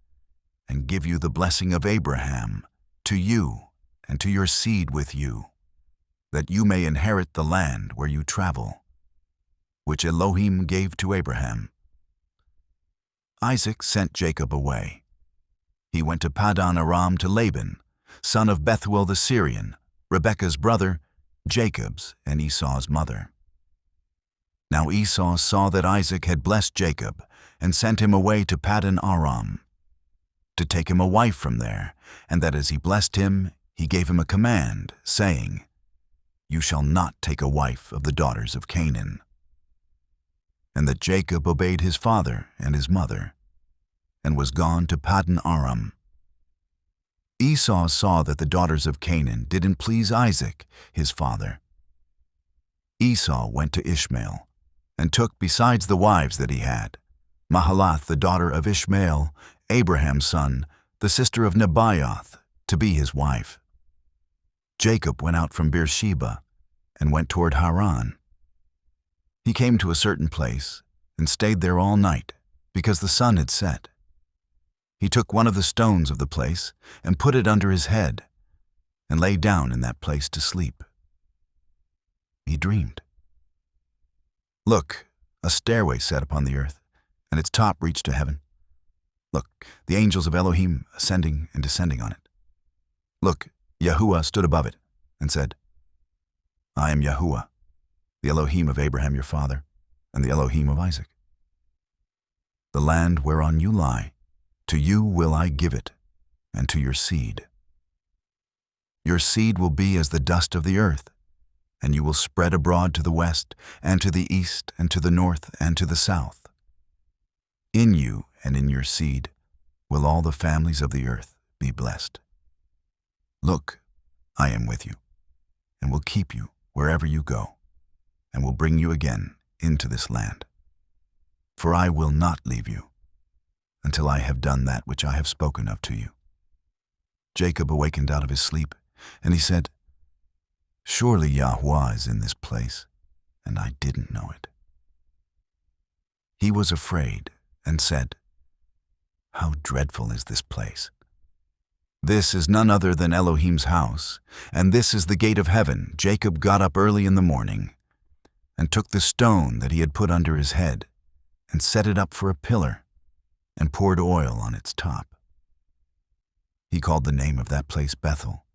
Speaker 1: and give you the blessing of Abraham, to you, and to your seed with you, that you may inherit the land where you travel, which Elohim gave to Abraham." Isaac sent Jacob away. He went to Paddan Aram to Laban, son of Bethuel the Syrian, Rebekah's brother, Jacob's and Esau's mother. Now Esau saw that Isaac had blessed Jacob, and sent him away to Paddan Aram, to take him a wife from there, and that as he blessed him, he gave him a command, saying, "You shall not take a wife of the daughters of Canaan." And that Jacob obeyed his father and his mother, and was gone to Paddan Aram. Esau saw that the daughters of Canaan didn't please Isaac, his father. Esau went to Ishmael, and took besides the wives that he had, Mahalath, the daughter of Ishmael, Abraham's son, the sister of Nebaioth, to be his wife. Jacob went out from Beersheba and went toward Haran. He came to a certain place and stayed there all night, because the sun had set. He took one of the stones of the place and put it under his head, and lay down in that place to sleep. He dreamed. Look, a stairway set upon the earth, and its top reached to heaven. Look, the angels of Elohim ascending and descending on it. Look, Yahuah stood above it and said, I am Yahuah, the Elohim of Abraham your father, and the Elohim of Isaac. The land whereon you lie, to you will I give it, and to your seed. Your seed will be as the dust of the earth, and you will spread abroad to the west, and to the east, and to the north, and to the south. In you and in your seed will all the families of the earth be blessed. Look, I am with you, and will keep you wherever you go, and will bring you again into this land. For I will not leave you until I have done that which I have spoken of to you. Jacob awakened out of his sleep, and he said, Surely Yahuah is in this place, and I didn't know it. He was afraid and said, How dreadful is this place! This is none other than Elohim's house, and this is the gate of heaven. Jacob got up early in the morning and took the stone that he had put under his head and set it up for a pillar and poured oil on its top. He called the name of that place Bethel,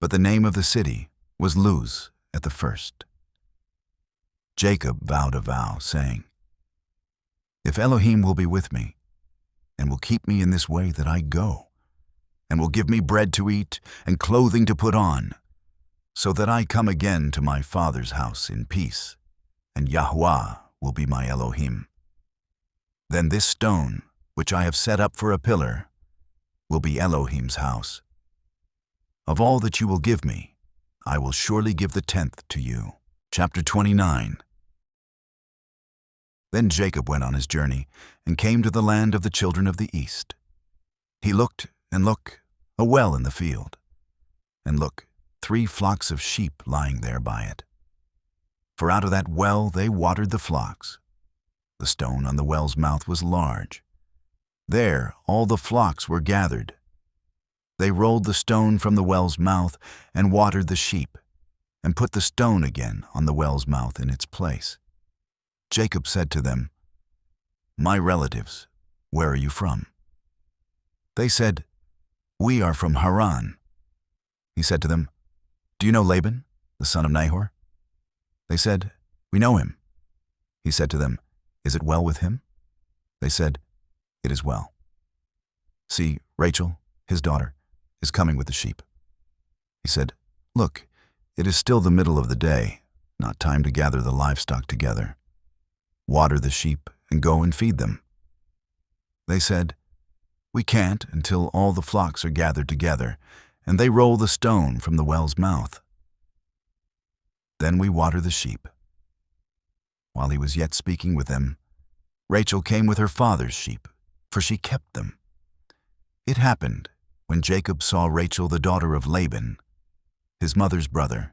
Speaker 1: but the name of the city was Luz at the first. Jacob vowed a vow, saying, If Elohim will be with me, and will keep me in this way that I go, and will give me bread to eat and clothing to put on, so that I come again to my father's house in peace, and Yahuah will be my Elohim, then this stone, which I have set up for a pillar, will be Elohim's house. Of all that you will give me, I will surely give the 10th to you. Chapter 29. Then Jacob went on his journey and came to the land of the children of the east. He looked, and look, a well in the field, and look, 3 flocks of sheep lying there by it. For out of that well they watered the flocks. The stone on the well's mouth was large. There all the flocks were gathered. They rolled the stone from the well's mouth and watered the sheep, and put the stone again on the well's mouth in its place. Jacob said to them, My relatives, where are you from? They said, We are from Haran. He said to them, Do you know Laban, the son of Nahor? They said, We know him. He said to them, Is it well with him? They said, It is well. See, Rachel, his daughter, is coming with the sheep. He said, Look, it is still the middle of the day, not time to gather the livestock together. Water the sheep and go and feed them. They said, We can't until all the flocks are gathered together, and they roll the stone from the well's mouth. Then we water the sheep. While he was yet speaking with them, Rachel came with her father's sheep, for she kept them. It happened, when Jacob saw Rachel the daughter of Laban, his mother's brother,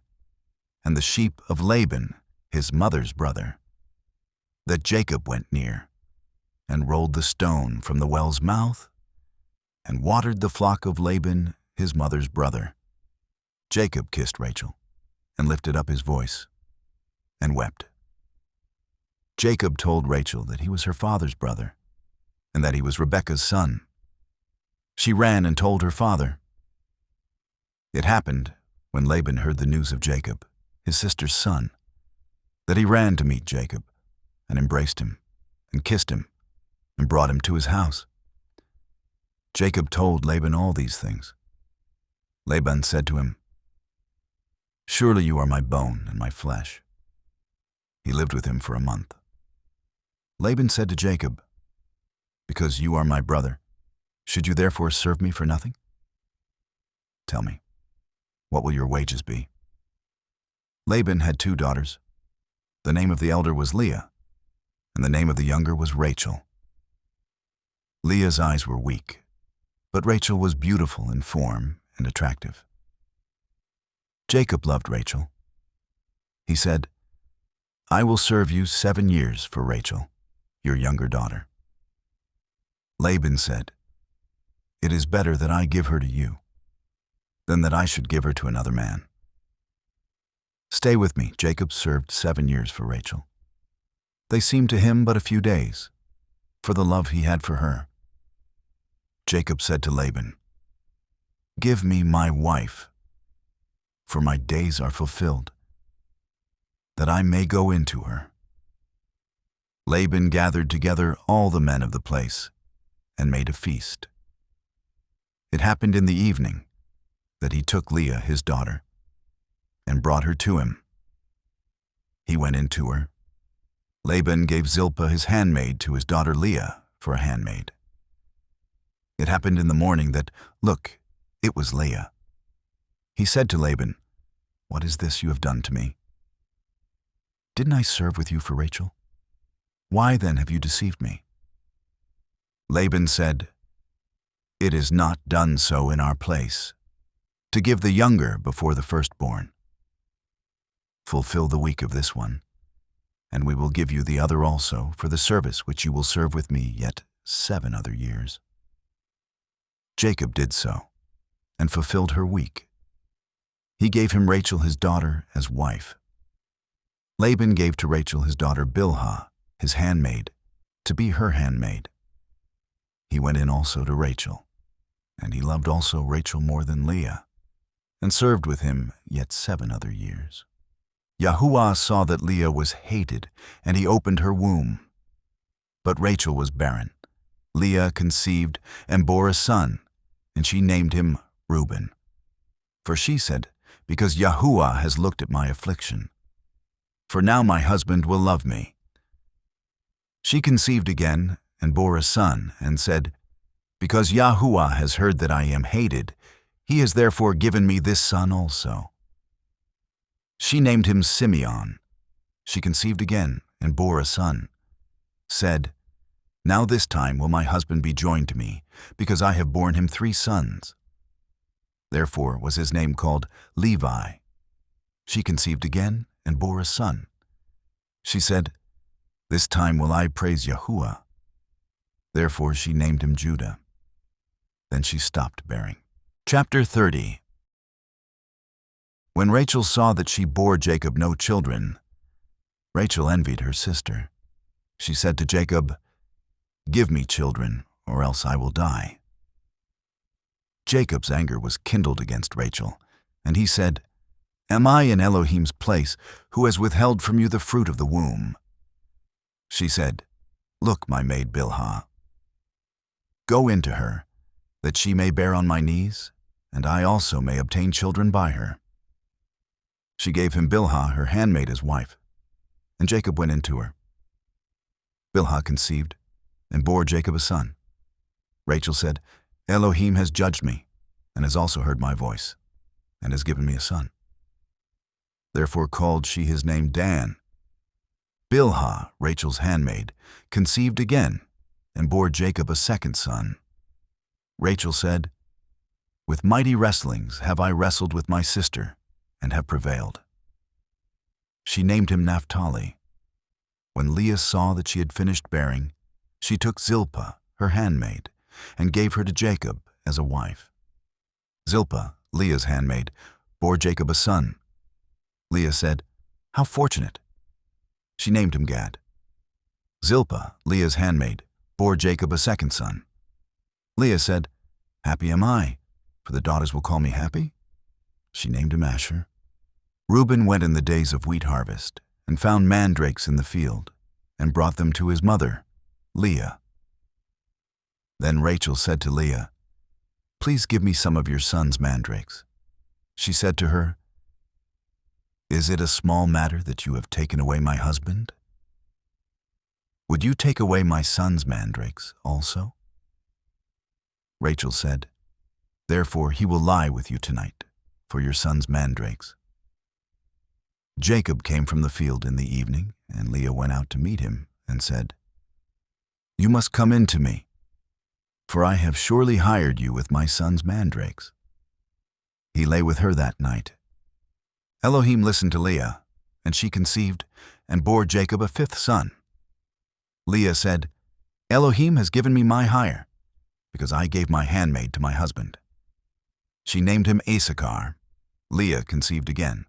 Speaker 1: and the sheep of Laban, his mother's brother, that Jacob went near, and rolled the stone from the well's mouth, and watered the flock of Laban, his mother's brother. Jacob kissed Rachel, and lifted up his voice, and wept. Jacob told Rachel that he was her father's brother, and that he was Rebekah's son. She ran and told her father. It happened, when Laban heard the news of Jacob, his sister's son, that he ran to meet Jacob, and embraced him, and kissed him, and brought him to his house. Jacob told Laban all these things. Laban said to him, Surely you are my bone and my flesh. He lived with him for a month. Laban said to Jacob, Because you are my brother, should you therefore serve me for nothing? Tell me, what will your wages be? Laban had 2 daughters. The name of the elder was Leah, and the name of the younger was Rachel. Leah's eyes were weak, but Rachel was beautiful in form and attractive. Jacob loved Rachel. He said, "I will serve you 7 years for Rachel, your younger daughter." Laban said, "It is better that I give her to you than that I should give her to another man." Stay with me. Jacob served 7 years for Rachel. They seemed to him but a few days, for the love he had for her. Jacob said to Laban, "Give me my wife, for my days are fulfilled, that I may go into her." Laban gathered together all the men of the place and made a feast. It happened in the evening that he took Leah, his daughter, and brought her to him. He went in to her. Laban gave Zilpah his handmaid to his daughter Leah for a handmaid. It happened in the morning that, look, it was Leah. He said to Laban, "What is this you have done to me? Didn't I serve with you for Rachel? Why then have you deceived me?" Laban said, "It is not done so in our place, to give the younger before the firstborn. Fulfill the week of this one, and we will give you the other also for the service which you will serve with me yet 7 other years." Jacob did so, and fulfilled her week. He gave him Rachel his daughter as wife. Laban gave to Rachel his daughter Bilhah, his handmaid, to be her handmaid. He went in also to Rachel, and he loved also Rachel more than Leah, and served with him yet 7 other years. Yahuah saw that Leah was hated, and he opened her womb. But Rachel was barren. Leah conceived and bore a son, and she named him Reuben. For she said, "Because Yahuah has looked at my affliction. For now my husband will love me." She conceived again and bore a son, and said, "Because Yahuah has heard that I am hated, he has therefore given me this son also." She named him Simeon. She conceived again and bore a son, said, "Now this time will my husband be joined to me, because I have borne him 3 sons. Therefore was his name called Levi. She conceived again and bore a son. She said, "This time will I praise Yahuah." Therefore she named him Judah. Then she stopped bearing. Chapter 30. When Rachel saw that she bore Jacob no children, Rachel envied her sister. She said to Jacob, "Give me children, or else I will die." Jacob's anger was kindled against Rachel, and he said, "Am I in Elohim's place, who has withheld from you the fruit of the womb?" She said, "Look, my maid Bilhah. Go into her, that she may bear on my knees, and I also may obtain children by her." She gave him Bilhah, her handmaid, as wife, and Jacob went into her. Bilhah conceived and bore Jacob a son. Rachel said, "Elohim has judged me, and has also heard my voice, and has given me a son." Therefore called she his name Dan. Bilhah, Rachel's handmaid, conceived again, and bore Jacob a second son. Rachel said, "With mighty wrestlings have I wrestled with my sister, and have prevailed." She named him Naphtali. When Leah saw that she had finished bearing, she took Zilpah, her handmaid, and gave her to Jacob as a wife. Zilpah, Leah's handmaid, bore Jacob a son. Leah said, "How fortunate!" She named him Gad. Zilpah, Leah's handmaid, bore Jacob a second son. Leah said, "Happy am I, for the daughters will call me happy." She named him Asher. Reuben went in the days of wheat harvest, and found mandrakes in the field, and brought them to his mother, Leah. Then Rachel said to Leah, "Please give me some of your son's mandrakes." She said to her, "Is it a small matter that you have taken away my husband? Would you take away my son's mandrakes also?" Rachel said, "Therefore he will lie with you tonight for your son's mandrakes." Jacob came from the field in the evening, and Leah went out to meet him and said, "You must come in to me." for I have surely hired you with my son's mandrakes." He lay with her that night. Elohim listened to Leah, and she conceived and bore Jacob a fifth son. Leah said, "Elohim has given me my hire, because I gave my handmaid to my husband." She named him Issachar. Leah conceived again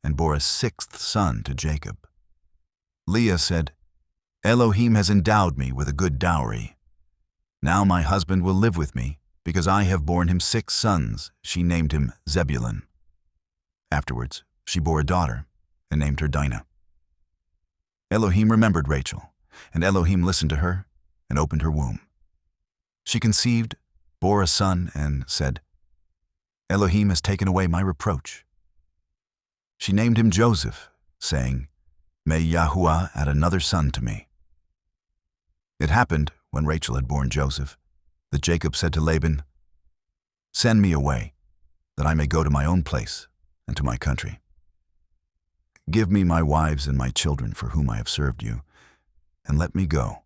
Speaker 1: and bore a sixth son to Jacob. Leah said, "Elohim has endowed me with a good dowry. Now my husband will live with me, because I have borne him 6 sons." She named him Zebulun. Afterwards, she bore a daughter and named her Dinah. Elohim remembered Rachel, and Elohim listened to her and opened her womb. She conceived, bore a son, and said, "Elohim has taken away my reproach." She named him Joseph, saying, "May Yahuah add another son to me." It happened, when Rachel had borne Joseph, that Jacob said to Laban, "Send me away, that I may go to my own place and to my country. Give me my wives and my children for whom I have served you, and let me go.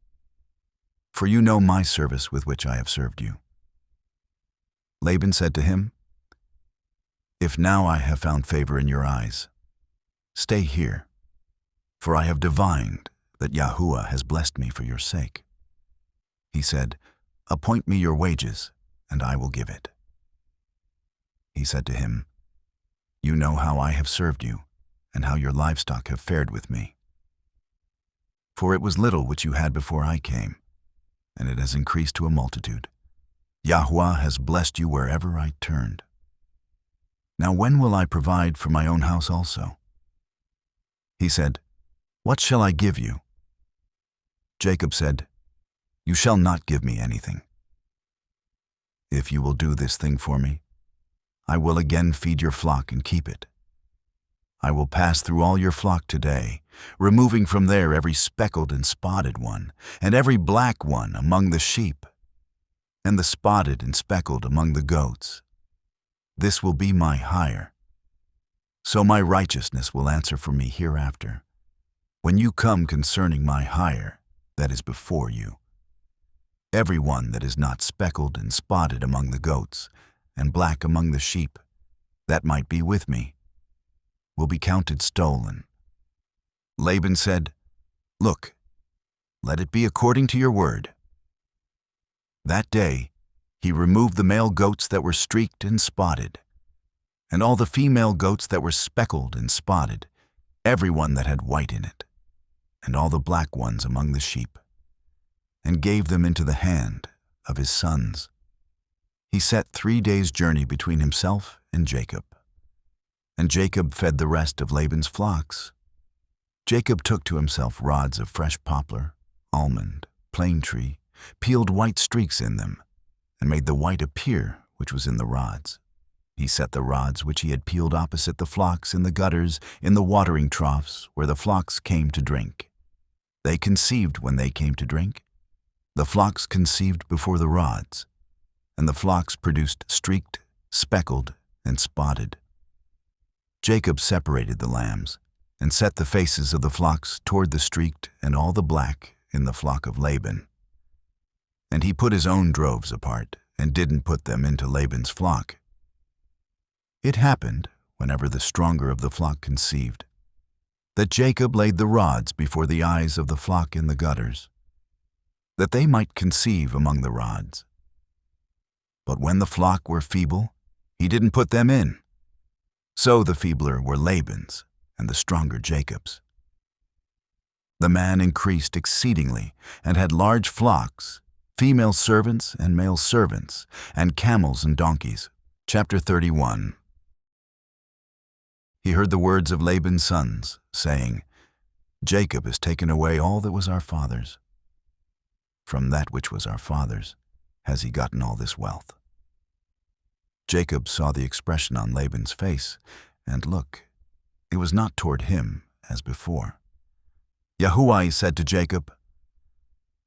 Speaker 1: For you know my service with which I have served you." Laban said to him, "If now I have found favor in your eyes, stay here, for I have divined that Yahuah has blessed me for your sake." He said, "Appoint me your wages, and I will give it." He said to him, "You know how I have served you, and how your livestock have fared with me. For it was little which you had before I came, and it has increased to a multitude. Yahuah has blessed you wherever I turned. Now when will I provide for my own house also?" He said, "What shall I give you?" Jacob said, "You shall not give me anything. If you will do this thing for me, I will again feed your flock and keep it. I will pass through all your flock today, removing from there every speckled and spotted one, and every black one among the sheep, and the spotted and speckled among the goats. This will be my hire. So my righteousness will answer for me hereafter, when you come concerning my hire that is before you. Every one that is not speckled and spotted among the goats, and black among the sheep, that might be with me, will be counted stolen." Laban said, "Look, let it be according to your word." That day he removed the male goats that were streaked and spotted, and all the female goats that were speckled and spotted, every one that had white in it, and all the black ones among the sheep, and gave them into the hand of his sons. He set 3 days' journey between himself and Jacob. And Jacob fed the rest of Laban's flocks. Jacob took to himself rods of fresh poplar, almond, plane tree, peeled white streaks in them, and made the white appear which was in the rods. He set the rods which he had peeled opposite the flocks in the gutters, in the watering troughs where the flocks came to drink. They conceived when they came to drink. The flocks conceived before the rods, and the flocks produced streaked, speckled, and spotted. Jacob separated the lambs, and set the faces of the flocks toward the streaked and all the black in the flock of Laban. And he put his own droves apart, and didn't put them into Laban's flock. It happened, whenever the stronger of the flock conceived, that Jacob laid the rods before the eyes of the flock in the gutters, that they might conceive among the rods. But when the flock were feeble, he didn't put them in. So the feebler were Laban's, and the stronger Jacob's. The man increased exceedingly, and had large flocks, female servants and male servants, and camels and donkeys. Chapter 31. He heard the words of Laban's sons, saying, "Jacob has taken away all that was our father's. From that which was our father's has he gotten all this wealth." Jacob saw the expression on Laban's face, and look, it was not toward him as before. Yahuah said to Jacob,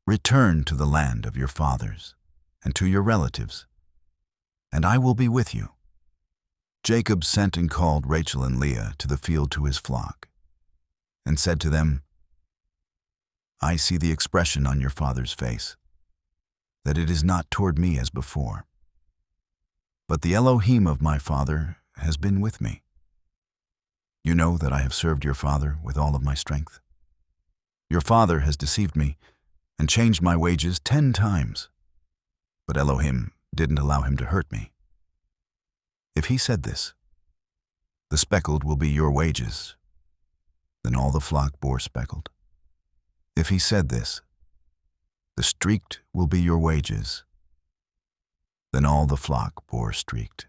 Speaker 1: "Return to the land of your fathers, and to your relatives, and I will be with you." Jacob sent and called Rachel and Leah to the field to his flock, and said to them, "I see the expression on your father's face. that it is not toward me as before. But the Elohim of my father has been with me. You know that I have served your father with all of my strength. Your father has deceived me and changed my wages 10 times, but Elohim didn't allow him to hurt me. If he said this, the speckled will be your wages, then all the flock bore speckled. If he said this, the streaked will be your wages, then all the flock bore streaked.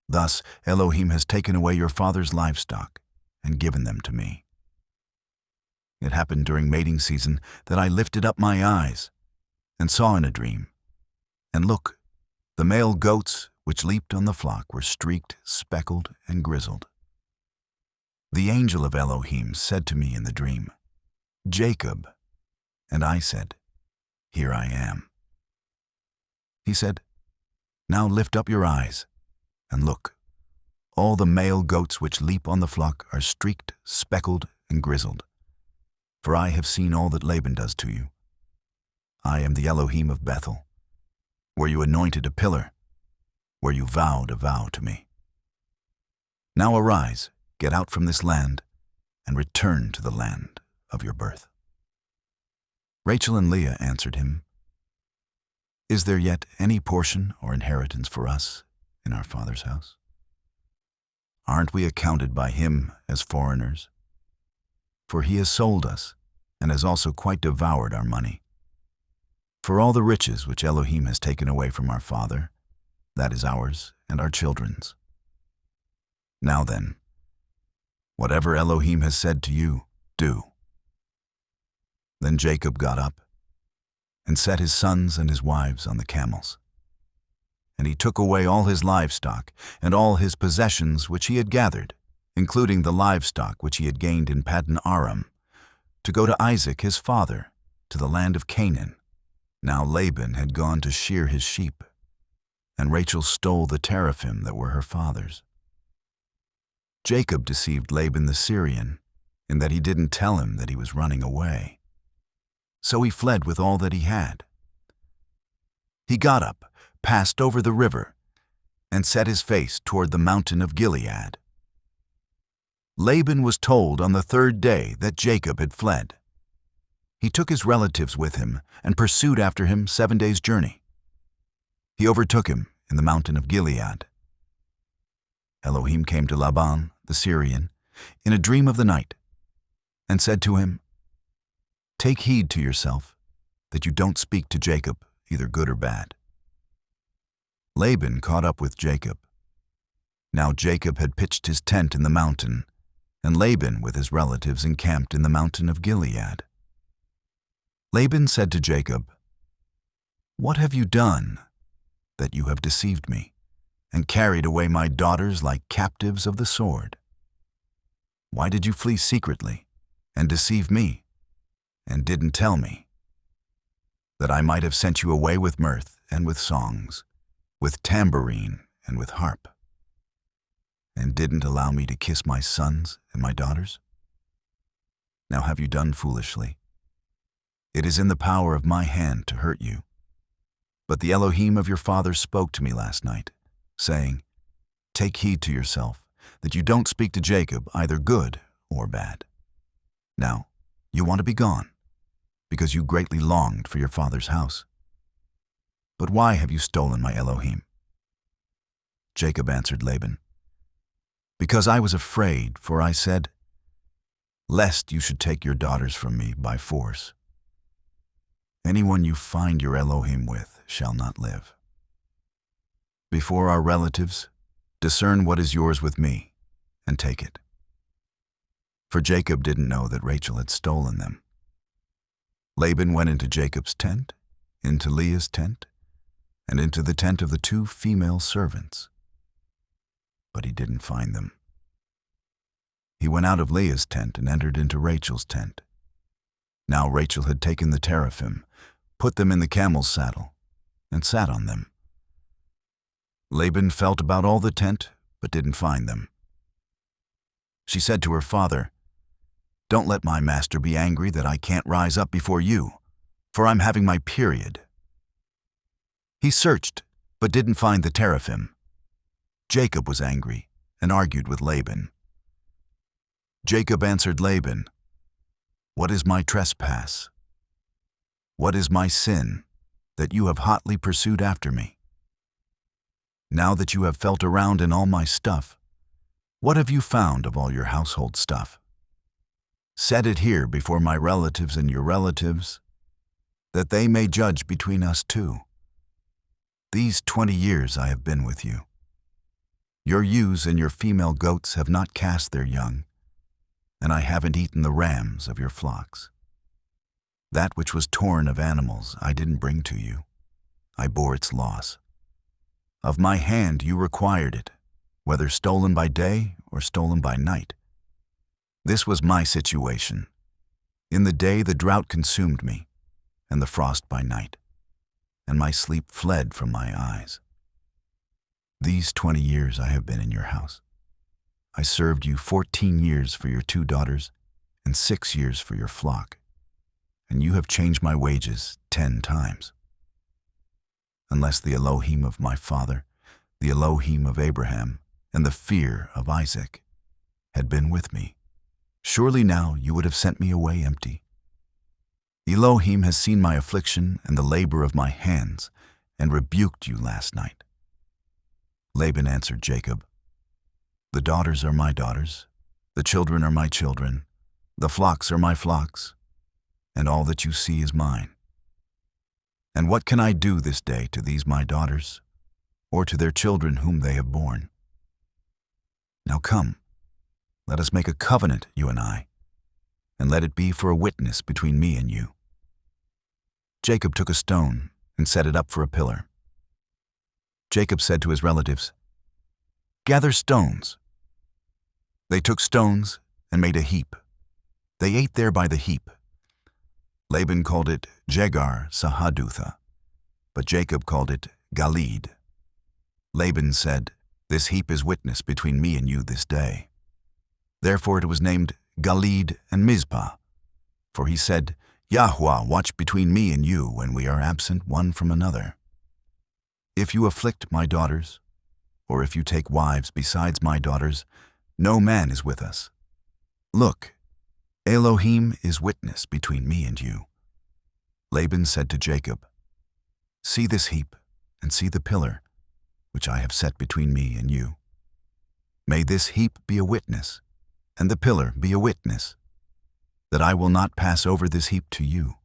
Speaker 1: Thus Elohim has taken away your father's livestock and given them to me. It happened during mating season that I lifted up my eyes and saw in a dream, and look, the male goats which leaped on the flock were streaked, speckled, and grizzled. The angel of Elohim said to me in the dream, Jacob, and I said, Here I am. He said, Now lift up your eyes, and look, all the male goats which leap on the flock are streaked, speckled, and grizzled. For I have seen all that Laban does to you. I am the Elohim of Bethel, where you anointed a pillar, where you vowed a vow to me. Now arise, get out from this land, and return to the land of your birth. Rachel and Leah answered him, Is there yet any portion or inheritance for us in our father's house? Aren't we accounted by him as foreigners? For he has sold us and has also quite devoured our money. For all the riches which Elohim has taken away from our father, that is ours and our children's. Now then, whatever Elohim has said to you, do. Then Jacob got up and set his sons and his wives on the camels. And he took away all his livestock and all his possessions which he had gathered, including the livestock which he had gained in Paddan Aram, to go to Isaac his father, to the land of Canaan. Now Laban had gone to shear his sheep, and Rachel stole the teraphim that were her father's. Jacob deceived Laban the Syrian, in that he didn't tell him that he was running away. So he fled with all that he had. He got up, passed over the river, and set his face toward the mountain of Gilead. Laban was told on the 3rd day that Jacob had fled. He took his relatives with him and pursued after him 7 days' journey. He overtook him in the mountain of Gilead. Elohim came to Laban, the Syrian, in a dream of the night, and said to him, Take heed to yourself, that you don't speak to Jacob, either good or bad. Laban caught up with Jacob. Now Jacob had pitched his tent in the mountain, and Laban with his relatives encamped in the mountain of Gilead. Laban said to Jacob, What have you done, that you have deceived me, and carried away my daughters like captives of the sword? Why did you flee secretly, and deceive me, and didn't tell me, that I might have sent you away with mirth and with songs, with tambourine and with harp, and didn't allow me to kiss my sons and my daughters? Now have you done foolishly? It is in the power of my hand to hurt you. But the Elohim of your father spoke to me last night, saying, Take heed to yourself, that you don't speak to Jacob either good or bad. Now, you want to be gone, because you greatly longed for your father's house. But why have you stolen my Elohim? Jacob answered Laban, Because I was afraid, for I said, Lest you should take your daughters from me by force. Anyone you find your Elohim with shall not live. Before our relatives, discern what is yours with me, and take it. For Jacob didn't know that Rachel had stolen them. Laban went into Jacob's tent, into Leah's tent, and into the tent of the 2 female servants. But he didn't find them. He went out of Leah's tent and entered into Rachel's tent. Now Rachel had taken the teraphim, put them in the camel's saddle, and sat on them. Laban felt about all the tent, but didn't find them. She said to her father, Don't let my master be angry that I can't rise up before you, for I'm having my period, He searched, but didn't find the teraphim. Jacob was angry and argued with Laban. Jacob answered Laban, "What is my trespass? What is my sin that you have hotly pursued after me? Now that you have felt around in all my stuff, what have you found of all your household stuff? Set it here before my relatives and your relatives, that they may judge between us two. These 20 years I have been with you. Your ewes and your female goats have not cast their young, and I haven't eaten the rams of your flocks. That which was torn of animals I didn't bring to you. I bore its loss. Of my hand you required it, whether stolen by day or stolen by night. This was my situation. In the day the drought consumed me, and the frost by night, and my sleep fled from my eyes. These 20 years I have been in your house. I served you 14 years for your 2 daughters and 6 years for your flock, and you have changed my wages 10 times. Unless the Elohim of my father, the Elohim of Abraham, and the fear of Isaac had been with me, surely now you would have sent me away empty. Elohim has seen my affliction and the labor of my hands, and rebuked you last night." Laban answered Jacob, "The daughters are my daughters, the children are my children, the flocks are my flocks, and all that you see is mine. And what can I do this day to these my daughters, or to their children whom they have borne? Now come, let us make a covenant, you and I, and let it be for a witness between me and you." Jacob took a stone and set it up for a pillar. Jacob said to his relatives, "Gather stones." They took stones and made a heap. They ate there by the heap. Laban called it Jegar Sahadutha, but Jacob called it Galid. Laban said, "This heap is witness between me and you this day." Therefore it was named Galid and Mizpah, for he said, "Yahuah watch between me and you when we are absent one from another. If you afflict my daughters, or if you take wives besides my daughters, no man is with us. Look, Elohim is witness between me and you." Laban said to Jacob, "See this heap, and see the pillar, which I have set between me and you. May this heap be a witness, and the pillar be a witness, that I will not pass over this heap to you,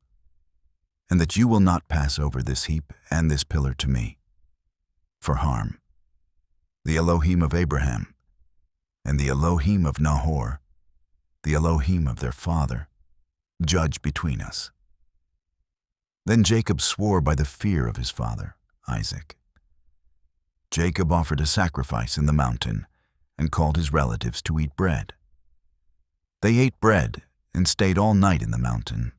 Speaker 1: and that you will not pass over this heap and this pillar to me, for harm. The Elohim of Abraham, and the Elohim of Nahor, the Elohim of their father, judge between us." Then Jacob swore by the fear of his father, Isaac. Jacob offered a sacrifice in the mountain and called his relatives to eat bread. They ate bread and stayed all night in the mountain.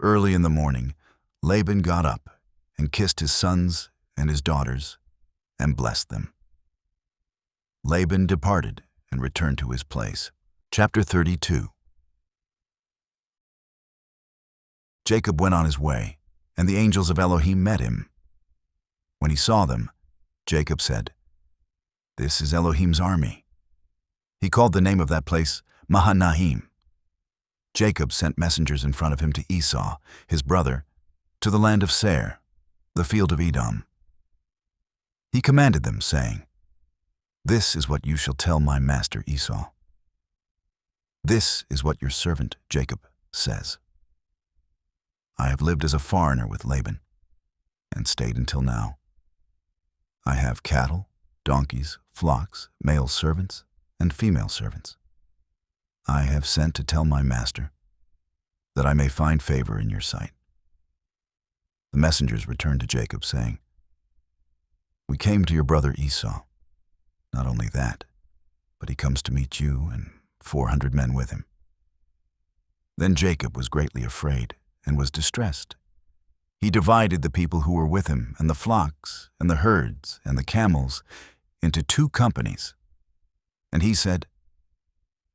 Speaker 1: Early in the morning, Laban got up and kissed his sons and his daughters and blessed them. Laban departed and returned to his place. Chapter 32. Jacob went on his way, and the angels of Elohim met him. When he saw them, Jacob said, "This is Elohim's army." He called the name of that place Mahanaim. Jacob sent messengers in front of him to Esau, his brother, to the land of Seir, the field of Edom. He commanded them, saying, "This is what you shall tell my master Esau. This is what your servant Jacob says. I have lived as a foreigner with Laban, and stayed until now. I have cattle, donkeys, flocks, male servants, and female servants. I have sent to tell my master, that I may find favor in your sight." The messengers returned to Jacob, saying, "We came to your brother Esau. Not only that, but he comes to meet you and 400 men with him." Then Jacob was greatly afraid and was distressed. He divided the people who were with him, and the flocks, and the herds, and the camels, into 2 companies. And he said,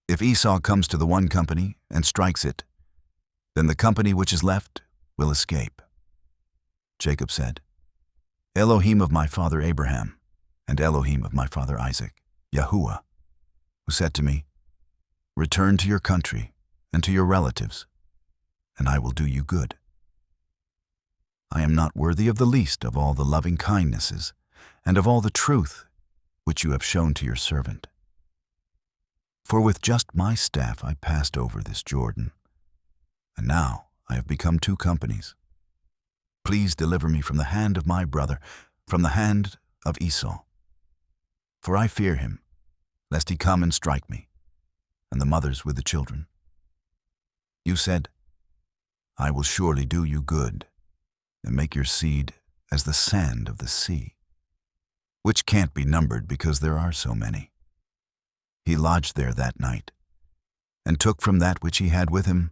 Speaker 1: "If Esau comes to the one company and strikes it, then the company which is left will escape." Jacob said, Elohim of my father Abraham, and Elohim of my father Isaac, Yahuah, who said to me, Return to your country and to your relatives, and I will do you good. I am not worthy of the least of all the loving kindnesses and of all the truth which you have shown to your servant. For with just my staff I passed over this Jordan, and now I have become 2 companies. Please deliver me from the hand of my brother, from the hand of Esau. For I fear him, lest he come and strike me, and the mothers with the children. You said, I will surely do you good, and make your seed as the sand of the sea, which can't be numbered because there are so many. He lodged there that night, and took from that which he had with him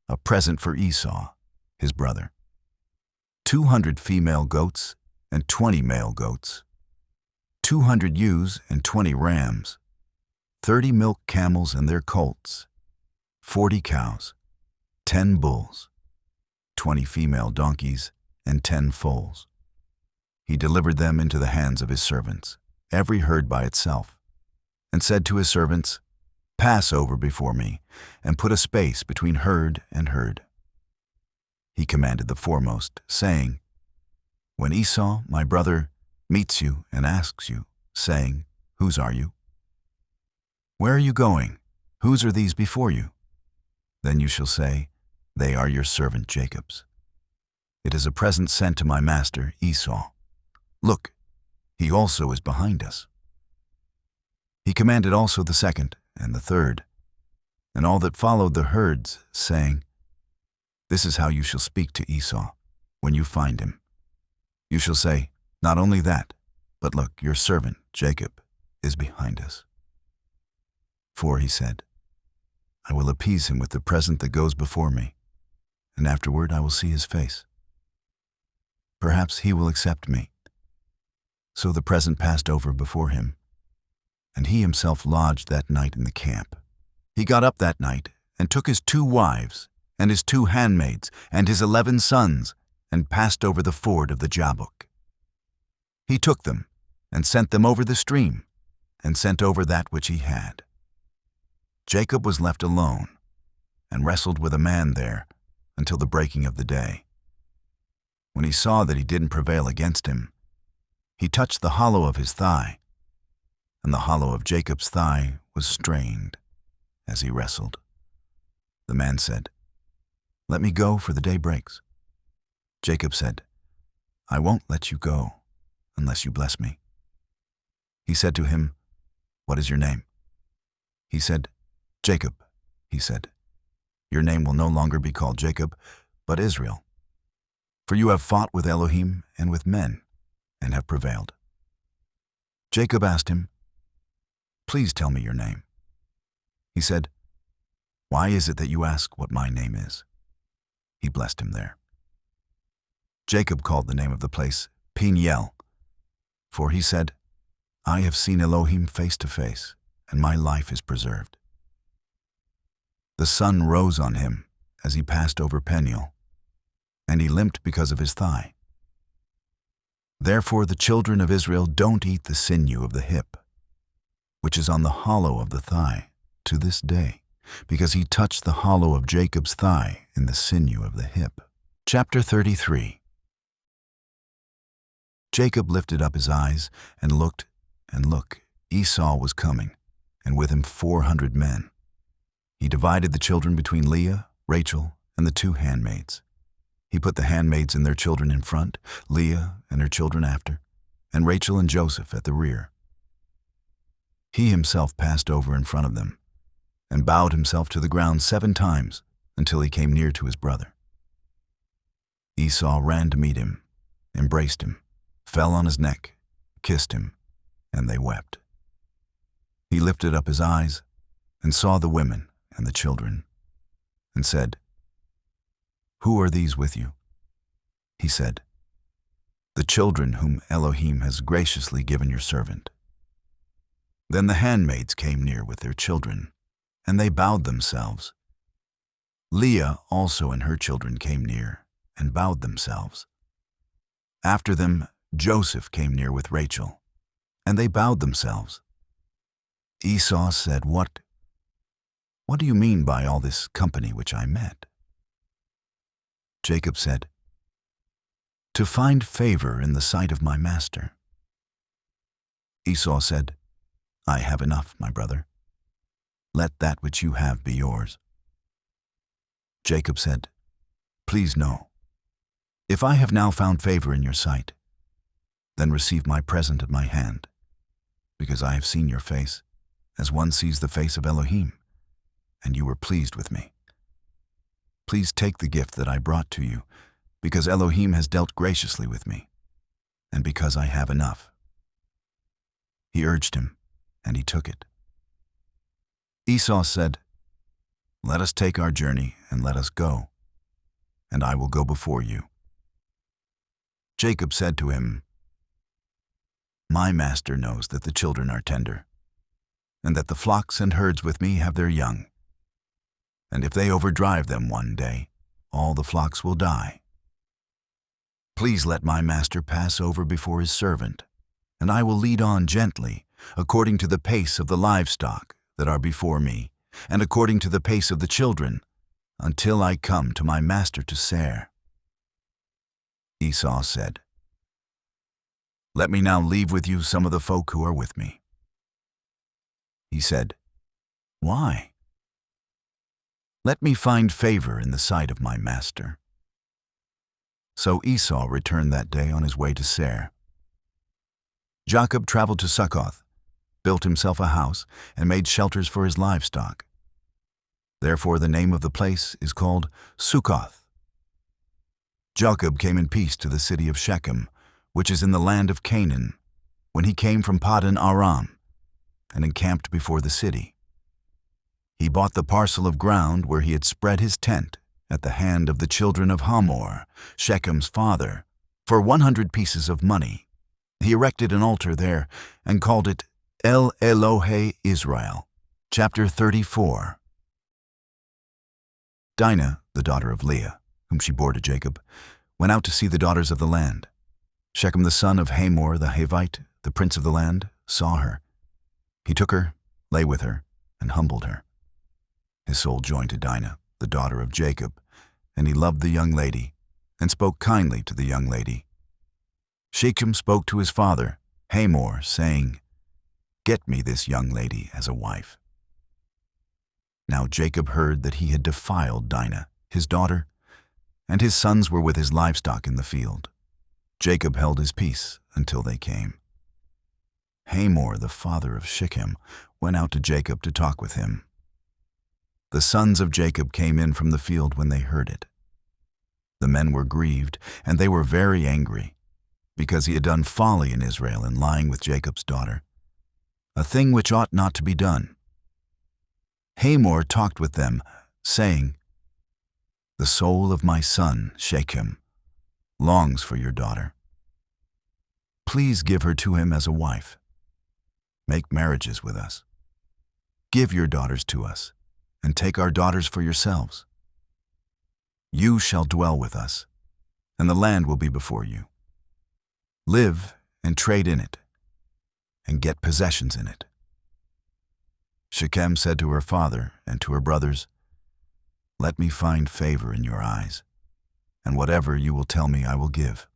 Speaker 1: a present for Esau, his brother, 200 female goats and 20 male goats, 200 ewes and 20 rams, 30 milk camels and their colts, 40 cows, 10 bulls, 20 female donkeys, and 10 foals. He delivered them into the hands of his servants, every herd by itself, and said to his servants, Pass over before me, and put a space between herd and herd. He commanded the foremost, saying, When Esau, my brother, meets you and asks you, saying, Whose are you? Where are you going? Whose are these before you? Then you shall say, They are your servant Jacob's. It is a present sent to my master Esau. Look, he also is behind us. He commanded also the second and the third, and all that followed the herds, saying, This is how you shall speak to Esau when you find him. You shall say, Not only that, but look, your servant Jacob is behind us. For he said, I will appease him with the present that goes before me, and afterward I will see his face. Perhaps he will accept me. So the present passed over before him, and he himself lodged that night in the camp. He got up that night, and took his 2 wives, and his 2 handmaids, and his 11 sons, and passed over the ford of the Jabbok. He took them, and sent them over the stream, and sent over that which he had. Jacob was left alone, and wrestled with a man there until the breaking of the day. When he saw that he didn't prevail against him, he touched the hollow of his thigh, and the hollow of Jacob's thigh was strained as he wrestled. The man said, Let me go, for the day breaks. Jacob said, I won't let you go unless you bless me. He said to him, What is your name? He said, Jacob. He said, Your name will no longer be called Jacob, but Israel. For you have fought with Elohim and with men, and have prevailed. Jacob asked him, Please tell me your name. He said, Why is it that you ask what my name is? He blessed him there. Jacob called the name of the place Peniel, for he said, I have seen Elohim face to face, and my life is preserved. The sun rose on him as he passed over Peniel, and he limped because of his thigh. Therefore the children of Israel don't eat the sinew of the hip, which is on the hollow of the thigh, to this day, because he touched the hollow of Jacob's thigh in the sinew of the hip. Chapter 33. Jacob lifted up his eyes and looked, and look, Esau was coming, and with him 400 men. He divided the children between Leah, Rachel, and the 2 handmaids. He put the handmaids and their children in front, Leah and her children after, and Rachel and Joseph at the rear. He himself passed over in front of them, and bowed himself to the ground 7 times until he came near to his brother. Esau ran to meet him, embraced him, fell on his neck, kissed him, and they wept. He lifted up his eyes and saw the women and the children, and said, Who are these with you? He said, The children whom Elohim has graciously given your servant. Then the handmaids came near with their children, and they bowed themselves. Leah also and her children came near, and bowed themselves. After them, Joseph came near with Rachel, and they bowed themselves. Esau said, What do you mean by all this company which I met? Jacob said, To find favor in the sight of my master. Esau said, I have enough, my brother. Let that which you have be yours. Jacob said, Please know, if I have now found favor in your sight, then receive my present at my hand, because I have seen your face, as one sees the face of Elohim, and you were pleased with me. Please take the gift that I brought to you, because Elohim has dealt graciously with me, and because I have enough. He urged him, and he took it. Esau said, Let us take our journey, and let us go, and I will go before you. Jacob said to him, My master knows that the children are tender, and that the flocks and herds with me have their young. And if they overdrive them one day, all the flocks will die. Please let my master pass over before his servant, and I will lead on gently, according to the pace of the livestock that are before me, and according to the pace of the children, until I come to my master to Seir. Esau said, Let me now leave with you some of the folk who are with me. He said, Why? Let me find favor in the sight of my master. So Esau returned that day on his way to Seir. Jacob traveled to Succoth, built himself a house, and made shelters for his livestock. Therefore the name of the place is called Succoth. Jacob came in peace to the city of Shechem, which is in the land of Canaan, when he came from Paddan Aram, and encamped before the city. He bought the parcel of ground where he had spread his tent at the hand of the children of Hamor, Shechem's father, for 100 pieces of money. He erected an altar there and called it El Elohe Israel. Chapter 34. Dinah, the daughter of Leah, whom she bore to Jacob, went out to see the daughters of the land. Shechem the son of Hamor the Hivite, the prince of the land, saw her. He took her, lay with her, and humbled her. His soul joined to Dinah, the daughter of Jacob, and he loved the young lady, and spoke kindly to the young lady. Shechem spoke to his father, Hamor, saying, Get me this young lady as a wife. Now Jacob heard that he had defiled Dinah, his daughter, and his sons were with his livestock in the field. Jacob held his peace until they came. Hamor, the father of Shechem, went out to Jacob to talk with him. The sons of Jacob came in from the field when they heard it. The men were grieved, and they were very angry, because he had done folly in Israel in lying with Jacob's daughter, a thing which ought not to be done. Hamor talked with them, saying, The soul of my son, Shechem, longs for your daughter. Please give her to him as a wife. Make marriages with us. Give your daughters to us, and take our daughters for yourselves. You shall dwell with us, and the land will be before you. Live and trade in it, and get possessions in it. Shechem said to her father and to her brothers, Let me find favor in your eyes, and whatever you will tell me I will give.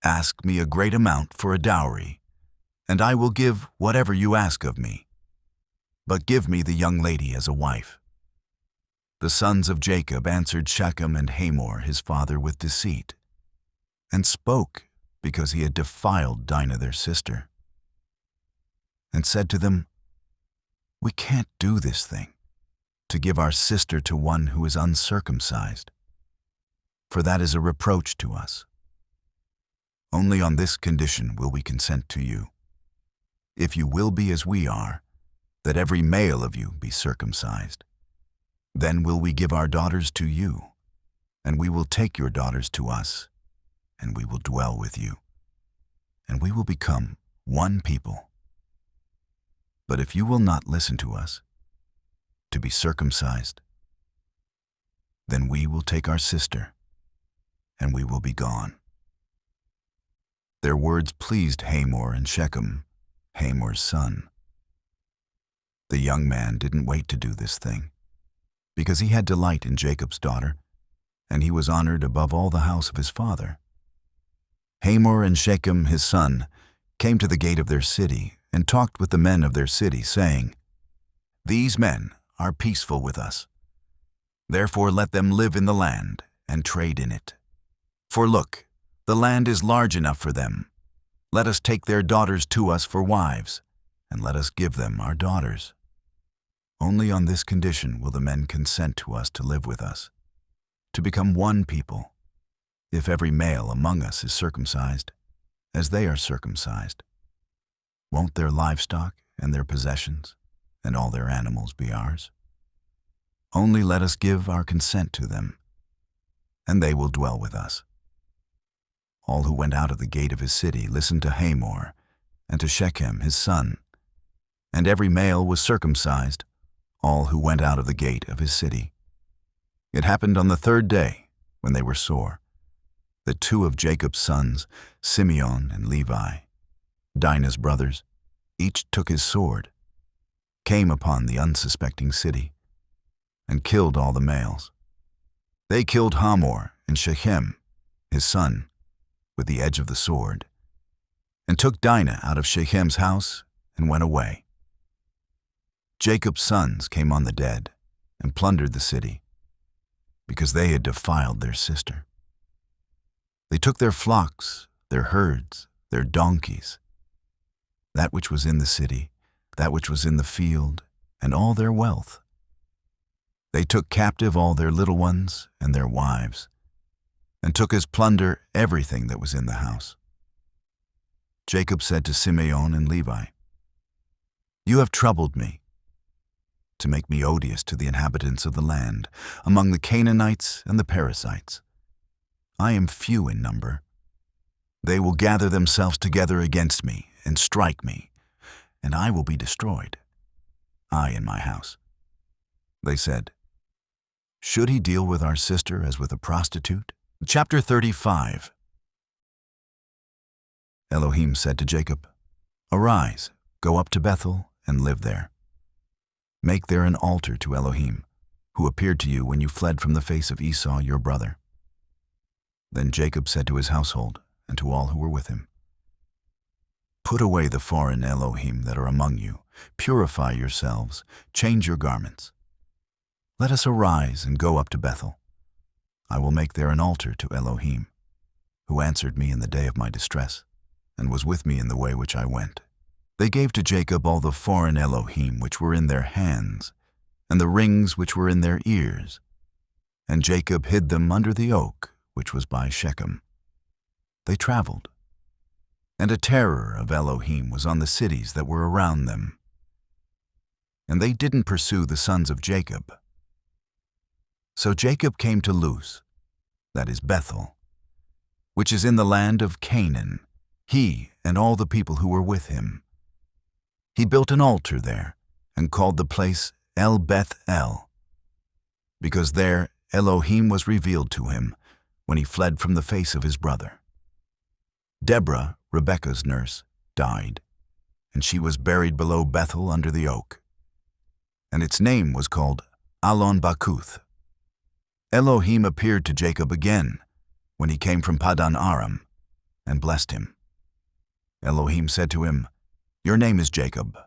Speaker 1: Ask me a great amount for a dowry, and I will give whatever you ask of me. But give me the young lady as a wife. The sons of Jacob answered Shechem and Hamor his father with deceit, and spoke because he had defiled Dinah their sister, and said to them, We can't do this thing, to give our sister to one who is uncircumcised, for that is a reproach to us. Only on this condition will we consent to you, if you will be as we are, that every male of you be circumcised. Then will we give our daughters to you, and we will take your daughters to us, and we will dwell with you, and we will become one people. But if you will not listen to us, to be circumcised, then we will take our sister, and we will be gone. Their words pleased Hamor and Shechem, Hamor's son. The young man didn't wait to do this thing, because he had delight in Jacob's daughter, and he was honored above all the house of his father. Hamor and Shechem his son came to the gate of their city and talked with the men of their city, saying, "These men are peaceful with us. Therefore let them live in the land and trade in it. For look, the land is large enough for them. Let us take their daughters to us for wives, and let us give them our daughters. Only on this condition will the men consent to us to live with us, to become one people, if every male among us is circumcised, as they are circumcised. Won't their livestock and their possessions and all their animals be ours? Only let us give our consent to them, and they will dwell with us." All who went out of the gate of his city listened to Hamor and to Shechem his son, and every male was circumcised, all who went out of the gate of his city. It happened on the third day, when they were sore, that two of Jacob's sons, Simeon and Levi, Dinah's brothers, each took his sword, came upon the unsuspecting city, and killed all the males. They killed Hamor and Shechem, his son, with the edge of the sword, and took Dinah out of Shechem's house and went away. Jacob's sons came on the dead and plundered the city, because they had defiled their sister. They took their flocks, their herds, their donkeys, that which was in the city, that which was in the field, and all their wealth. They took captive all their little ones and their wives, and took as plunder everything that was in the house. Jacob said to Simeon and Levi, "You have troubled me, to make me odious to the inhabitants of the land, among the Canaanites and the Perizzites. I am few in number. They will gather themselves together against me and strike me, and I will be destroyed, I and my house." They said, "Should he deal with our sister as with a prostitute?" Chapter 35. Elohim said to Jacob, "Arise, go up to Bethel and live there. Make there an altar to Elohim, who appeared to you when you fled from the face of Esau your brother." Then Jacob said to his household and to all who were with him, "Put away the foreign Elohim that are among you, purify yourselves, change your garments. Let us arise and go up to Bethel. I will make there an altar to Elohim, who answered me in the day of my distress, and was with me in the way which I went." They gave to Jacob all the foreign Elohim which were in their hands, and the rings which were in their ears, and Jacob hid them under the oak which was by Shechem. They traveled, and a terror of Elohim was on the cities that were around them. And they didn't pursue the sons of Jacob. So Jacob came to Luz, that is Bethel, which is in the land of Canaan, he and all the people who were with him. He built an altar there and called the place El Beth El, because there Elohim was revealed to him when he fled from the face of his brother. Deborah, Rebekah's nurse, died, and she was buried below Bethel under the oak, and its name was called Alon Bakuth. Elohim appeared to Jacob again when he came from Padan Aram and blessed him. Elohim said to him, "Your name is Jacob.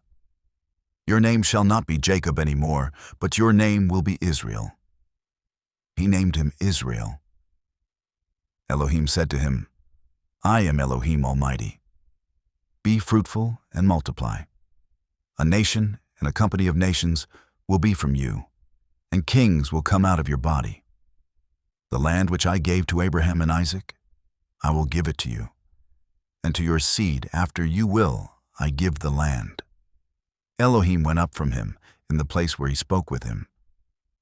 Speaker 1: Your name shall not be Jacob any more, but your name will be Israel." He named him Israel. Elohim said to him, "I am Elohim Almighty. Be fruitful and multiply. A nation and a company of nations will be from you, and kings will come out of your body. The land which I gave to Abraham and Isaac, I will give it to you, and to your seed after you will I give the land." Elohim went up from him in the place where he spoke with him.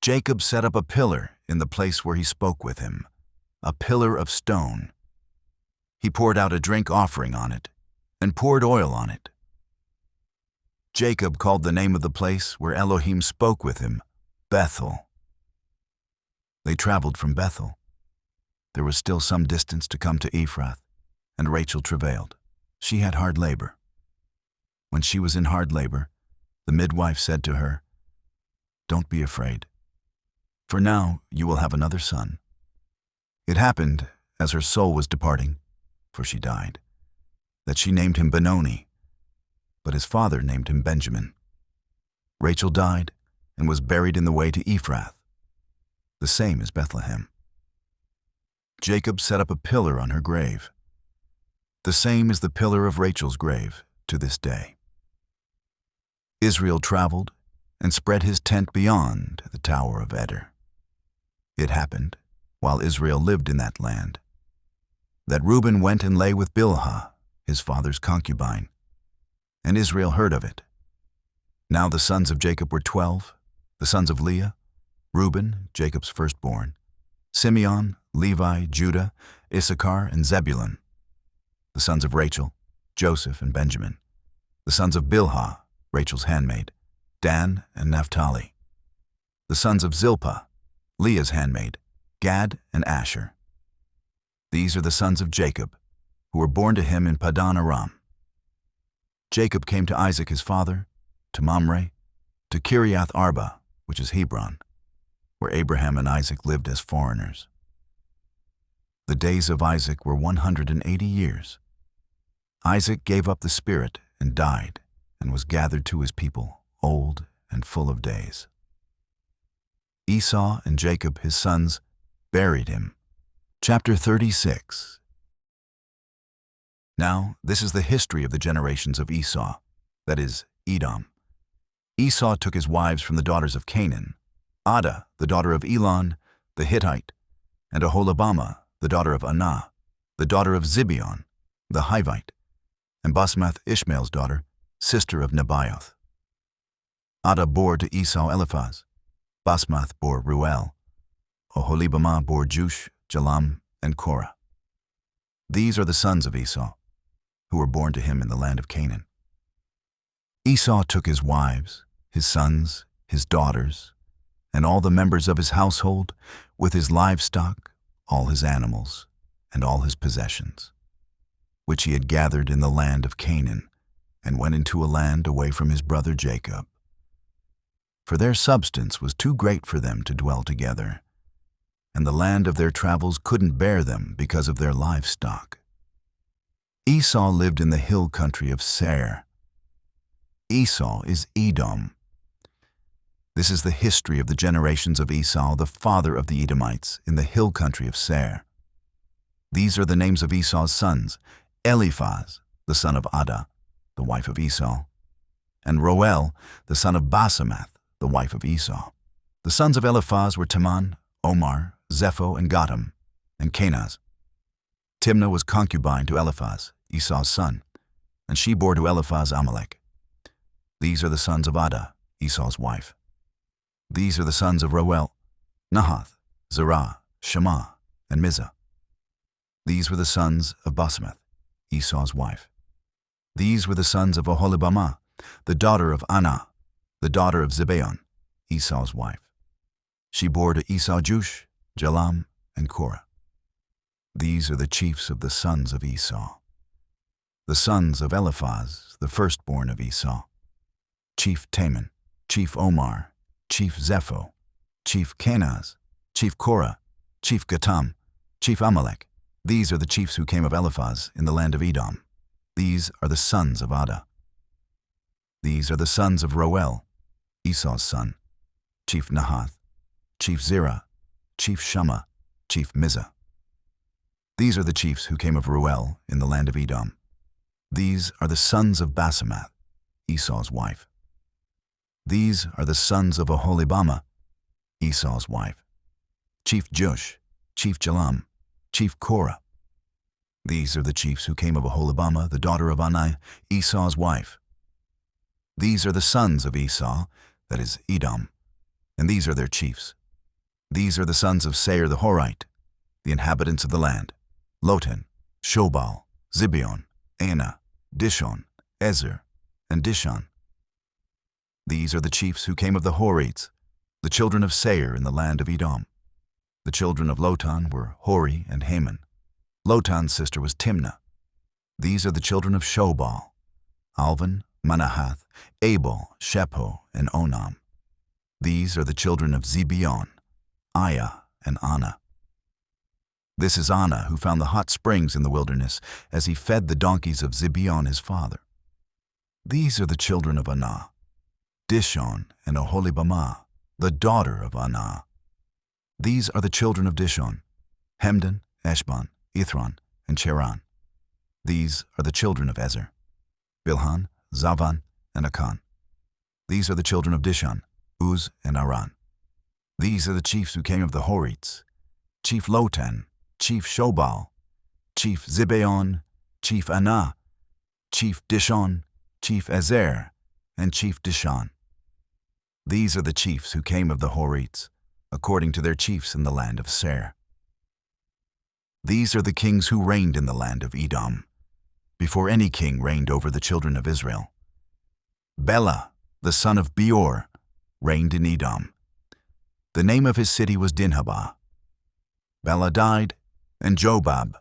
Speaker 1: Jacob set up a pillar in the place where he spoke with him, a pillar of stone. He poured out a drink offering on it and poured oil on it. Jacob called the name of the place where Elohim spoke with him, Bethel. They traveled from Bethel. There was still some distance to come to Ephrath, and Rachel travailed. She had hard labor. When she was in hard labor, the midwife said to her, "Don't be afraid, for now you will have another son." It happened, as her soul was departing, for she died, that she named him Benoni, but his father named him Benjamin. Rachel died and was buried in the way to Ephrath. The same is Bethlehem. Jacob set up a pillar on her grave. The same is the pillar of Rachel's grave to this day. Israel traveled and spread his tent beyond the Tower of Eder. It happened, while Israel lived in that land, that Reuben went and lay with Bilhah, his father's concubine, and Israel heard of it. Now the sons of Jacob were 12, the sons of Leah, Reuben, Jacob's firstborn, Simeon, Levi, Judah, Issachar, and Zebulun. The sons of Rachel, Joseph and Benjamin. The sons of Bilhah, Rachel's handmaid, Dan and Naphtali. The sons of Zilpah, Leah's handmaid, Gad and Asher. These are the sons of Jacob, who were born to him in Paddan Aram. Jacob came to Isaac his father, to Mamre, to Kiriath Arba, which is Hebron, where Abraham and Isaac lived as foreigners. The days of Isaac were 180 years. Isaac gave up the spirit and died, and was gathered to his people, old and full of days. Esau and Jacob, his sons, buried him. Chapter 36. Now, this is the history of the generations of Esau, that is, Edom. Esau took his wives from the daughters of Canaan, Adah, the daughter of Elon, the Hittite, and Aholibamah, the daughter of Anah, the daughter of Zibeon, the Hivite, and Basmath, Ishmael's daughter, sister of Nebaioth. Adah bore to Esau Eliphaz, Basmath bore Ruel, Aholibamah bore Jush, Jalam, and Korah. These are the sons of Esau, who were born to him in the land of Canaan. Esau took his wives, his sons, his daughters, and all the members of his household, with his livestock, all his animals, and all his possessions, which he had gathered in the land of Canaan, and went into a land away from his brother Jacob. For their substance was too great for them to dwell together, and the land of their travels couldn't bear them because of their livestock. Esau lived in the hill country of Seir. Esau is Edom. This is the history of the generations of Esau, the father of the Edomites, in the hill country of Seir. These are the names of Esau's sons: Eliphaz, the son of Adah, the wife of Esau, and Roel, the son of Basemath, the wife of Esau. The sons of Eliphaz were Teman, Omar, Zepho, and Gatam, and Kenaz. Timnah was concubine to Eliphaz, Esau's son, and she bore to Eliphaz Amalek. These are the sons of Adah, Esau's wife. These are the sons of Roel, Nahath, Zerah, Shema, and Mizah. These were the sons of Basemath, Esau's wife. These were the sons of Aholibamah, the daughter of Anah, the daughter of Zibeon, Esau's wife. She bore to Esau Jush, Jalam, and Korah. These are the chiefs of the sons of Esau. The sons of Eliphaz, the firstborn of Esau: Chief Taman, Chief Omar, Chief Zepho, Chief Kenaz, Chief Korah, Chief Gatam, Chief Amalek. These are the chiefs who came of Eliphaz in the land of Edom. These are the sons of Adah. These are the sons of Roel, Esau's son: Chief Nahath, Chief Zerah, Chief Shammah, Chief Mizah. These are the chiefs who came of Ruel in the land of Edom. These are the sons of Basemath, Esau's wife. These are the sons of Aholibamah, Esau's wife: Chief Jush, Chief Jalam, Chief Korah. These are the chiefs who came of Aholibamah, the daughter of Anai, Esau's wife. These are the sons of Esau, that is, Edom, and these are their chiefs. These are the sons of Seir the Horite, the inhabitants of the land: Lotan, Shobal, Zibeon, Anah, Dishon, Ezer, and Dishon. These are the chiefs who came of the Horites, the children of Seir in the land of Edom. The children of Lotan were Hori and Haman. Lotan's sister was Timnah, These are the children of Shobal: Alvan, Manahath, Abel, Shepho, and Onam. These are the children of Zibeon: Aiah and Anna. This is Anna, who found the hot springs in the wilderness as he fed the donkeys of Zibeon his father. These are the children of Anah: Dishon and Oholibamah, the daughter of Anah. These are the children of Dishon: Hemdan, Eshban, Ithron, and Cheran. These are the children of Ezer: Bilhan, Zavan, and Akan. These are the children of Dishon: Uz and Aran. These are the chiefs who came of the Horites: Chief Lotan, Chief Shobal, Chief Zibeon, Chief Anah, Chief Dishon, Chief Ezer, and Chief Dishon. These are the chiefs who came of the Horites, according to their chiefs in the land of Seir. These are the kings who reigned in the land of Edom, before any king reigned over the children of Israel. Bela, the son of Beor, reigned in Edom. The name of his city was Dinhabah. Bela died, and Jobab,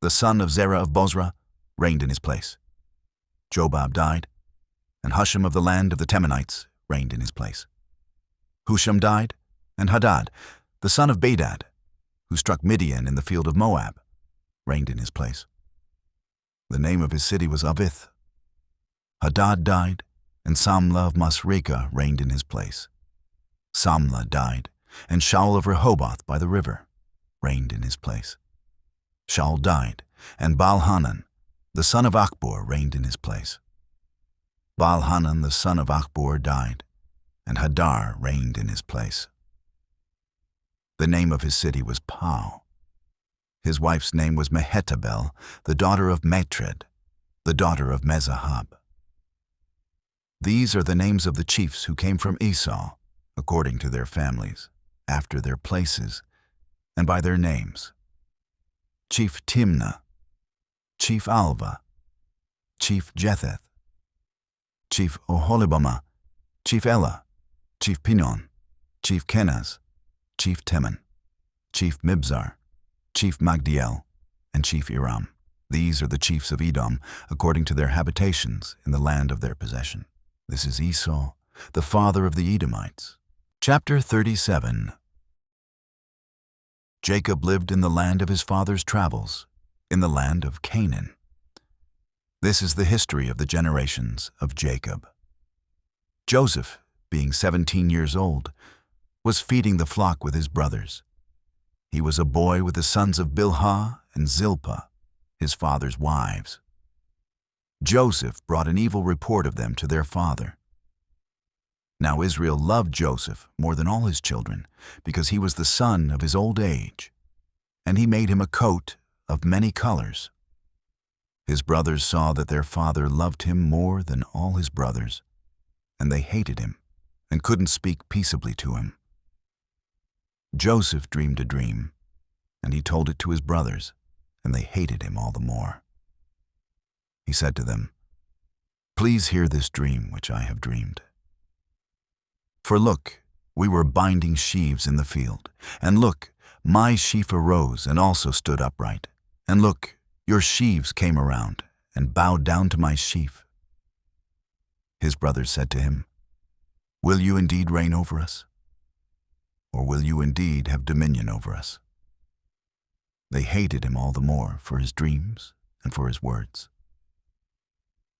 Speaker 1: the son of Zerah of Bozrah, reigned in his place. Jobab died, and Husham of the land of the Temanites reigned in his place. Husham died, and Hadad, the son of Bedad, who struck Midian in the field of Moab, reigned in his place. The name of his city was Avith. Hadad died, and Samlah of Masrekah reigned in his place. Samlah died, and Shaul of Rehoboth by the river reigned in his place. Shaul died, and Baal-Hanan, the son of Achbor, reigned in his place. Baal-Hanan, the son of Achbor, died, and Hadar reigned in his place. The name of his city was Pau. His wife's name was Mehetabel, the daughter of Matred, the daughter of Mezahab. These are the names of the chiefs who came from Esau, according to their families, after their places, and by their names: Chief Timnah, Chief Alva, Chief Jetheth, Chief Oholibamah, Chief Elah, Chief Pinon, Chief Kenaz, Chief Teman, Chief Mibzar, Chief Magdiel, and Chief Iram. These are the chiefs of Edom, according to their habitations in the land of their possession. This is Esau, the father of the Edomites. Chapter 37. Jacob lived in the land of his father's travels, in the land of Canaan. This is the history of the generations of Jacob. Joseph, being 17 years old, was feeding the flock with his brothers. He was a boy with the sons of Bilhah and Zilpah, his father's wives. Joseph brought an evil report of them to their father. Now Israel loved Joseph more than all his children, because he was the son of his old age, and he made him a coat of many colors. His brothers saw that their father loved him more than all his brothers, and they hated him and couldn't speak peaceably to him. Joseph dreamed a dream, and he told it to his brothers, and they hated him all the more. He said to them, "Please hear this dream which I have dreamed. For look, we were binding sheaves in the field, and look, my sheaf arose and also stood upright, and look, your sheaves came around and bowed down to my sheaf." His brothers said to him, "Will you indeed reign over us? Or will you indeed have dominion over us?" They hated him all the more for his dreams and for his words.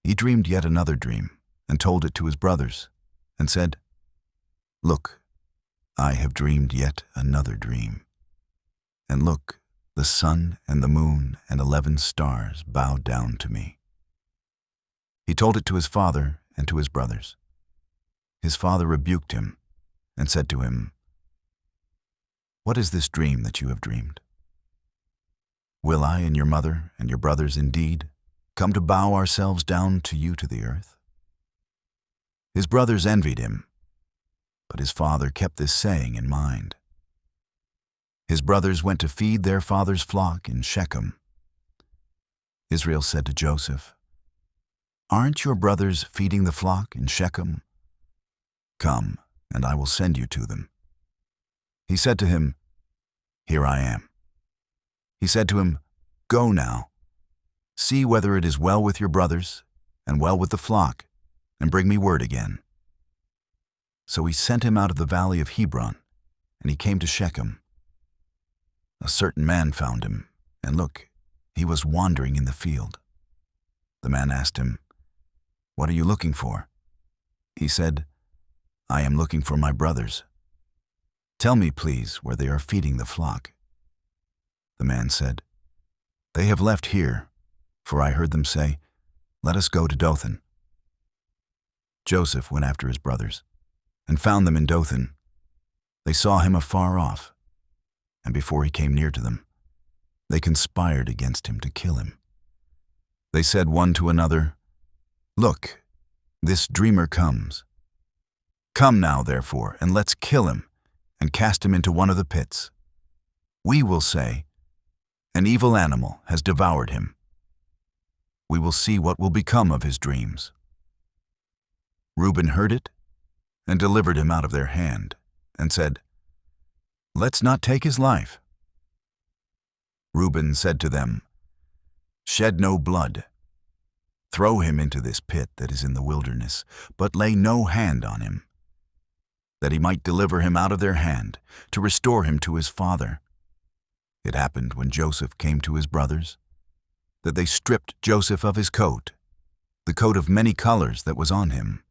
Speaker 1: He dreamed yet another dream and told it to his brothers, and said, "Look, I have dreamed yet another dream. And look, the sun and the moon and 11 stars bowed down to me." He told it to his father and to his brothers. His father rebuked him and said to him, "What is this dream that you have dreamed? Will I and your mother and your brothers indeed come to bow ourselves down to you to the earth?" His brothers envied him, but his father kept this saying in mind. His brothers went to feed their father's flock in Shechem. Israel said to Joseph, "Aren't your brothers feeding the flock in Shechem? Come, and I will send you to them." He said to him, "Here I am." He said to him, "Go now, See whether it is well with your brothers, and well with the flock, and bring me word again." So he sent him out of the valley of Hebron, and he came to Shechem. A certain man found him, and look, he was wandering in the field. The man asked him, "What are you looking for?" He said, "I am looking for my brothers. Tell me, please, where they are feeding the flock." The man said, "They have left here, for I heard them say, 'Let us go to Dothan.'" Joseph went after his brothers, and found them in Dothan. They saw him afar off, and before he came near to them, they conspired against him to kill him. They said one to another, "Look, this dreamer comes. Come now, therefore, and let's kill him, and cast him into one of the pits. We will say, 'An evil animal has devoured him.' We will see what will become of his dreams." Reuben heard it, and delivered him out of their hand, and said, "Let's not take his life." Reuben said to them, "Shed no blood. Throw him into this pit that is in the wilderness, but lay no hand on him, that he might deliver him out of their hand, to restore him to his father." It happened when Joseph came to his brothers, that they stripped Joseph of his coat, the coat of many colors that was on him.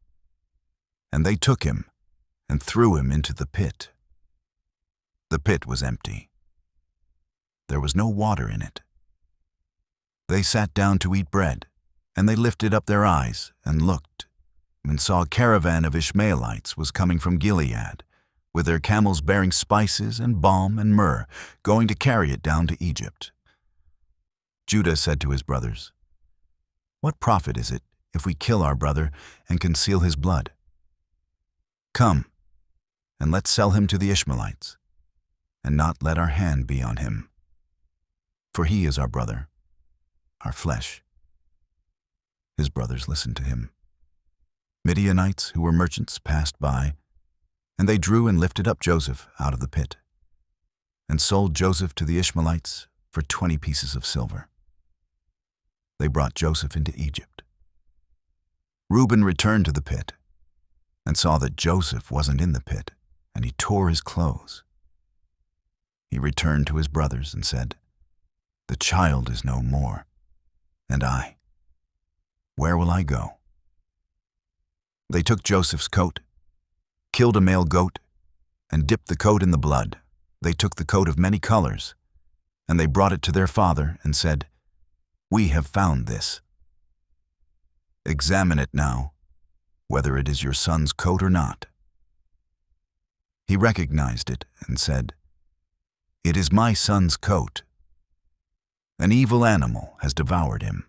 Speaker 1: And they took him and threw him into the pit. The pit was empty. There was no water in it. They sat down to eat bread, and they lifted up their eyes and looked, and saw a caravan of Ishmaelites was coming from Gilead, with their camels bearing spices and balm and myrrh, going to carry it down to Egypt. Judah said to his brothers, "What profit is it if we kill our brother and conceal his blood? Come, and let's sell him to the Ishmaelites, and not let our hand be on him. For he is our brother, our flesh." His brothers listened to him. Midianites who were merchants passed by, and they drew and lifted up Joseph out of the pit, and sold Joseph to the Ishmaelites for 20 pieces of silver. They brought Joseph into Egypt. Reuben returned to the pit, and saw that Joseph wasn't in the pit, and he tore his clothes. He returned to his brothers and said, "The child is no more, and I, where will I go?" They took Joseph's coat, killed a male goat, and dipped the coat in the blood. They took the coat of many colors, and they brought it to their father and said, "We have found this. Examine it now, whether it is your son's coat or not." He recognized it and said, "It is my son's coat. An evil animal has devoured him.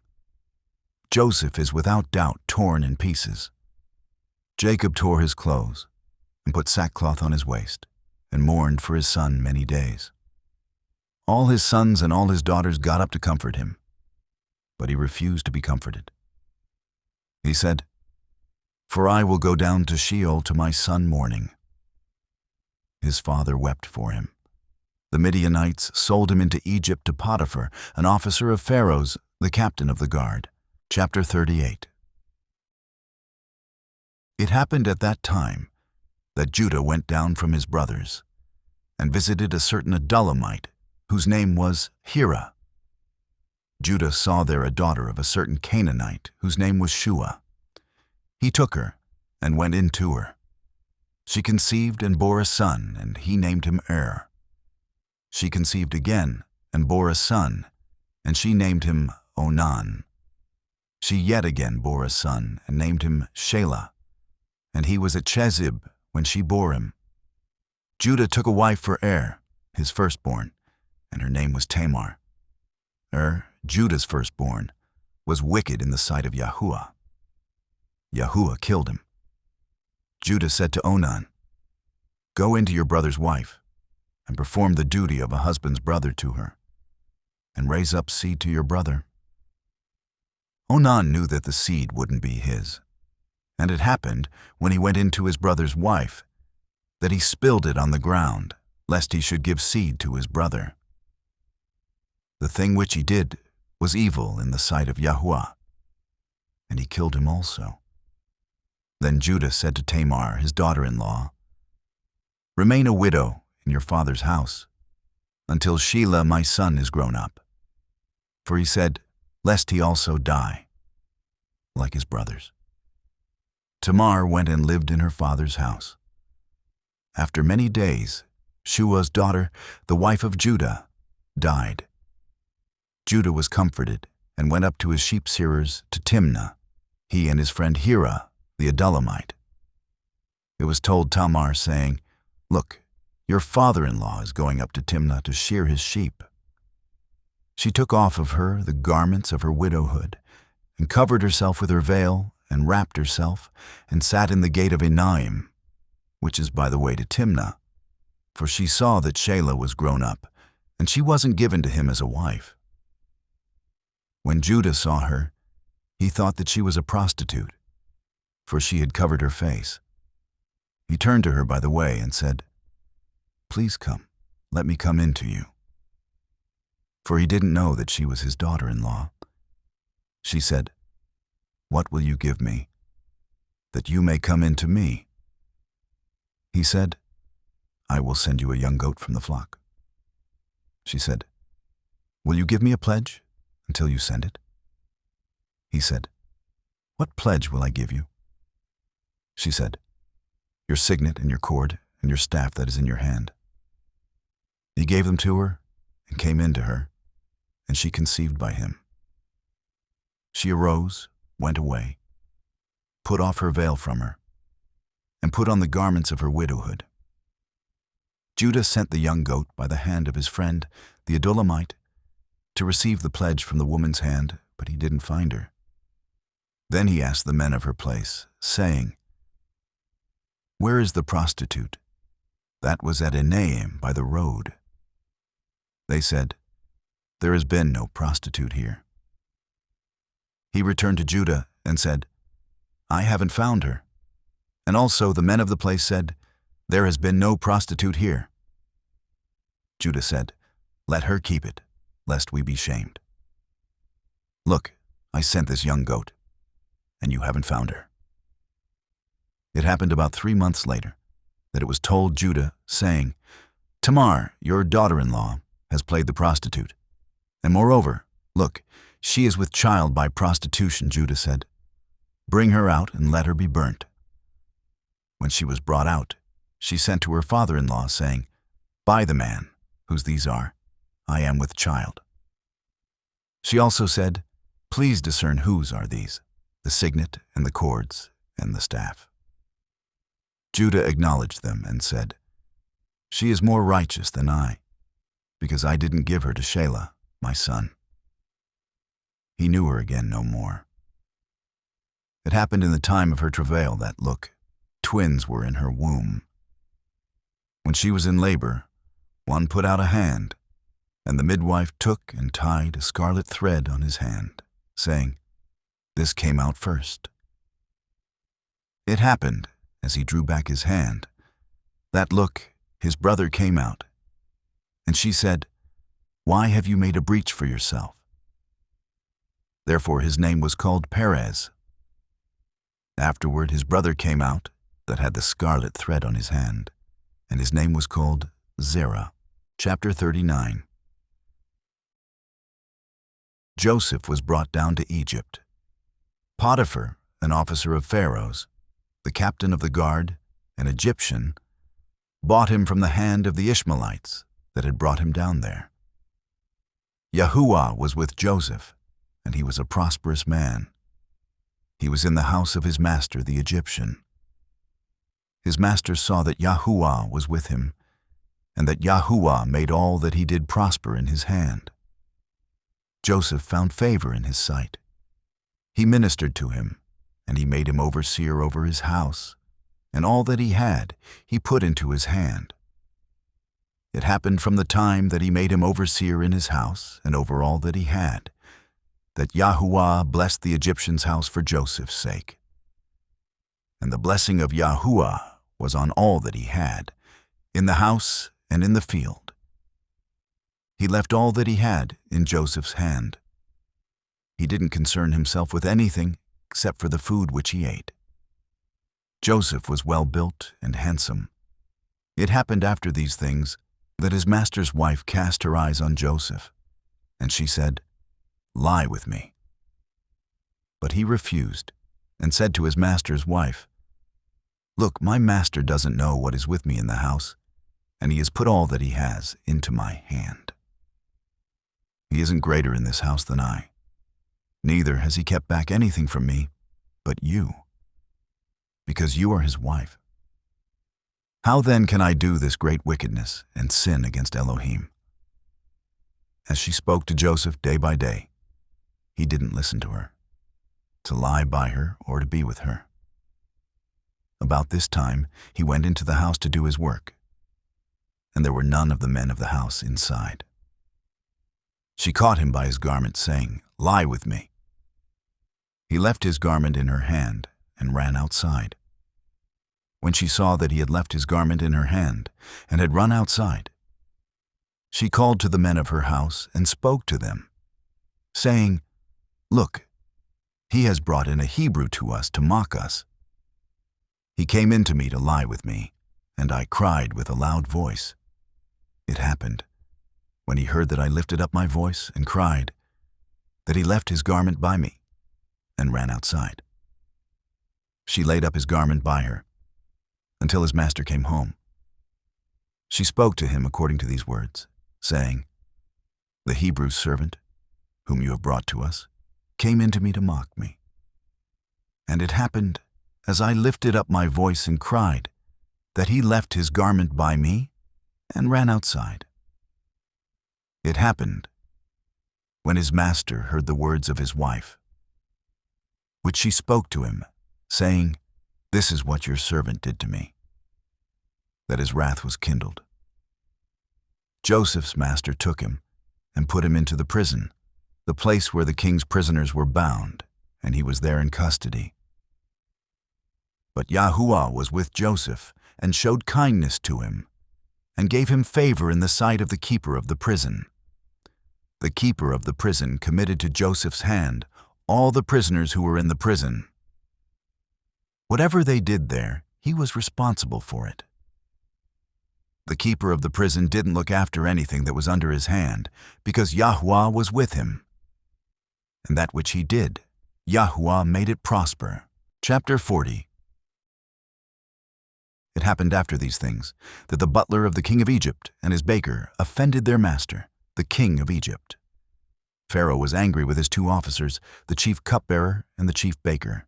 Speaker 1: Joseph is without doubt torn in pieces." Jacob tore his clothes and put sackcloth on his waist and mourned for his son many days. All his sons and all his daughters got up to comfort him, but he refused to be comforted. He said, "For I will go down to Sheol to my son mourning." His father wept for him. The Midianites sold him into Egypt to Potiphar, an officer of Pharaoh's, the captain of the guard. Chapter 38. It happened at that time that Judah went down from his brothers and visited a certain Adullamite, whose name was Hira. Judah saw there a daughter of a certain Canaanite, whose name was Shua. He took her and went in to her. She conceived and bore a son, and he named him She conceived again and bore a son, and she named him Onan. She yet again bore a son, and named him Shelah, and he was at Chezib when she bore him. Judah took a wife for his firstborn, and her name was Tamar. Judah's firstborn, was wicked in the sight of Yahuah. Yahuah killed him. Judah said to Onan, "Go into your brother's wife, and perform the duty of a husband's brother to her, and raise up seed to your brother." Onan knew that the seed wouldn't be his, and it happened, when he went into his brother's wife, that he spilled it on the ground, lest he should give seed to his brother. The thing which he did was evil in the sight of Yahuah, and he killed him also. Then Judah said to Tamar, his daughter-in-law, "Remain a widow in your father's house, until Shelah my son is grown up." For he said, lest he also die, like his brothers. Tamar went and lived in her father's house. After many days, Shua's daughter, the wife of Judah, died. Judah was comforted and went up to his sheep-shearers to Timnah, he and his friend Hira, the Adullamite. It was told Tamar, saying, "Look, your father-in-law is going up to Timnah to shear his sheep." She took off of her the garments of her widowhood, and covered herself with her veil, and wrapped herself, and sat in the gate of Enaim, which is by the way to Timnah, for she saw that Shelah was grown up, and she wasn't given to him as a wife. When Judah saw her, he thought that she was a prostitute, for she had covered her face. He turned to her by the way and said, "Please come, let me come in to you." For he didn't know that she was his daughter-in-law. She said, "What will you give me, that you may come in to me?" He said, "I will send you a young goat from the flock." She said, "Will you give me a pledge until you send it?" He said, "What pledge will I give you?" She said, "Your signet and your cord and your staff that is in your hand." He gave them to her and came in to her, and she conceived by him. She arose, went away, put off her veil from her, and put on the garments of her widowhood. Judah sent the young goat by the hand of his friend, the Adullamite, to receive the pledge from the woman's hand, but he didn't find her. Then he asked the men of her place, saying, "Where is the prostitute that was at Enaim by the road?" They said, "There has been no prostitute here." He returned to Judah and said, "I haven't found her." And also the men of the place said, "There has been no prostitute here." Judah said, "Let her keep it, lest we be shamed. Look, I sent this young goat, and you haven't found her." It happened about 3 months later that it was told Judah, saying, "Tamar, your daughter-in-law, has played the prostitute. And moreover, look, she is with child by prostitution." Judah said, "Bring her out and let her be burnt." When she was brought out, she sent to her father-in-law, saying, "By the man, whose these are, I am with child." She also said, "Please discern whose are these, the signet and the cords and the staff." Judah acknowledged them and said, "She is more righteous than I, because I didn't give her to Shelah, my son." He knew her again no more. It happened in the time of her travail that, look, twins were in her womb. When she was in labor, one put out a hand, and the midwife took and tied a scarlet thread on his hand, saying, "This came out first." It happened, as he drew back his hand, that, look, his brother came out. And she said, "Why have you made a breach for yourself?" Therefore his name was called Perez. Afterward his brother came out that had the scarlet thread on his hand, and his name was called Zerah. Chapter 39. Joseph was brought down to Egypt. Potiphar, an officer of Pharaoh's, the captain of the guard, an Egyptian, bought him from the hand of the Ishmaelites that had brought him down there. Yahuah was with Joseph, and he was a prosperous man. He was in the house of his master, the Egyptian. His master saw that Yahuah was with him, and that Yahuah made all that he did prosper in his hand. Joseph found favor in his sight. He ministered to him, and he made him overseer over his house, and all that he had he put into his hand. It happened from the time that he made him overseer in his house and over all that he had, that Yahuah blessed the Egyptian's house for Joseph's sake. And the blessing of Yahuah was on all that he had, in the house and in the field. He left all that he had in Joseph's hand, He didn't concern himself with anything except for the food which he ate. Joseph was well built and handsome. It happened after these things that his master's wife cast her eyes on Joseph, and she said, "Lie with me." But he refused and said to his master's wife, "Look, my master doesn't know what is with me in the house, and he has put all that he has into my hand. He isn't greater in this house than I. Neither has he kept back anything from me but you, because you are his wife. How then can I do this great wickedness and sin against Elohim?" As she spoke to Joseph day by day, he didn't listen to her, to lie by her or to be with her. About this time, he went into the house to do his work, and there were none of the men of the house inside. She caught him by his garment, saying, "Lie with me." He left his garment in her hand and ran outside. When she saw that he had left his garment in her hand and had run outside, she called to the men of her house and spoke to them, saying, "Look, he has brought in a Hebrew to us to mock us. He came in to me to lie with me, and I cried with a loud voice. It happened, when he heard that I lifted up my voice and cried, that he left his garment by me and ran outside." She laid up his garment by her until his master came home. She spoke to him according to these words, saying, "The Hebrew servant, whom you have brought to us, came in to me to mock me. And it happened, as I lifted up my voice and cried, that he left his garment by me and ran outside." It happened, when his master heard the words of his wife, which she spoke to him, saying, "This is what your servant did to me," that his wrath was kindled. Joseph's master took him and put him into the prison, the place where the king's prisoners were bound, and he was there in custody. But Yahuah was with Joseph and showed kindness to him, and gave him favor in the sight of the keeper of the prison. The keeper of the prison committed to Joseph's hand all the prisoners who were in the prison. Whatever they did there, he was responsible for it. The keeper of the prison didn't look after anything that was under his hand, because Yahuah was with him. And that which he did, Yahuah made it prosper. Chapter 40. It happened after these things, that the butler of the king of Egypt and his baker offended their master, the king of Egypt. Pharaoh was angry with his two officers, the chief cupbearer and the chief baker.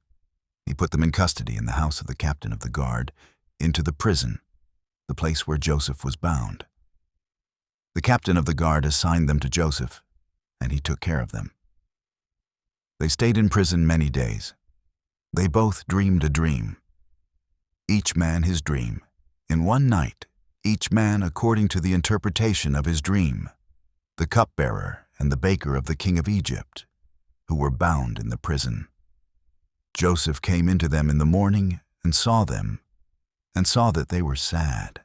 Speaker 1: He put them in custody in the house of the captain of the guard, into the prison, the place where Joseph was bound. The captain of the guard assigned them to Joseph, and he took care of them. They stayed in prison many days. They both dreamed a dream, each man his dream, in one night, each man according to the interpretation of his dream, the cupbearer and the baker of the king of Egypt, who were bound in the prison. Joseph came into them in the morning and saw them, and saw that they were sad.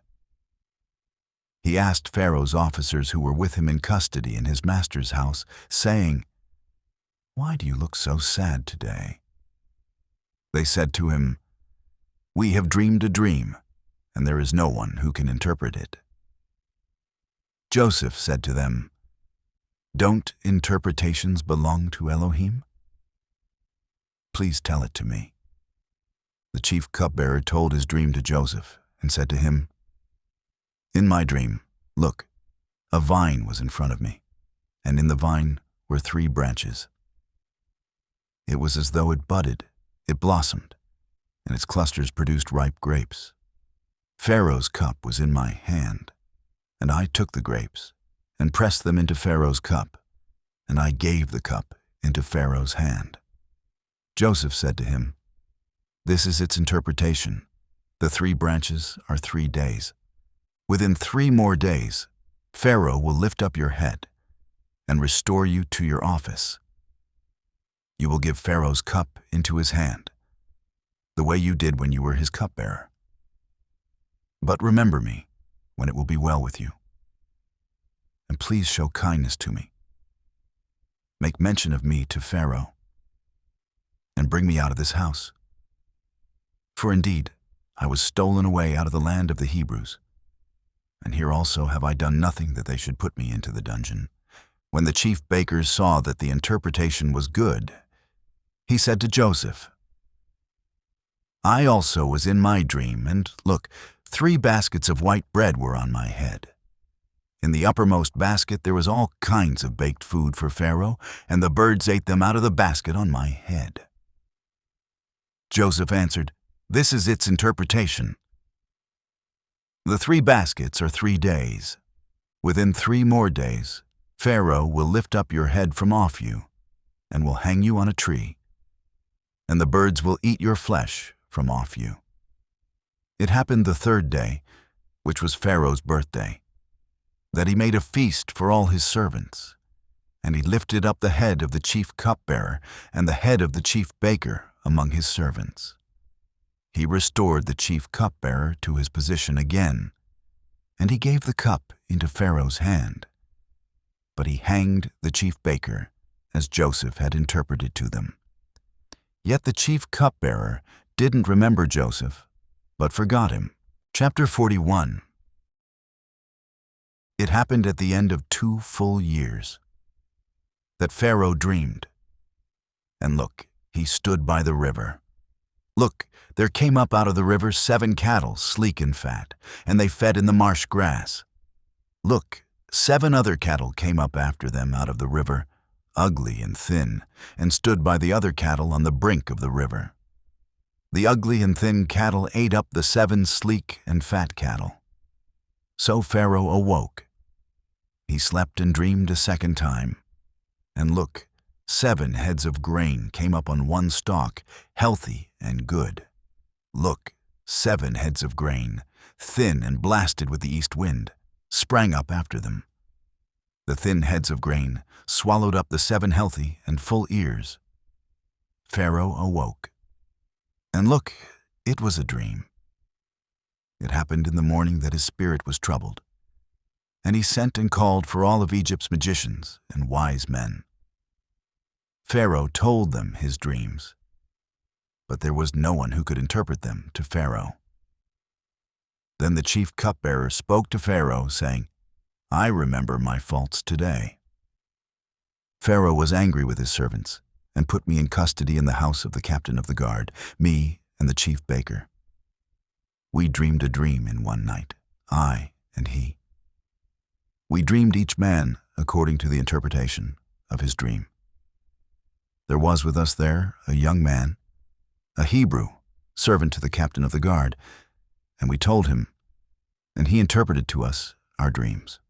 Speaker 1: He asked Pharaoh's officers who were with him in custody in his master's house, saying, "Why do you look so sad today?" They said to him, "We have dreamed a dream, and there is no one who can interpret it." Joseph said to them, "Don't interpretations belong to Elohim? Please tell it to me." The chief cupbearer told his dream to Joseph and said to him, "In my dream, look, a vine was in front of me, and in the vine were 3 branches. It was as though it budded, it blossomed, and its clusters produced ripe grapes. Pharaoh's cup was in my hand, and I took the grapes and pressed them into Pharaoh's cup, and I gave the cup into Pharaoh's hand." Joseph said to him, "This is its interpretation. The 3 branches are 3 days. Within 3 more days, Pharaoh will lift up your head and restore you to your office. You will give Pharaoh's cup into his hand, the way you did when you were his cupbearer. But remember me when it will be well with you, and please show kindness to me. make mention of me to Pharaoh, and bring me out of this house. For indeed, I was stolen away out of the land of the Hebrews, and here also have I done nothing that they should put me into the dungeon. When the chief baker saw that the interpretation was good, he said to Joseph, I also was in my dream, and look, 3 baskets of white bread were on my head. In the uppermost basket there was all kinds of baked food for Pharaoh, and the birds ate them out of the basket on my head. Joseph answered, This is its interpretation. The 3 baskets are 3 days. Within 3 more days, Pharaoh will lift up your head from off you, and will hang you on a tree, and the birds will eat your flesh from off you. It happened the 3rd day, which was Pharaoh's birthday, that he made a feast for all his servants, and he lifted up the head of the chief cupbearer and the head of the chief baker among his servants. He restored the chief cupbearer to his position again, and he gave the cup into Pharaoh's hand. But he hanged the chief baker, as Joseph had interpreted to them. Yet the chief cupbearer didn't remember Joseph, but forgot him. Chapter 41. It happened at the end of 2 full years that Pharaoh dreamed. And look, he stood by the river. Look, there came up out of the river 7 cattle, sleek and fat, and they fed in the marsh grass. Look, 7 other cattle came up after them out of the river, ugly and thin, and stood by the other cattle on the brink of the river. The ugly and thin cattle ate up the 7 sleek and fat cattle. So Pharaoh awoke. He slept and dreamed a 2nd time. And look, 7 heads of grain came up on one stalk, healthy and good. Look, 7 heads of grain, thin and blasted with the east wind, sprang up after them. The thin heads of grain swallowed up the 7 healthy and full ears. Pharaoh awoke. And look, it was a dream. It happened in the morning that his spirit was troubled, and he sent and called for all of Egypt's magicians and wise men. Pharaoh told them his dreams, but there was no one who could interpret them to Pharaoh. Then the chief cupbearer spoke to Pharaoh, saying, I remember my faults today. Pharaoh was angry with his servants and put me in custody in the house of the captain of the guard, me and the chief baker. We dreamed a dream in one night, I and he. We dreamed each man according to the interpretation of his dream. There was with us there a young man, a Hebrew, servant to the captain of the guard, and we told him, and he interpreted to us our dreams.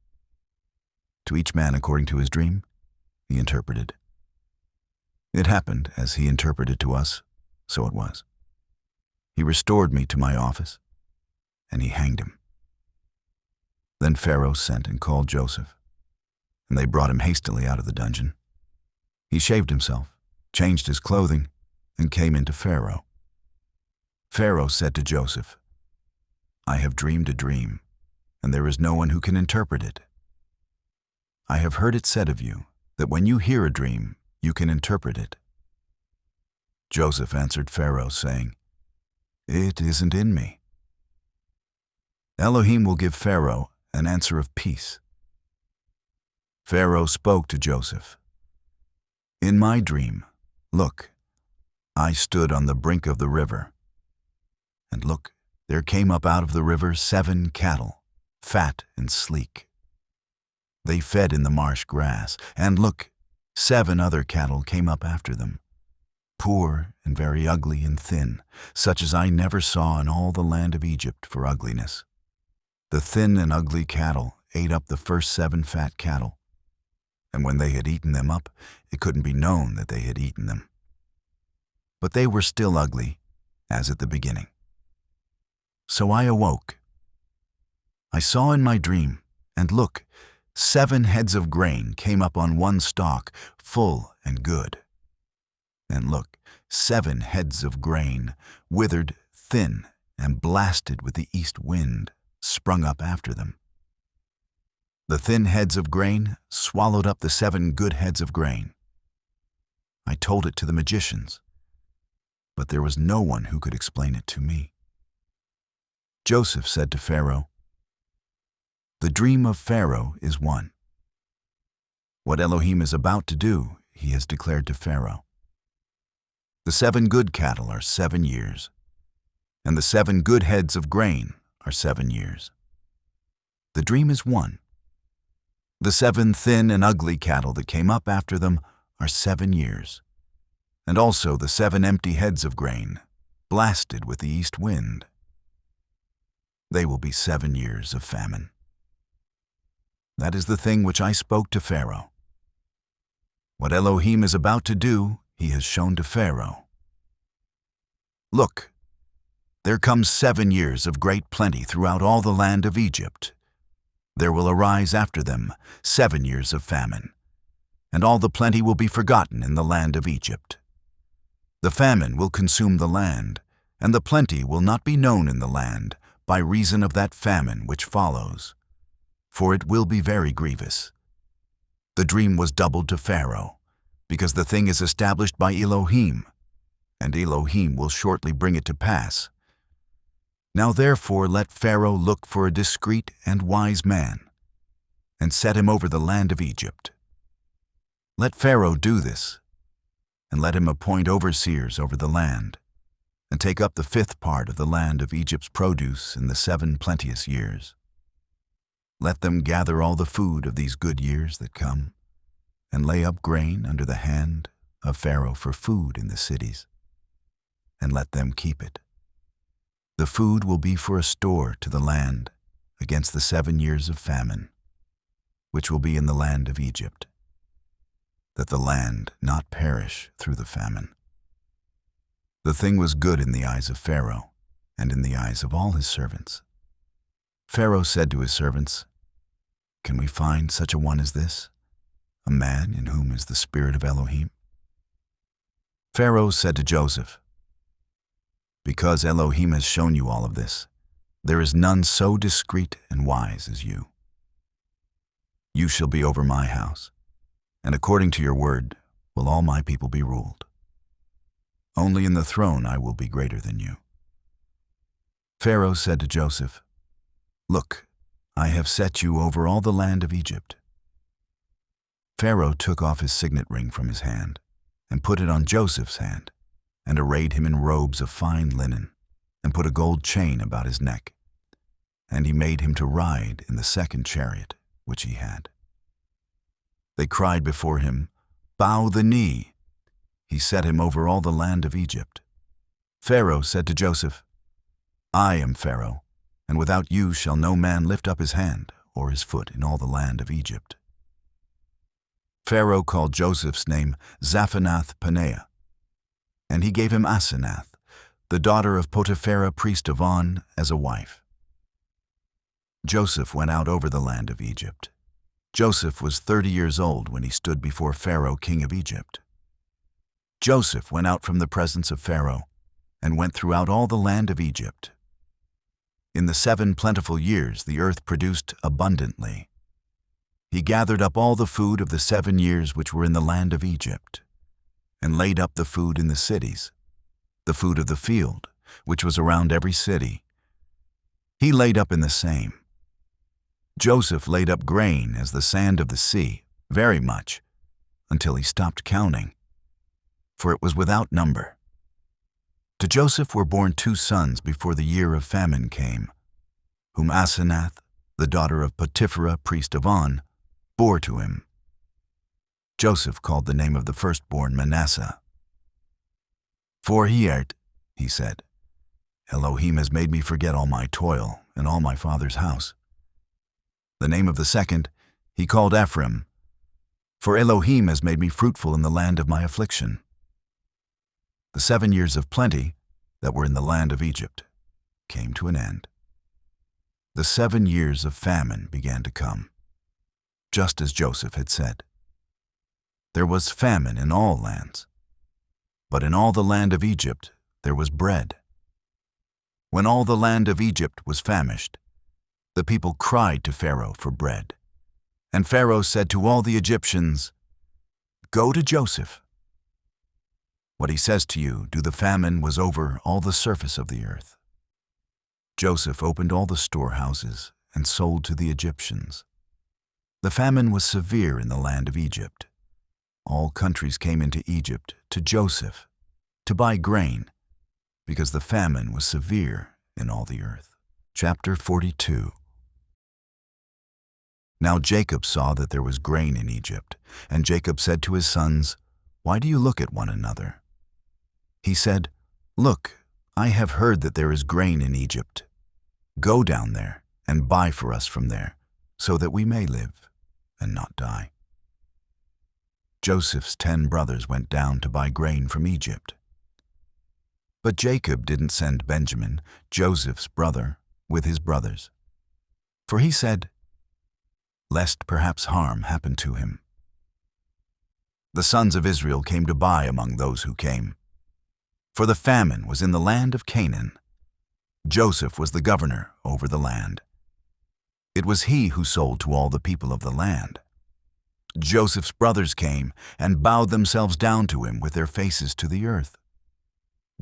Speaker 1: To each man according to his dream, he interpreted. It happened as he interpreted to us, so it was. He restored me to my office, and he hanged him. Then Pharaoh sent and called Joseph, and they brought him hastily out of the dungeon. He shaved himself, changed his clothing, and came into Pharaoh. Pharaoh said to Joseph, I have dreamed a dream, and there is no one who can interpret it. I have heard it said of you that when you hear a dream, you can interpret it. Joseph answered Pharaoh, saying, It isn't in me. Elohim will give Pharaoh an answer of peace. Pharaoh spoke to Joseph, In my dream, look, I stood on the brink of the river, and look, there came up out of the river 7 cattle, fat and sleek. They fed in the marsh grass, and look, 7 other cattle came up after them, poor and very ugly and thin, such as I never saw in all the land of Egypt for ugliness. The thin and ugly cattle ate up the first 7 fat cattle, and when they had eaten them up, it couldn't be known that they had eaten them. But they were still ugly, as at the beginning. So I awoke. I saw in my dream, and look, 7 heads of grain came up on one stalk, full and good. And look, 7 heads of grain, withered, thin, and blasted with the east wind, sprung up after them. The thin heads of grain swallowed up the 7 good heads of grain, I told it to the magicians, but there was no one who could explain it to me. Joseph said to Pharaoh, "The dream of Pharaoh is one. What Elohim is about to do, he has declared to Pharaoh. The 7 good cattle are 7 years, and the 7 good heads of grain are 7 years. The dream is one. The 7 thin and ugly cattle that came up after them are 7 years, and also the 7 empty heads of grain, blasted with the east wind. They will be 7 years of famine. That is the thing which I spoke to Pharaoh. What Elohim is about to do, he has shown to Pharaoh. Look, there comes 7 years of great plenty throughout all the land of Egypt. There will arise after them 7 years of famine, and all the plenty will be forgotten in the land of Egypt. The famine will consume the land, and the plenty will not be known in the land by reason of that famine which follows, for it will be very grievous. The dream was doubled to Pharaoh, because the thing is established by Elohim, and Elohim will shortly bring it to pass. Now therefore let Pharaoh look for a discreet and wise man, and set him over the land of Egypt. Let Pharaoh do this, and let him appoint overseers over the land, and take up the 5th part of the land of Egypt's produce in the 7 plenteous years. Let them gather all the food of these good years that come, and lay up grain under the hand of Pharaoh for food in the cities, and let them keep it. The food will be for a store to the land against the 7 years of famine, which will be in the land of Egypt, that the land not perish through the famine. The thing was good in the eyes of Pharaoh, and in the eyes of all his servants. Pharaoh said to his servants, "Can we find such a one as this, a man in whom is the spirit of Elohim?" Pharaoh said to Joseph, "Because Elohim has shown you all of this, there is none so discreet and wise as you. You shall be over my house, and according to your word will all my people be ruled. Only in the throne I will be greater than you." Pharaoh said to Joseph, "Look, I have set you over all the land of Egypt." Pharaoh took off his signet ring from his hand and put it on Joseph's hand, and arrayed him in robes of fine linen, and put a gold chain about his neck. And he made him to ride in the 2nd chariot which he had. They cried before him, "Bow the knee." He set him over all the land of Egypt. Pharaoh said to Joseph, "I am Pharaoh, and without you shall no man lift up his hand or his foot in all the land of Egypt." Pharaoh called Joseph's name Zaphenath-Paneah, and he gave him Asenath, the daughter of Potipherah priest of On, as a wife. Joseph went out over the land of Egypt. Joseph was 30 years old when he stood before Pharaoh, king of Egypt. Joseph went out from the presence of Pharaoh, and went throughout all the land of Egypt. In the 7 plentiful years the earth produced abundantly. He gathered up all the food of the 7 years which were in the land of Egypt, and laid up the food in the cities, the food of the field, which was around every city. He laid up in the same. Joseph laid up grain as the sand of the sea, very much, until he stopped counting, for it was without number. To Joseph were born 2 sons before the year of famine came, whom Asenath, the daughter of Potipherah priest of On, bore to him. Joseph called the name of the firstborn Manasseh. "For he said, Elohim has made me forget all my toil and all my father's house. The name of the second he called Ephraim, for Elohim has made me fruitful in the land of my affliction." The 7 years of plenty that were in the land of Egypt came to an end. The 7 years of famine began to come, just as Joseph had said. There was famine in all lands, but in all the land of Egypt there was bread. When all the land of Egypt was famished, the people cried to Pharaoh for bread. And Pharaoh said to all the Egyptians, "Go to Joseph, What he says to you, do the famine was over all the surface of the earth. Joseph opened all the storehouses and sold to the Egyptians. The famine was severe in the land of Egypt. All countries came into Egypt to Joseph to buy grain, because the famine was severe in all the earth. Chapter 42. Now Jacob saw that there was grain in Egypt, and Jacob said to his sons, "Why do you look at one another?" He said, "Look, I have heard that there is grain in Egypt. Go down there and buy for us from there, so that we may live and not die." Joseph's 10 brothers went down to buy grain from Egypt. But Jacob didn't send Benjamin, Joseph's brother, with his brothers. For he said, lest perhaps harm happen to him. The sons of Israel came to buy among those who came. For the famine was in the land of Canaan. Joseph was the governor over the land. It was he who sold to all the people of the land. Joseph's brothers came and bowed themselves down to him with their faces to the earth.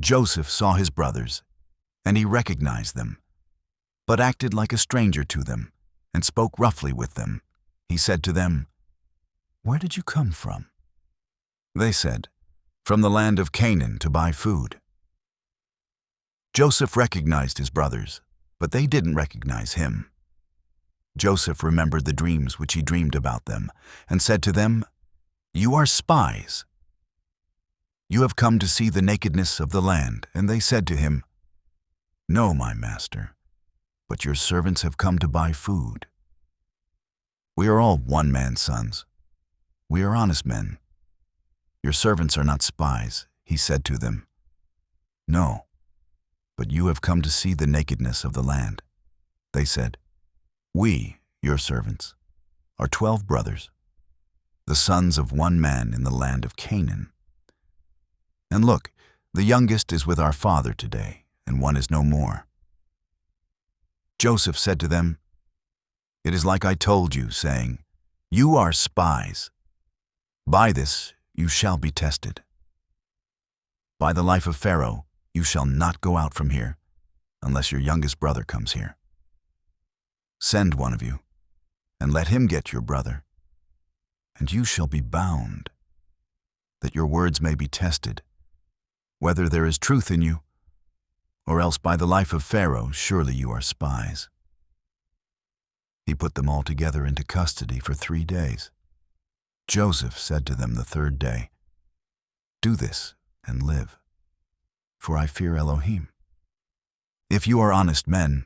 Speaker 1: Joseph saw his brothers, and he recognized them, but acted like a stranger to them and spoke roughly with them. He said to them, "Where did you come from?" They said, "From the land of Canaan to buy food." Joseph recognized his brothers, but they didn't recognize him. Joseph remembered the dreams which he dreamed about them, and said to them, "You are spies. You have come to see the nakedness of the land." And they said to him, "No, my master, but your servants have come to buy food. We are all one man's sons. We are honest men. Your servants are not spies," he said to them. "No, but you have come to see the nakedness of the land." They said, "We, your servants, are 12 brothers, the sons of one man in the land of Canaan. And look, the youngest is with our father today, and one is no more." Joseph said to them, "It is like I told you, saying, 'You are spies. By this you shall be tested. By the life of Pharaoh, you shall not go out from here, unless your youngest brother comes here. Send one of you, and let him get your brother, and you shall be bound, that your words may be tested, whether there is truth in you, or else by the life of Pharaoh surely you are spies." He put them all together into custody for 3 days. Joseph said to them the 3rd day, "Do this and live, for I fear Elohim. If you are honest men,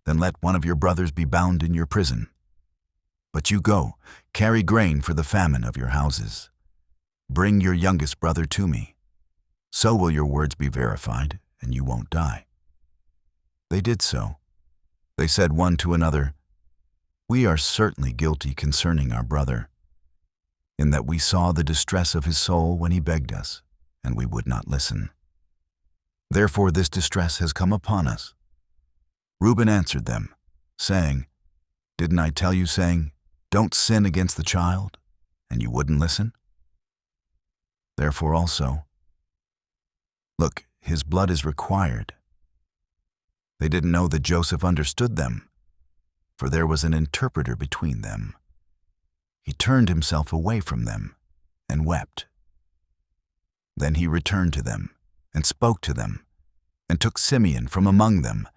Speaker 1: then let one of your brothers be bound in your prison. But you go, carry grain for the famine of your houses. Bring your youngest brother to me. So will your words be verified, and you won't die." They did so. They said one to another, "We are certainly guilty concerning our brother, in that we saw the distress of his soul when he begged us, and we would not listen. Therefore this distress has come upon us." Reuben answered them, saying, "Didn't I tell you, saying, 'Don't sin against the child,' and you wouldn't listen? Therefore also, look, his blood is required." They didn't know that Joseph understood them, for there was an interpreter between them. He turned himself away from them and wept. Then he returned to them and spoke to them, and took Simeon from among them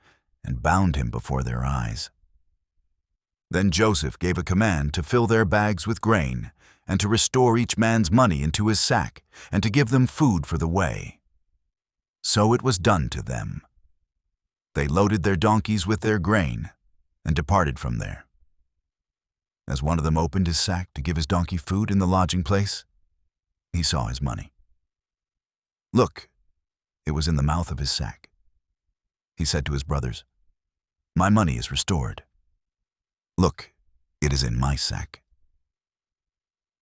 Speaker 1: and bound him before their eyes. Then Joseph gave a command to fill their bags with grain, and to restore each man's money into his sack, and to give them food for the way. So it was done to them. They loaded their donkeys with their grain and departed from there. As one of them opened his sack to give his donkey food in the lodging place, he saw his money. Look, it was in the mouth of his sack. He said to his brothers, "My money is restored. Look, it is in my sack."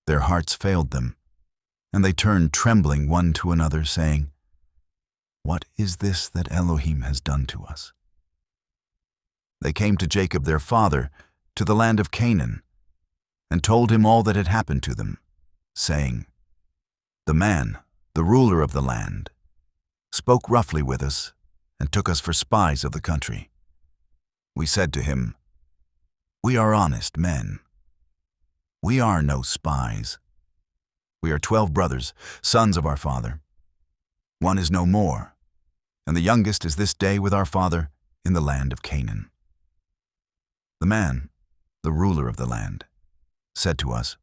Speaker 1: Their hearts failed them, and they turned trembling one to another, saying, "What is this that Elohim has done to us?" They came to Jacob their father, to the land of Canaan, and told him all that had happened to them, saying, "The man, the ruler of the land, spoke roughly with us and took us for spies of the country. We said to him, "We are honest men. We are no spies. We are 12 brothers, sons of our father. One is no more, and the youngest is this day with our father in the land of Canaan." The man, the ruler of the land, said to us,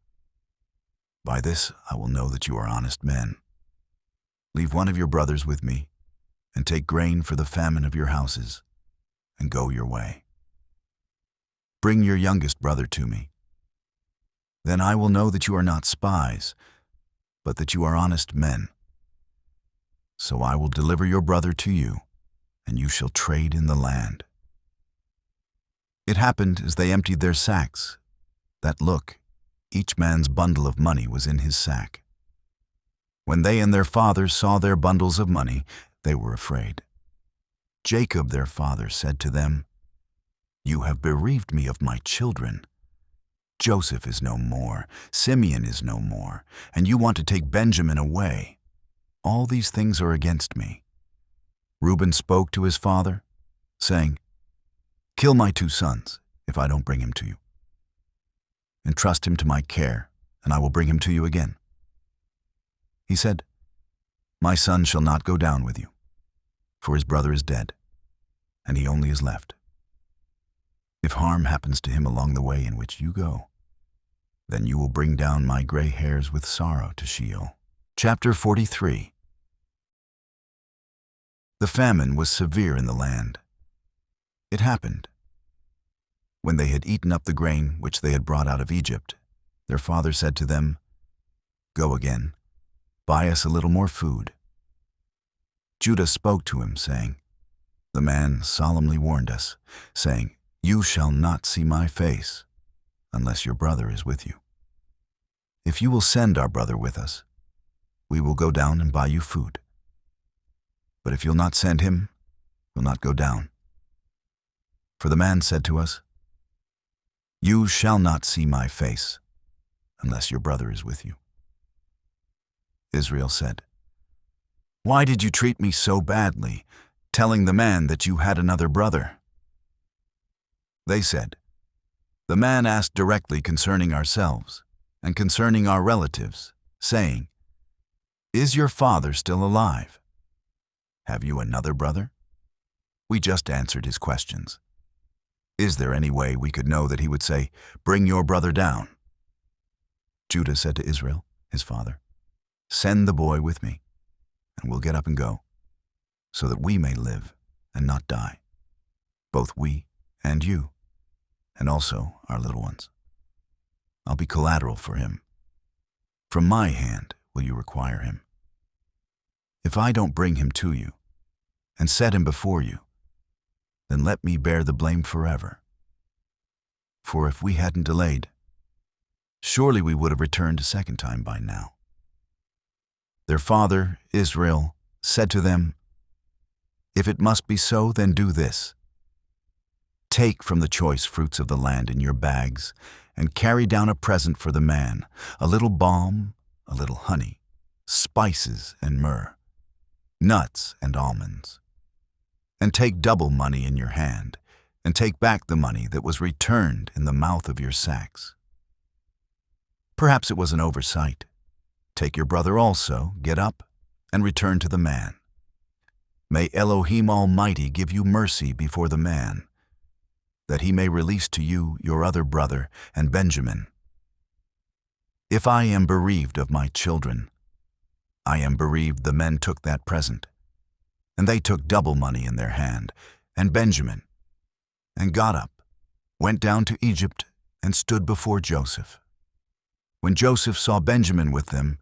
Speaker 1: "By this I will know that you are honest men. Leave one of your brothers with me, and take grain for the famine of your houses, and go your way. Bring your youngest brother to me. Then I will know that you are not spies, but that you are honest men. So I will deliver your brother to you, and you shall trade in the land." It happened as they emptied their sacks, that look, each man's bundle of money was in his sack. When they and their father saw their bundles of money, they were afraid. Jacob their father said to them, "You have bereaved me of my children. Joseph is no more, Simeon is no more, and you want to take Benjamin away. All these things are against me." Reuben spoke to his father, saying, "Kill my 2 sons, if I don't bring him to you. Entrust him to my care, and I will bring him to you again." He said, "My son shall not go down with you, for his brother is dead, and he only is left. If harm happens to him along the way in which you go, then you will bring down my gray hairs with sorrow to Sheol." Chapter 43. The famine was severe in the land. It happened, when they had eaten up the grain which they had brought out of Egypt, their father said to them, "Go again, buy us a little more food." Judah spoke to him, saying, "The man solemnly warned us, saying, 'You shall not see my face, unless your brother is with you. If you will send our brother with us, we will go down and buy you food. But if you'll not send him, we'll not go down.' For the man said to us, 'You shall not see my face, unless your brother is with you.' Israel said, 'Why did you treat me so badly, telling the man that you had another brother?' They said, 'The man asked directly concerning ourselves and concerning our relatives, saying, "Is your father still alive? Have you another brother?" We just answered his questions. Is there any way we could know that he would say, 'Bring your brother down'?" Judah said to Israel, his father, "Send the boy with me, and we'll get up and go, so that we may live and not die, both we and you, and also our little ones. I'll be collateral for him. From my hand will you require him. If I don't bring him to you and set him before you, then let me bear the blame forever. For if we hadn't delayed, surely we would have returned a second time by now." Their father, Israel, said to them, "If it must be so, then do this. Take from the choice fruits of the land in your bags, and carry down a present for the man, a little balm, a little honey, spices and myrrh, nuts and almonds. And take double money in your hand, and take back the money that was returned in the mouth of your sacks. Perhaps it was an oversight. Take your brother also, get up, and return to the man. May Elohim Almighty give you mercy before the man, that he may release to you your other brother and Benjamin. If I am bereaved of my children, I am bereaved." The men took that present, and they took double money in their hand, and Benjamin, and got up, went down to Egypt, and stood before Joseph. When Joseph saw Benjamin with them,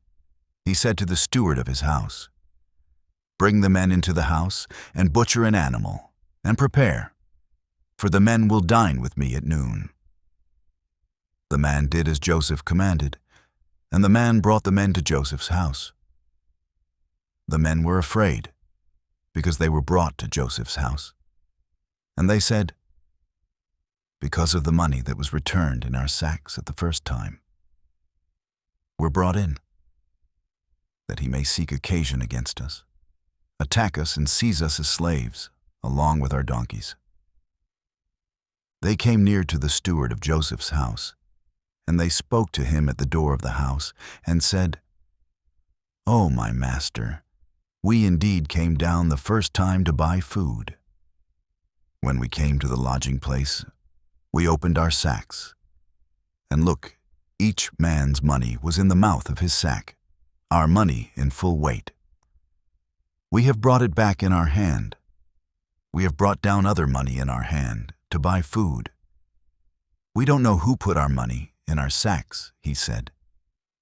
Speaker 1: he said to the steward of his house, "Bring the men into the house, and butcher an animal, and prepare, for the men will dine with me at noon." The man did as Joseph commanded, and the man brought the men to Joseph's house. The men were afraid, because they were brought to Joseph's house. And they said, "Because of the money that was returned in our sacks at the first time, we're brought in." that he may seek occasion against us, attack us and seize us as slaves, along with our donkeys." They came near to the steward of Joseph's house, and they spoke to him at the door of the house, and said, "O my master, we indeed came down the first time to buy food. When we came to the lodging place, we opened our sacks, and look, each man's money was in the mouth of his sack, our money in full weight. We have brought it back in our hand. We have brought down other money in our hand to buy food. We don't know who put our money in our sacks," he said.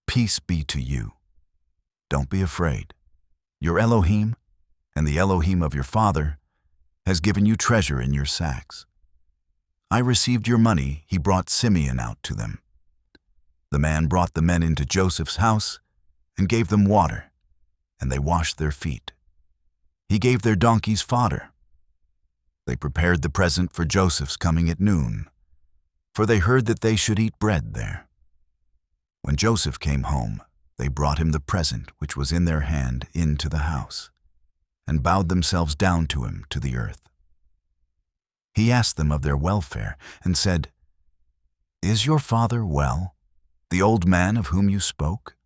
Speaker 1: "Peace be to you. Don't be afraid. Your Elohim, and the Elohim of your father, has given you treasure in your sacks. I received your money," he brought Simeon out to them. The man brought the men into Joseph's house and gave them water, and they washed their feet. He gave their donkeys fodder. They prepared the present for Joseph's coming at noon, for they heard that they should eat bread there. When Joseph came home, they brought him the present which was in their hand into the house, and bowed themselves down to him to the earth. He asked them of their welfare, and said, "Is your father well, the old man of whom you spoke?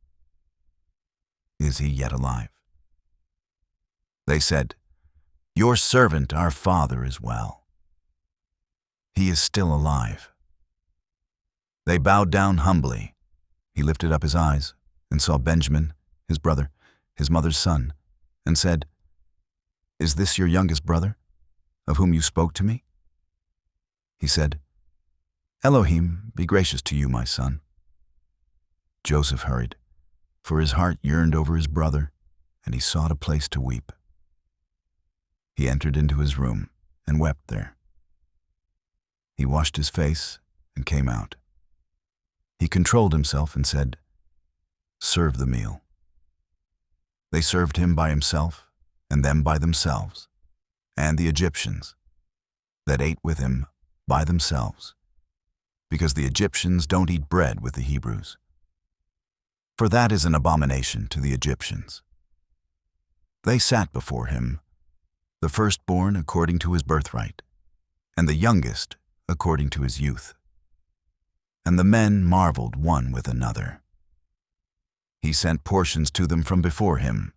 Speaker 1: Is he yet alive?" They said, "Your servant, our father, is well. He is still alive." They bowed down humbly. He lifted up his eyes and saw Benjamin, his brother, his mother's son, and said, "Is this your youngest brother, of whom you spoke to me?" He said, "Elohim be gracious to you, my son." Joseph hurried, for his heart yearned over his brother, and he sought a place to weep. He entered into his room and wept there. He washed his face and came out. He controlled himself and said, "Serve the meal." They served him by himself, and them by themselves, and the Egyptians that ate with him by themselves, because the Egyptians don't eat bread with the Hebrews, for that is an abomination to the Egyptians. They sat before him, the firstborn according to his birthright, and the youngest according to his youth. And the men marveled one with another. He sent portions to them from before him,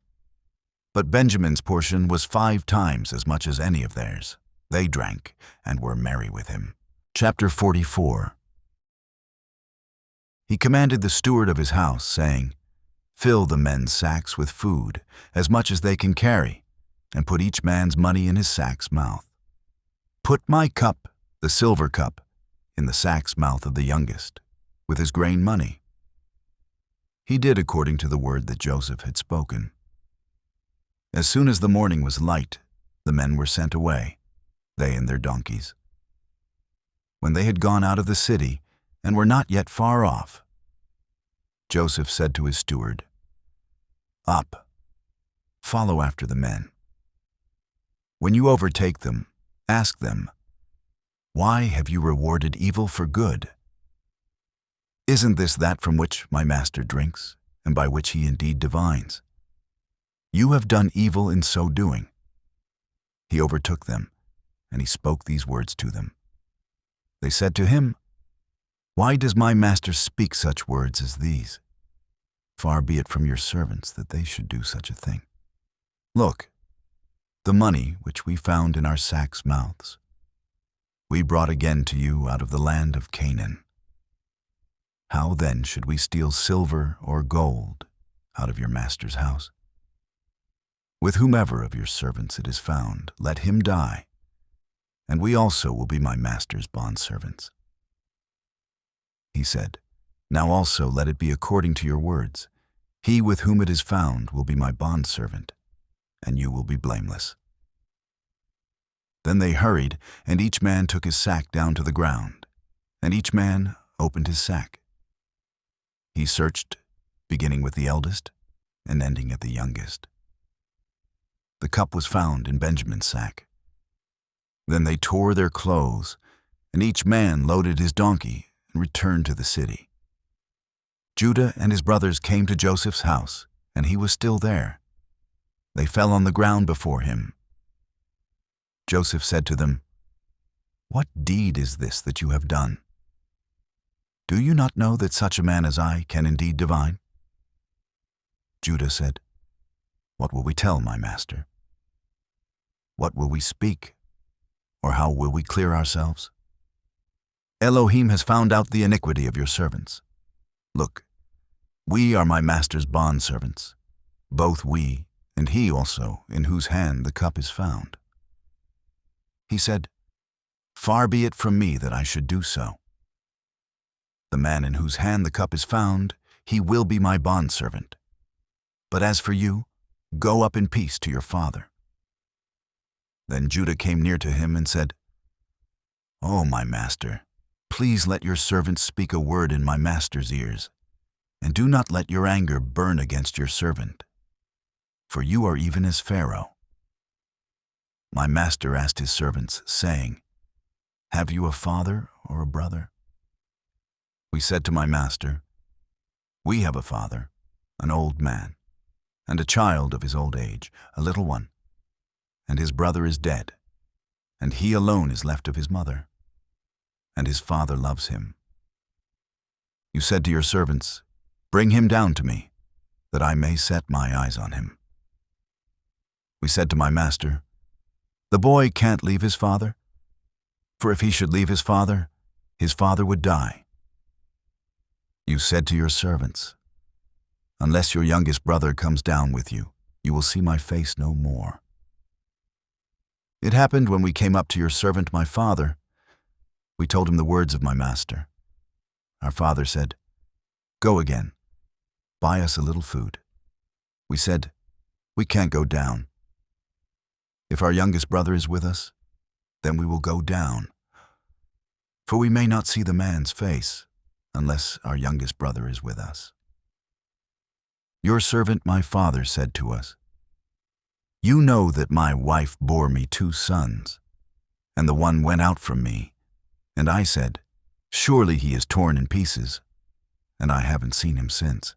Speaker 1: but Benjamin's portion was 5 times as much as any of theirs. They drank and were merry with him. Chapter 44. He commanded the steward of his house, saying, "Fill the men's sacks with food, as much as they can carry, and put each man's money in his sack's mouth. Put my cup, the silver cup, in the sack's mouth of the youngest, with his grain money." He did according to the word that Joseph had spoken. As soon as the morning was light, the men were sent away, they and their donkeys. When they had gone out of the city and were not yet far off, Joseph said to his steward, "Up, follow after the men. When you overtake them, ask them, 'Why have you rewarded evil for good? Isn't this that from which my master drinks, and by which he indeed divines? You have done evil in so doing.'" He overtook them, and he spoke these words to them. They said to him, "Why does my master speak such words as these? Far be it from your servants that they should do such a thing. Look, the money which we found in our sacks' mouths, we brought again to you out of the land of Canaan. How then should we steal silver or gold out of your master's house? With whomever of your servants it is found, let him die, and we also will be my master's bondservants." He said, "Now also let it be according to your words. He with whom it is found will be my bondservant, and you will be blameless." Then they hurried, and each man took his sack down to the ground, and each man opened his sack. He searched, beginning with the eldest and ending at the youngest. The cup was found in Benjamin's sack. Then they tore their clothes, and each man loaded his donkey and returned to the city. Judah and his brothers came to Joseph's house and he was still there. They fell on the ground before him. Joseph said to them, "What deed is this that you have done? Do you not know that such a man as I can indeed divine?" Judah said, "What will we tell, my master? What will we speak, or how will we clear ourselves? Elohim has found out the iniquity of your servants. Look, we are my master's bondservants, both we and he also, in whose hand the cup is found." He said, "Far be it from me that I should do so. The man in whose hand the cup is found, he will be my bondservant. But as for you, go up in peace to your father." Then Judah came near to him and said, "Oh, my master, please let your servant speak a word in my master's ears, and do not let your anger burn against your servant, for you are even as Pharaoh." My master asked his servants, saying, "Have you a father or a brother?" We said to my master, "We have a father, an old man, and a child of his old age, a little one, and his brother is dead, and he alone is left of his mother, and his father loves him. You said to your servants, 'Bring him down to me, that I may set my eyes on him.' We said to my master, 'The boy can't leave his father, for if he should leave his father would die.' You said to your servants, 'Unless your youngest brother comes down with you, you will see my face no more.' It happened when we came up to your servant my father, we told him the words of my master. Our father said, 'Go again, buy us a little food.' We said, 'We can't go down. If our youngest brother is with us, then we will go down. For we may not see the man's face, unless our youngest brother is with us.' Your servant my father said to us, 'You know that my wife bore me 2 sons, and the one went out from me, and I said, Surely he is torn in pieces, and I haven't seen him since.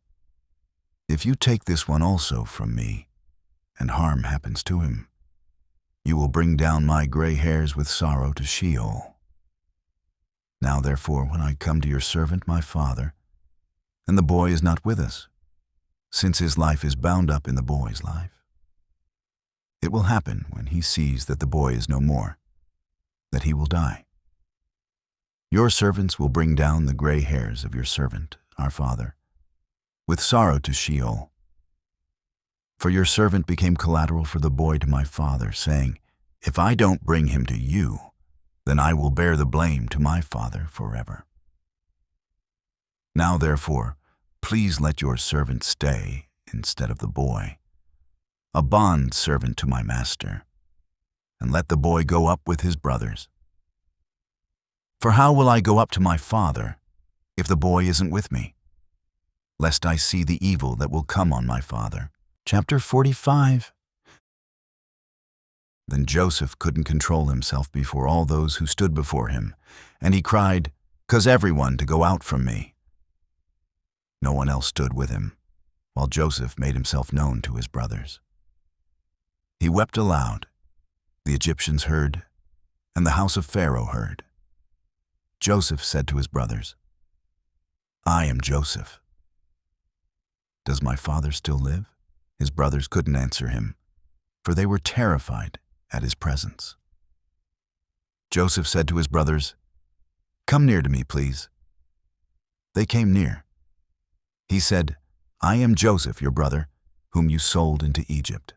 Speaker 1: If you take this one also from me, and harm happens to him, you will bring down my gray hairs with sorrow to Sheol. Now therefore, when I come to your servant my father, and the boy is not with us, since his life is bound up in the boy's life, it will happen when he sees that the boy is no more, that he will die. Your servants will bring down the gray hairs of your servant, our father, with sorrow to Sheol. For your servant became collateral for the boy to my father, saying, If I don't bring him to you, then I will bear the blame to my father forever. Now therefore, please let your servant stay instead of the boy, a bond servant to my master, and let the boy go up with his brothers. For how will I go up to my father if the boy isn't with me, lest I see the evil that will come on my father?" Chapter 45. Then Joseph couldn't control himself before all those who stood before him, and he cried, "'Cause everyone to go out from me." No one else stood with him, while Joseph made himself known to his brothers. He wept aloud. The Egyptians heard, and the house of Pharaoh heard. Joseph said to his brothers, "I am Joseph. Does my father still live?" His brothers couldn't answer him, for they were terrified at his presence. Joseph said to his brothers, "Come near to me, please." They came near. He said, "I am Joseph, your brother, whom you sold into Egypt.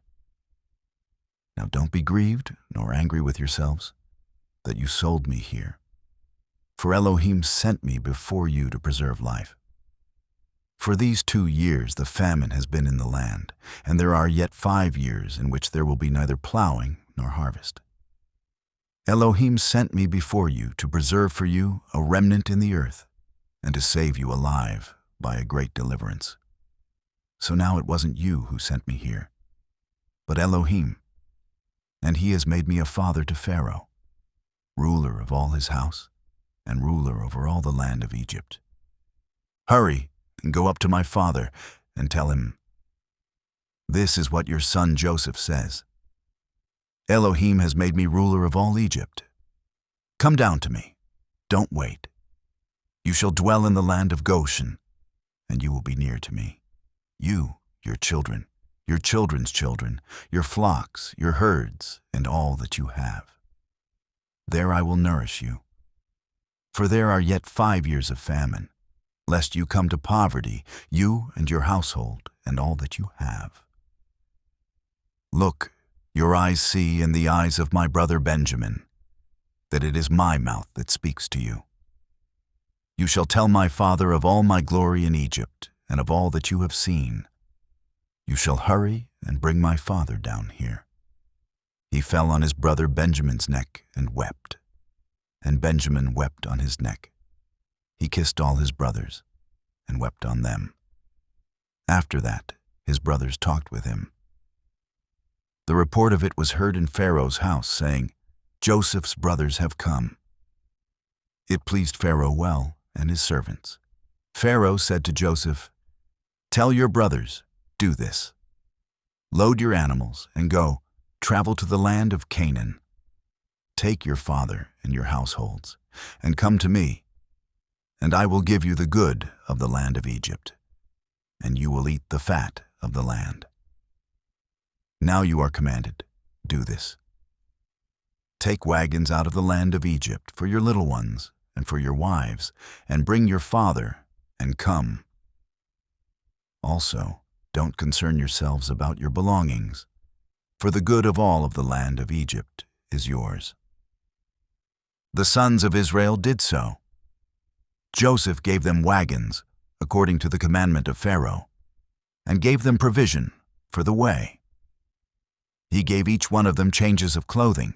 Speaker 1: Now don't be grieved nor angry with yourselves that you sold me here, for Elohim sent me before you to preserve life. For these 2 years the famine has been in the land, and there are yet 5 years in which there will be neither plowing nor harvest. Elohim sent me before you to preserve for you a remnant in the earth, and to save you alive by a great deliverance. So now it wasn't you who sent me here, but Elohim, and he has made me a father to Pharaoh, ruler of all his house, and ruler over all the land of Egypt. Hurry and go up to my father and tell him, This is what your son Joseph says. Elohim has made me ruler of all Egypt. Come down to me. Don't wait. You shall dwell in the land of Goshen, and you will be near to me. You, your children, your children's children, your flocks, your herds, and all that you have. There I will nourish you. For there are yet 5 years of famine, lest you come to poverty, you and your household, and all that you have. Look, your eyes see in the eyes of my brother Benjamin, that it is my mouth that speaks to you. You shall tell my father of all my glory in Egypt, and of all that you have seen. You shall hurry and bring my father down here. He fell on his brother Benjamin's neck and wept, and Benjamin wept on his neck. He kissed all his brothers and wept on them. After that, his brothers talked with him. The report of it was heard in Pharaoh's house, saying, Joseph's brothers have come. It pleased Pharaoh well, and his servants. Pharaoh said to Joseph, Tell your brothers, do this. Load your animals and go, travel to the land of Canaan. Take your father and your households, and come to me, and I will give you the good of the land of Egypt, and you will eat the fat of the land. Now you are commanded, do this. Take wagons out of the land of Egypt for your little ones and for your wives, and bring your father, and come. Also, don't concern yourselves about your belongings, for the good of all of the land of Egypt is yours. The sons of Israel did so. Joseph gave them wagons, according to the commandment of Pharaoh, and gave them provision for the way. He gave each one of them changes of clothing.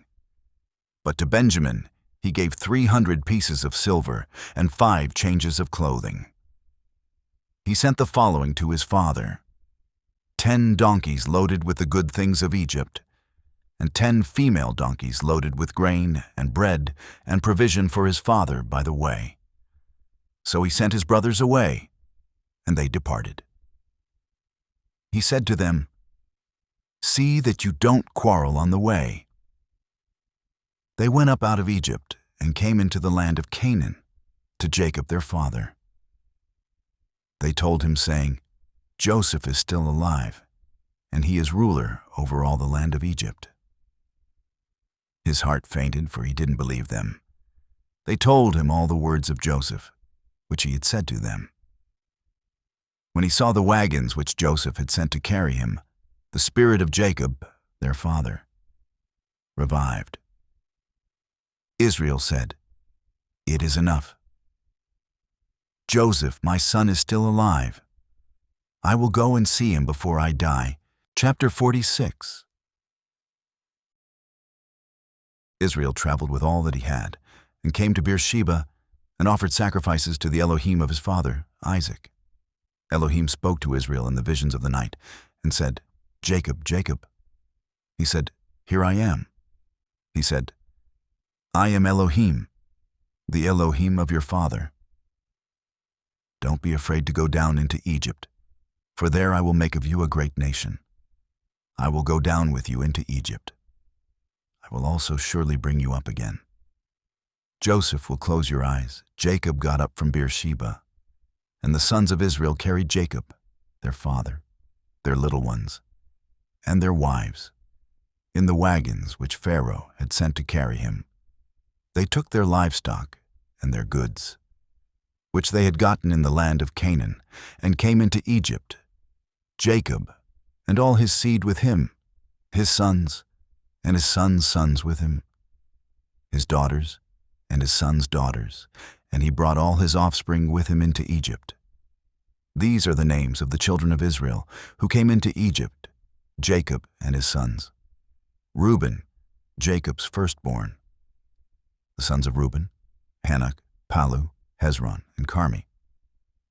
Speaker 1: But to Benjamin he gave 300 pieces of silver and 5 changes of clothing. He sent the following to his father: 10 donkeys loaded with the good things of Egypt, and 10 female donkeys loaded with grain and bread and provision for his father by the way. So he sent his brothers away, and they departed. He said to them, See that you don't quarrel on the way. They went up out of Egypt and came into the land of Canaan, to Jacob their father. They told him, saying, Joseph is still alive, and he is ruler over all the land of Egypt. His heart fainted, for he didn't believe them. They told him all the words of Joseph, which he had said to them. When he saw the wagons which Joseph had sent to carry him, the spirit of Jacob, their father, revived. Israel said, It is enough. Joseph, my son, is still alive. I will go and see him before I die. Chapter 46. Israel traveled with all that he had, and came to Beersheba, and offered sacrifices to the Elohim of his father, Isaac. Elohim spoke to Israel in the visions of the night, and said, Jacob, Jacob. He said, Here I am. He said, I am Elohim, the Elohim of your father. Don't be afraid to go down into Egypt, for there I will make of you a great nation. I will go down with you into Egypt. I will also surely bring you up again. Joseph will close your eyes. Jacob got up from Beersheba, and the sons of Israel carried Jacob, their father, their little ones, and their wives, in the wagons which Pharaoh had sent to carry him. They took their livestock and their goods, which they had gotten in the land of Canaan, and came into Egypt, Jacob and all his seed with him, his sons and his sons' sons with him, his daughters and his sons' daughters, and he brought all his offspring with him into Egypt. These are the names of the children of Israel who came into Egypt, Jacob and his sons. Reuben, Jacob's firstborn. The sons of Reuben, Hanok, Palu, Hezron, and Carmi.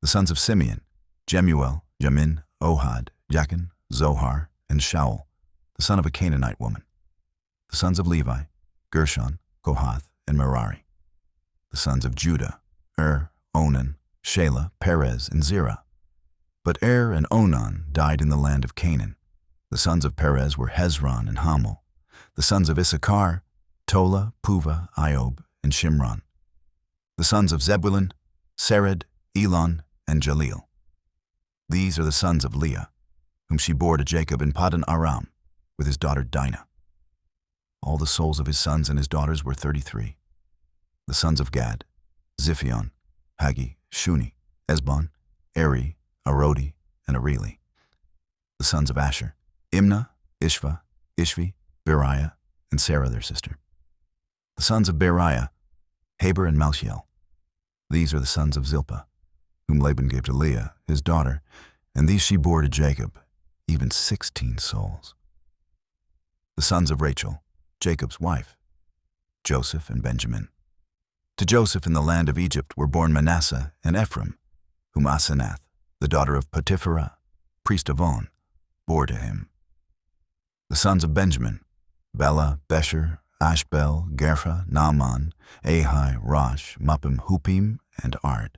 Speaker 1: The sons of Simeon, Jemuel, Jamin, Ohad, Jachin, Zohar, and Shaul, the son of a Canaanite woman. The sons of Levi, Gershon, Kohath, and Merari. The sons of Judah, Onan, Shelah, Perez, and Zerah. But and Onan died in the land of Canaan, The sons of Perez were Hezron and Hamul. The sons of Issachar, Tola, Puva, Iob, and Shimron. The sons of Zebulun, Sered, Elon, and Jaleel. These are the sons of Leah, whom she bore to Jacob in Paddan Aram, with his daughter Dinah. All the souls of his sons and his daughters were 33. The sons of Gad, Ziphion, Haggi, Shuni, Esbon, Eri, Arodi, and Areli. The sons of Asher, Imnah, Ishva, Ishvi, Beriah, and Sarah their sister. The sons of Beriah, Heber and Malchiel. These are the sons of Zilpah, whom Laban gave to Leah, his daughter, and these she bore to Jacob, even 16 souls. The sons of Rachel, Jacob's wife, Joseph and Benjamin. To Joseph in the land of Egypt were born Manasseh and Ephraim, whom Asenath, the daughter of Potipharah, priest of On, bore to him. The sons of Benjamin, Bela, Besher, Ashbel, Gerpha, Naaman, Ahi, Rosh, Muppim, Hupim, and Ard.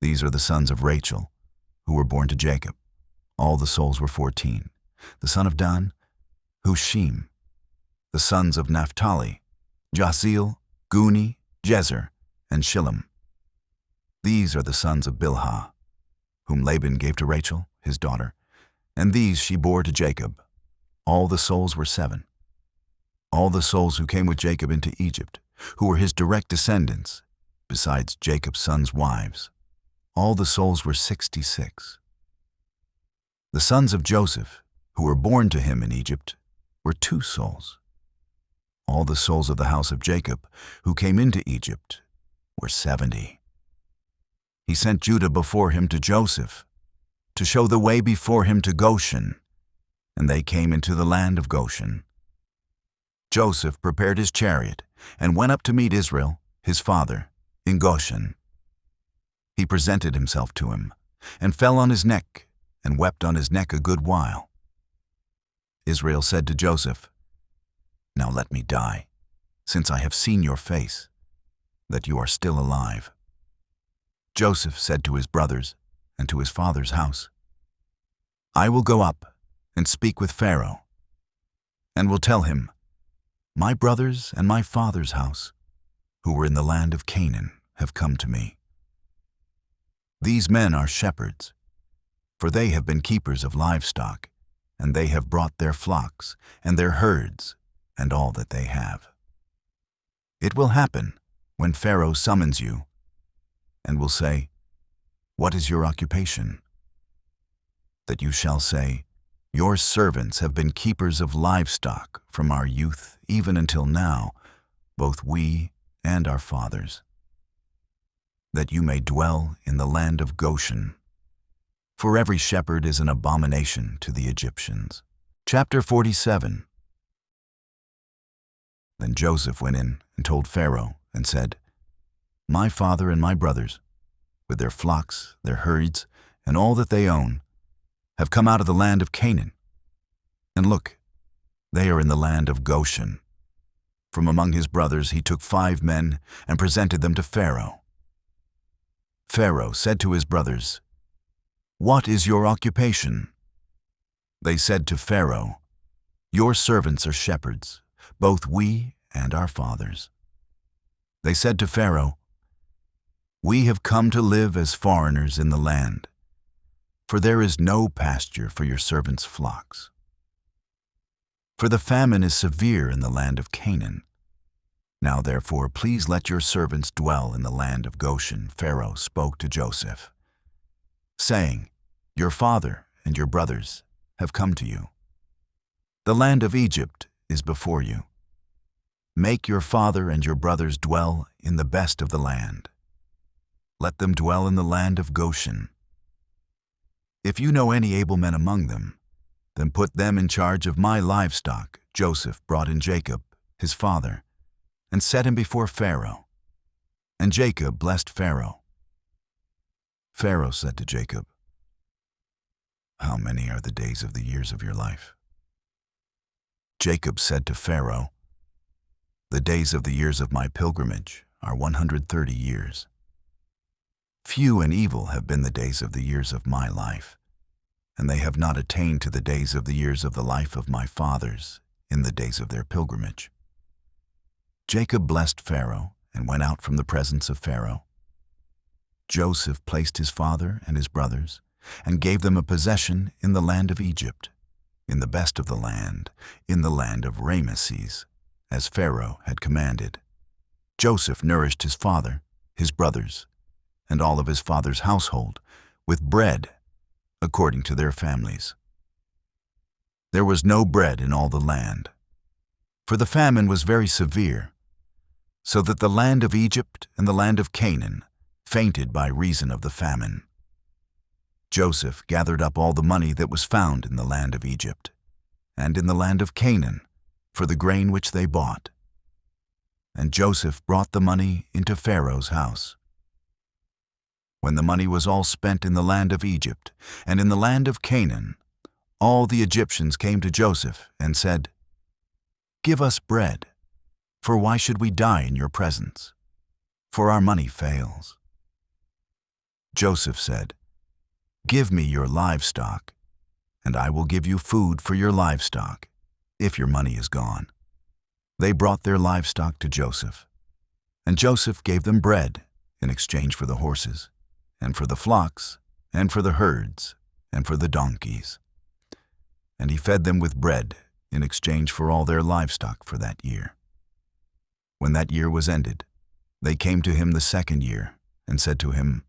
Speaker 1: These are the sons of Rachel, who were born to Jacob. All the souls were 14. The son of Dan, Hushim. The sons of Naphtali, Jasil, Guni, Jezer, and Shillem. These are the sons of Bilhah, whom Laban gave to Rachel, his daughter, and these she bore to Jacob. All the souls were 7. All the souls who came with Jacob into Egypt, who were his direct descendants, besides Jacob's sons' wives, all the souls were 66. The sons of Joseph, who were born to him in Egypt, were 2 souls. All the souls of the house of Jacob, who came into Egypt, were 70. He sent Judah before him to Joseph, to show the way before him to Goshen, and they came into the land of Goshen. Joseph prepared his chariot and went up to meet Israel, his father, in Goshen. He presented himself to him, and fell on his neck, and wept on his neck a good while. Israel said to Joseph, "Now let me die, since I have seen your face, that you are still alive." Joseph said to his brothers and to his father's house, "I will go up and speak with Pharaoh, and will tell him, my brothers and my father's house, who were in the land of Canaan, have come to me. These men are shepherds, for they have been keepers of livestock, and they have brought their flocks and their herds and all that they have. It will happen when Pharaoh summons you and will say, 'What is your occupation?' that you shall say, 'Your servants have been keepers of livestock from our youth even until now, both we and our fathers, that you may dwell in the land of Goshen. For every shepherd is an abomination to the Egyptians.'" Chapter 47. Then Joseph went in and told Pharaoh and said, "My father and my brothers, with their flocks, their herds, and all that they own, have come out of the land of Canaan. And look, they are in the land of Goshen." From among his brothers he took 5 men and presented them to Pharaoh. Pharaoh said to his brothers, "What is your occupation?" They said to Pharaoh, "Your servants are shepherds, both we and our fathers." They said to Pharaoh, "We have come to live as foreigners in the land, for there is no pasture for your servants' flocks. For the famine is severe in the land of Canaan. Now therefore, please let your servants dwell in the land of Goshen." Pharaoh spoke to Joseph, saying, "Your father and your brothers have come to you. The land of Egypt is before you. Make your father and your brothers dwell in the best of the land. Let them dwell in the land of Goshen. If you know any able men among them, then put them in charge of my livestock." Joseph brought in Jacob, his father, and set him before Pharaoh. And Jacob blessed Pharaoh. Pharaoh said to Jacob, "How many are the days of the years of your life?" Jacob said to Pharaoh, "The days of the years of my pilgrimage are 130 years. Few and evil have been the days of the years of my life, and they have not attained to the days of the years of the life of my fathers in the days of their pilgrimage. Jacob blessed Pharaoh and went out from the presence of Pharaoh. Joseph placed his father and his brothers and gave them a possession in the land of Egypt, in the best of the land, in the land of Ramesses, as Pharaoh had commanded. Joseph nourished his father, his brothers, and all of his father's household with bread according to their families. There was no bread in all the land, for the famine was very severe, so that the land of Egypt and the land of Canaan fainted by reason of the famine. Joseph gathered up all the money that was found in the land of Egypt and in the land of Canaan for the grain which they bought. And Joseph brought the money into Pharaoh's house. When the money was all spent in the land of Egypt and in the land of Canaan, all the Egyptians came to Joseph and said, "Give us bread, for why should we die in your presence? For our money fails." Joseph said, "Give me your livestock, and I will give you food for your livestock, if your money is gone." They brought their livestock to Joseph, and Joseph gave them bread in exchange for the horses, and for the flocks, and for the herds, and for the donkeys. And he fed them with bread in exchange for all their livestock for that year. When that year was ended, they came to him the second year and said to him,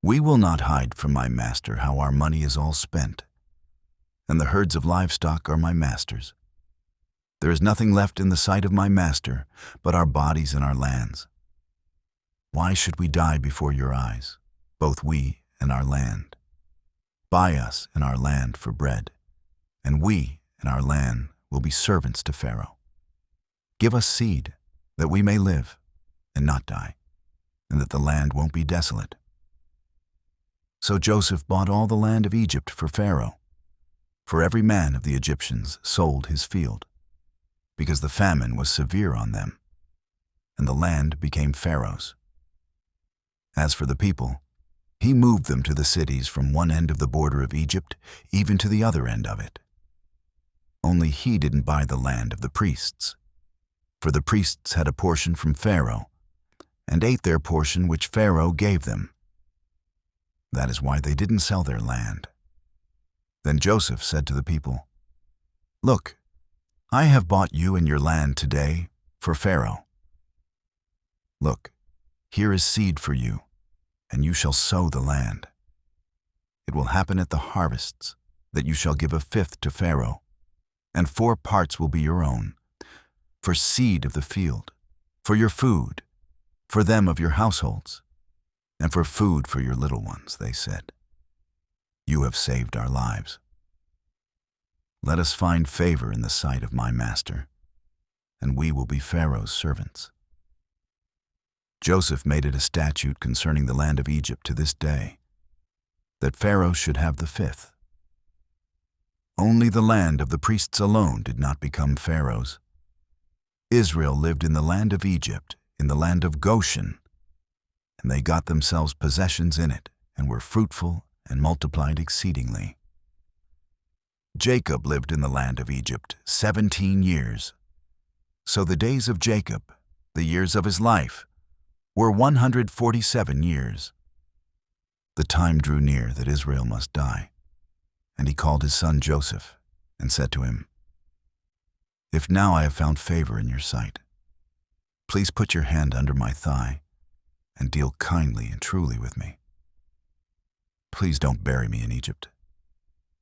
Speaker 1: "We will not hide from my master how our money is all spent, and the herds of livestock are my master's. There is nothing left in the sight of my master but our bodies and our lands. Why should we die before your eyes, both we and our land? Buy us and our land for bread, and we and our land will be servants to Pharaoh. Give us seed, that we may live and not die, and that the land won't be desolate." So Joseph bought all the land of Egypt for Pharaoh, for every man of the Egyptians sold his field, because the famine was severe on them, and the land became Pharaoh's. As for the people, he moved them to the cities from one end of the border of Egypt even to the other end of it. Only he didn't buy the land of the priests, for the priests had a portion from Pharaoh, and ate their portion which Pharaoh gave them. That is why they didn't sell their land. Then Joseph said to the people, "Look, I have bought you and your land today for Pharaoh. Look, here is seed for you, and you shall sow the land. It will happen at the harvests that you shall give a fifth to Pharaoh, and 4 parts will be your own, for seed of the field, for your food, for them of your households, and for food for your little ones," they said. "You have saved our lives. Let us find favor in the sight of my master, and we will be Pharaoh's servants." Joseph made it a statute concerning the land of Egypt to this day, that Pharaoh should have the fifth. Only the land of the priests alone did not become Pharaoh's. Israel lived in the land of Egypt, in the land of Goshen, and they got themselves possessions in it, and were fruitful and multiplied exceedingly. Jacob lived in the land of Egypt 17 years. So the days of Jacob, the years of his life, were 147 years. The time drew near that Israel must die, and he called his son Joseph and said to him, "If now I have found favor in your sight, please put your hand under my thigh and deal kindly and truly with me. Please don't bury me in Egypt,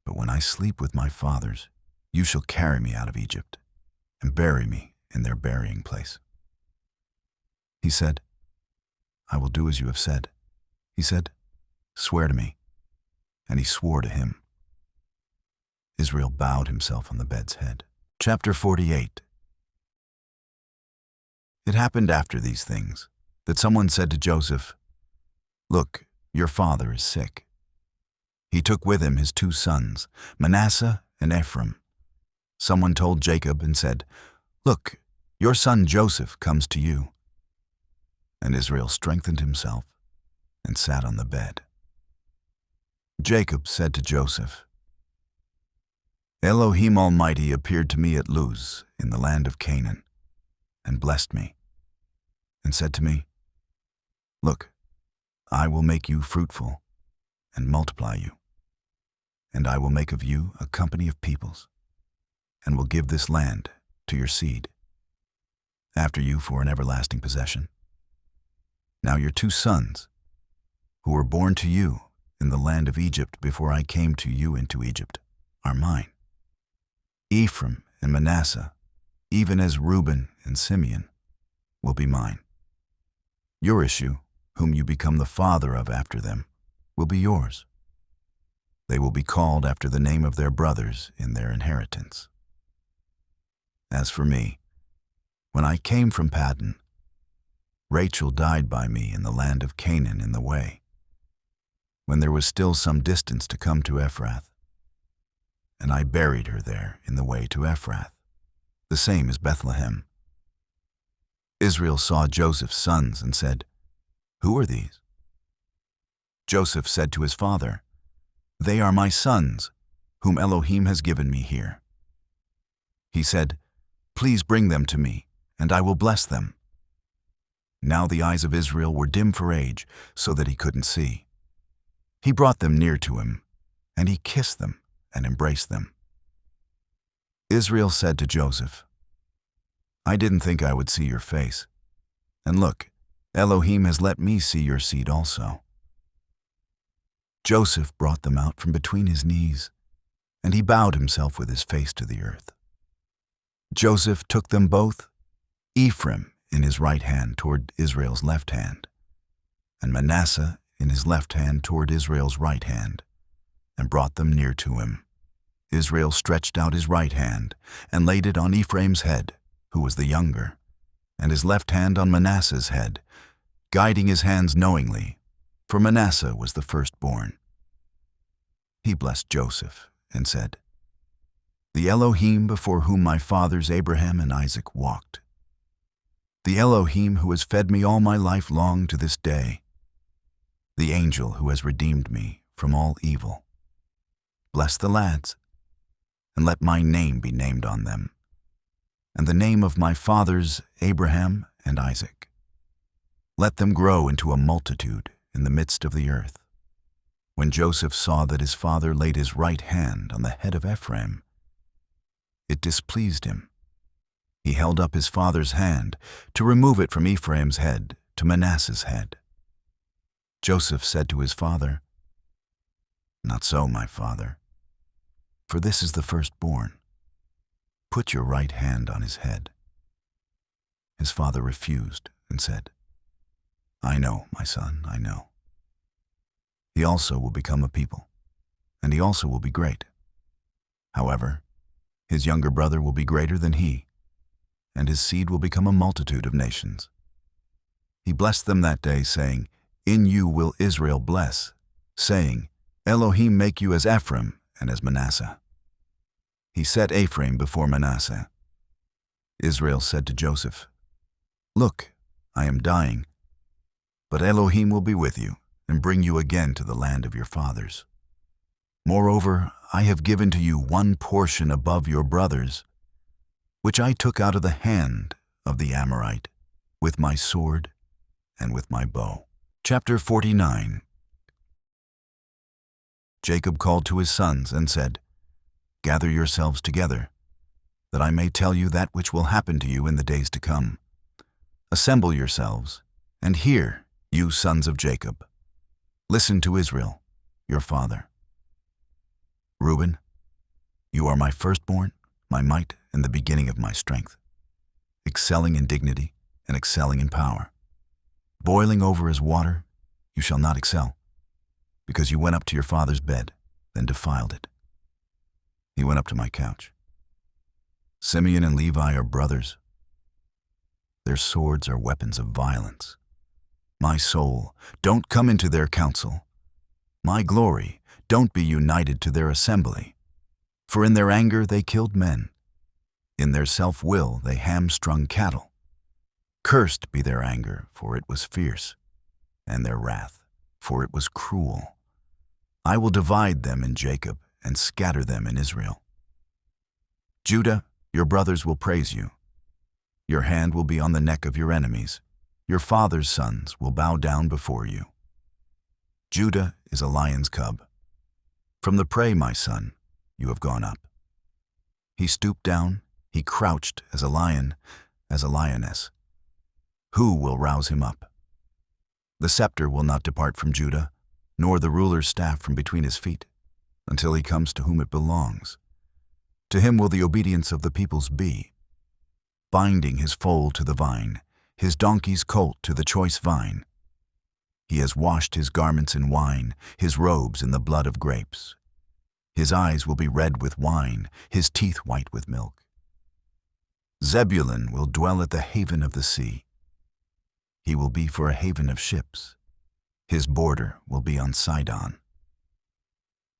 Speaker 1: but when I sleep with my fathers, you shall carry me out of Egypt and bury me in their burying place." He said, "I will do as you have said." He said, "Swear to me." And he swore to him. Israel bowed himself on the bed's head. Chapter 48. It happened after these things that someone said to Joseph, "Look, your father is sick." He took with him his 2 sons, Manasseh and Ephraim. Someone told Jacob and said, "Look, your son Joseph comes to you." And Israel strengthened himself and sat on the bed. Jacob said to Joseph, Elohim Almighty appeared to me at Luz in the land of Canaan, and blessed me, and said to me, Look, I will make you fruitful, and multiply you, and I will make of you a company of peoples, and will give this land to your seed, after you for an everlasting possession. Now your 2 sons, who were born to you in the land of Egypt before I came to you into Egypt, are mine. Ephraim and Manasseh, even as Reuben and Simeon, will be mine. Your issue, whom you become the father of after them, will be yours. They will be called after the name of their brothers in their inheritance. As for me, when I came from Paddan, Rachel died by me in the land of Canaan in the way, when there was still some distance to come to Ephrath, and I buried her there in the way to Ephrath, the same as Bethlehem. Israel saw Joseph's sons and said, Who are these? Joseph said to his father, They are my sons, whom Elohim has given me here. He said, Please bring them to me, and I will bless them. Now the eyes of Israel were dim for age, so that he couldn't see. He brought them near to him, and he kissed them and embraced them. Israel said to Joseph, I didn't think I would see your face, and look, Elohim has let me see your seed also. Joseph brought them out from between his knees, and he bowed himself with his face to the earth. Joseph took them both, Ephraim in his right hand toward Israel's left hand, and Manasseh in his left hand toward Israel's right hand, and brought them near to him. Israel stretched out his right hand and laid it on Ephraim's head, who was the younger, and his left hand on Manasseh's head, guiding his hands knowingly, for Manasseh was the firstborn. He blessed Joseph and said, The Elohim before whom my fathers Abraham and Isaac walked, the Elohim who has fed me all my life long to this day, the angel who has redeemed me from all evil. Bless the lads, and let my name be named on them, and the name of my fathers Abraham and Isaac. Let them grow into a multitude in the midst of the earth. When Joseph saw that his father laid his right hand on the head of Ephraim, it displeased him. He held up his father's hand to remove it from Ephraim's head to Manasseh's head. Joseph said to his father, Not so, my father, for this is the firstborn. Put your right hand on his head. His father refused and said, I know, my son, I know. He also will become a people, and he also will be great. However, his younger brother will be greater than he, and his seed will become a multitude of nations. He blessed them that day, saying, In you will Israel bless, saying, Elohim make you as Ephraim and as Manasseh. He set Ephraim before Manasseh. Israel said to Joseph, Look, I am dying, but Elohim will be with you and bring you again to the land of your fathers. Moreover, I have given to you one portion above your brothers, which I took out of the hand of the Amorite with my sword and with my bow. Chapter 49. Jacob called to his sons and said, Gather yourselves together, that I may tell you that which will happen to you in the days to come. Assemble yourselves, and hear, you sons of Jacob. Listen to Israel, your father. Reuben, you are my firstborn, my might, and the beginning of my strength, excelling in dignity and excelling in power. Boiling over as water, you shall not excel, because you went up to your father's bed, then defiled it. He went up to my couch. Simeon and Levi are brothers. Their swords are weapons of violence. My soul, don't come into their council. My glory, don't be united to their assembly. For in their anger they killed men. In their self-will they hamstrung cattle. Cursed be their anger, for it was fierce, and their wrath, for it was cruel. I will divide them in Jacob and scatter them in Israel. Judah, your brothers will praise you. Your hand will be on the neck of your enemies. Your father's sons will bow down before you. Judah is a lion's cub. From the prey, my son, you have gone up. He stooped down, he crouched as a lion, as a lioness. Who will rouse him up? The scepter will not depart from Judah, nor the ruler's staff from between his feet, until he comes to whom it belongs. To him will the obedience of the peoples be, binding his foal to the vine, his donkey's colt to the choice vine. He has washed his garments in wine, his robes in the blood of grapes. His eyes will be red with wine, his teeth white with milk. Zebulun will dwell at the haven of the sea. He will be for a haven of ships. His border will be on Sidon.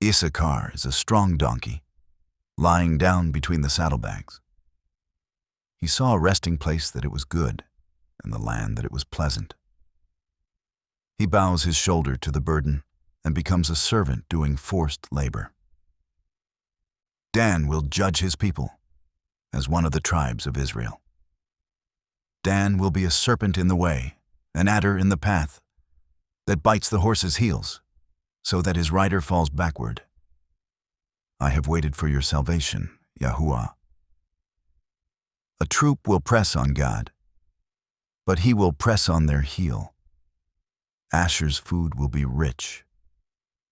Speaker 1: Issachar is a strong donkey, lying down between the saddlebags. He saw a resting place that it was good, and the land that it was pleasant. He bows his shoulder to the burden and becomes a servant doing forced labor. Dan will judge his people as one of the tribes of Israel. Dan will be a serpent in the way, an adder in the path, that bites the horse's heels, so that his rider falls backward. I have waited for your salvation, Yahuah. A troop will press on God, but he will press on their heel. Asher's food will be rich.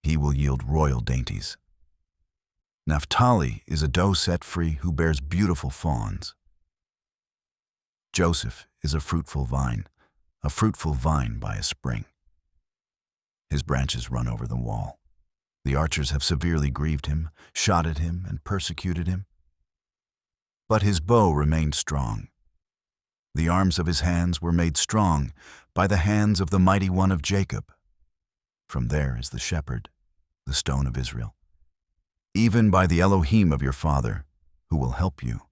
Speaker 1: He will yield royal dainties. Naphtali is a doe set free who bears beautiful fawns. Joseph is a fruitful vine by a spring. His branches run over the wall. The archers have severely grieved him, shot at him, and persecuted him. But his bow remained strong. The arms of his hands were made strong by the hands of the mighty one of Jacob. From there is the shepherd, the stone of Israel, even by the Elohim of your father, who will help you,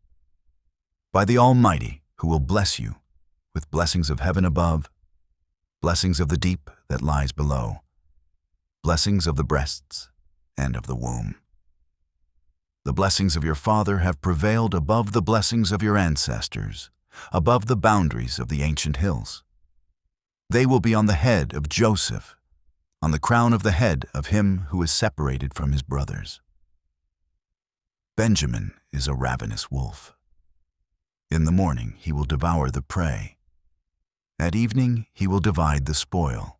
Speaker 1: by the Almighty, who will bless you with blessings of heaven above, blessings of the deep that lies below, blessings of the breasts and of the womb. The blessings of your father have prevailed above the blessings of your ancestors, above the boundaries of the ancient hills. They will be on the head of Joseph, on the crown of the head of him who is separated from his brothers. Benjamin is a ravenous wolf. In the morning he will devour the prey. At evening he will divide the spoil.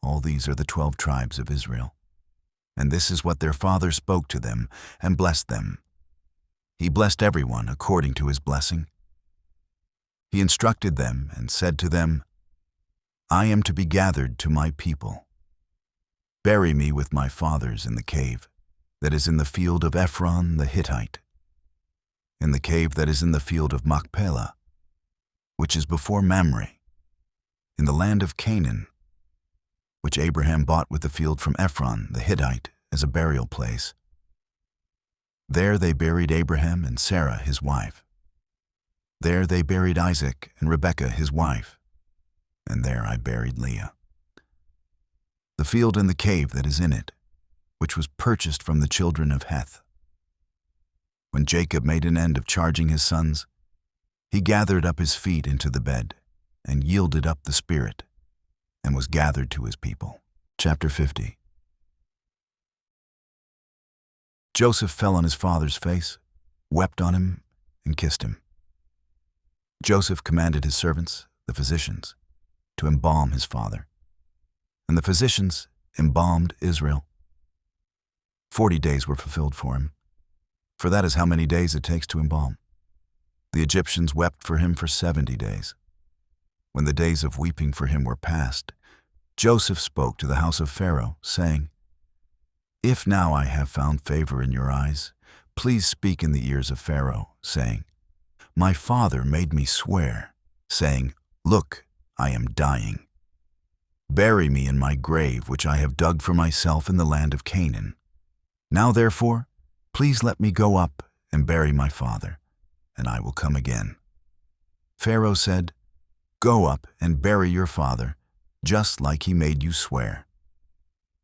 Speaker 1: All these are the 12 tribes of Israel, and this is what their father spoke to them and blessed them. He blessed everyone according to his blessing. He instructed them and said to them, I am to be gathered to my people. Bury me with my fathers in the cave that is in the field of Ephron the Hittite, in the cave that is in the field of Machpelah, which is before Mamre, in the land of Canaan, which Abraham bought with the field from Ephron the Hittite as a burial place. There they buried Abraham and Sarah his wife. There they buried Isaac and Rebekah his wife, and there I buried Leah. The field and the cave that is in it, which was purchased from the children of Heth. When Jacob made an end of charging his sons, he gathered up his feet into the bed and yielded up the spirit and was gathered to his people. Chapter 50. Joseph fell on his father's face, wept on him, and kissed him. Joseph commanded his servants, the physicians, to embalm his father, and the physicians embalmed Israel. 40 days were fulfilled for him, for that is how many days it takes to embalm. The Egyptians wept for him for 70 days. When the days of weeping for him were past, Joseph spoke to the house of Pharaoh, saying, If now I have found favor in your eyes, please speak in the ears of Pharaoh, saying, My father made me swear, saying, Look, I am dying. Bury me in my grave which I have dug for myself in the land of Canaan. Now therefore, please let me go up and bury my father, and I will come again. Pharaoh said, Go up and bury your father, just like he made you swear.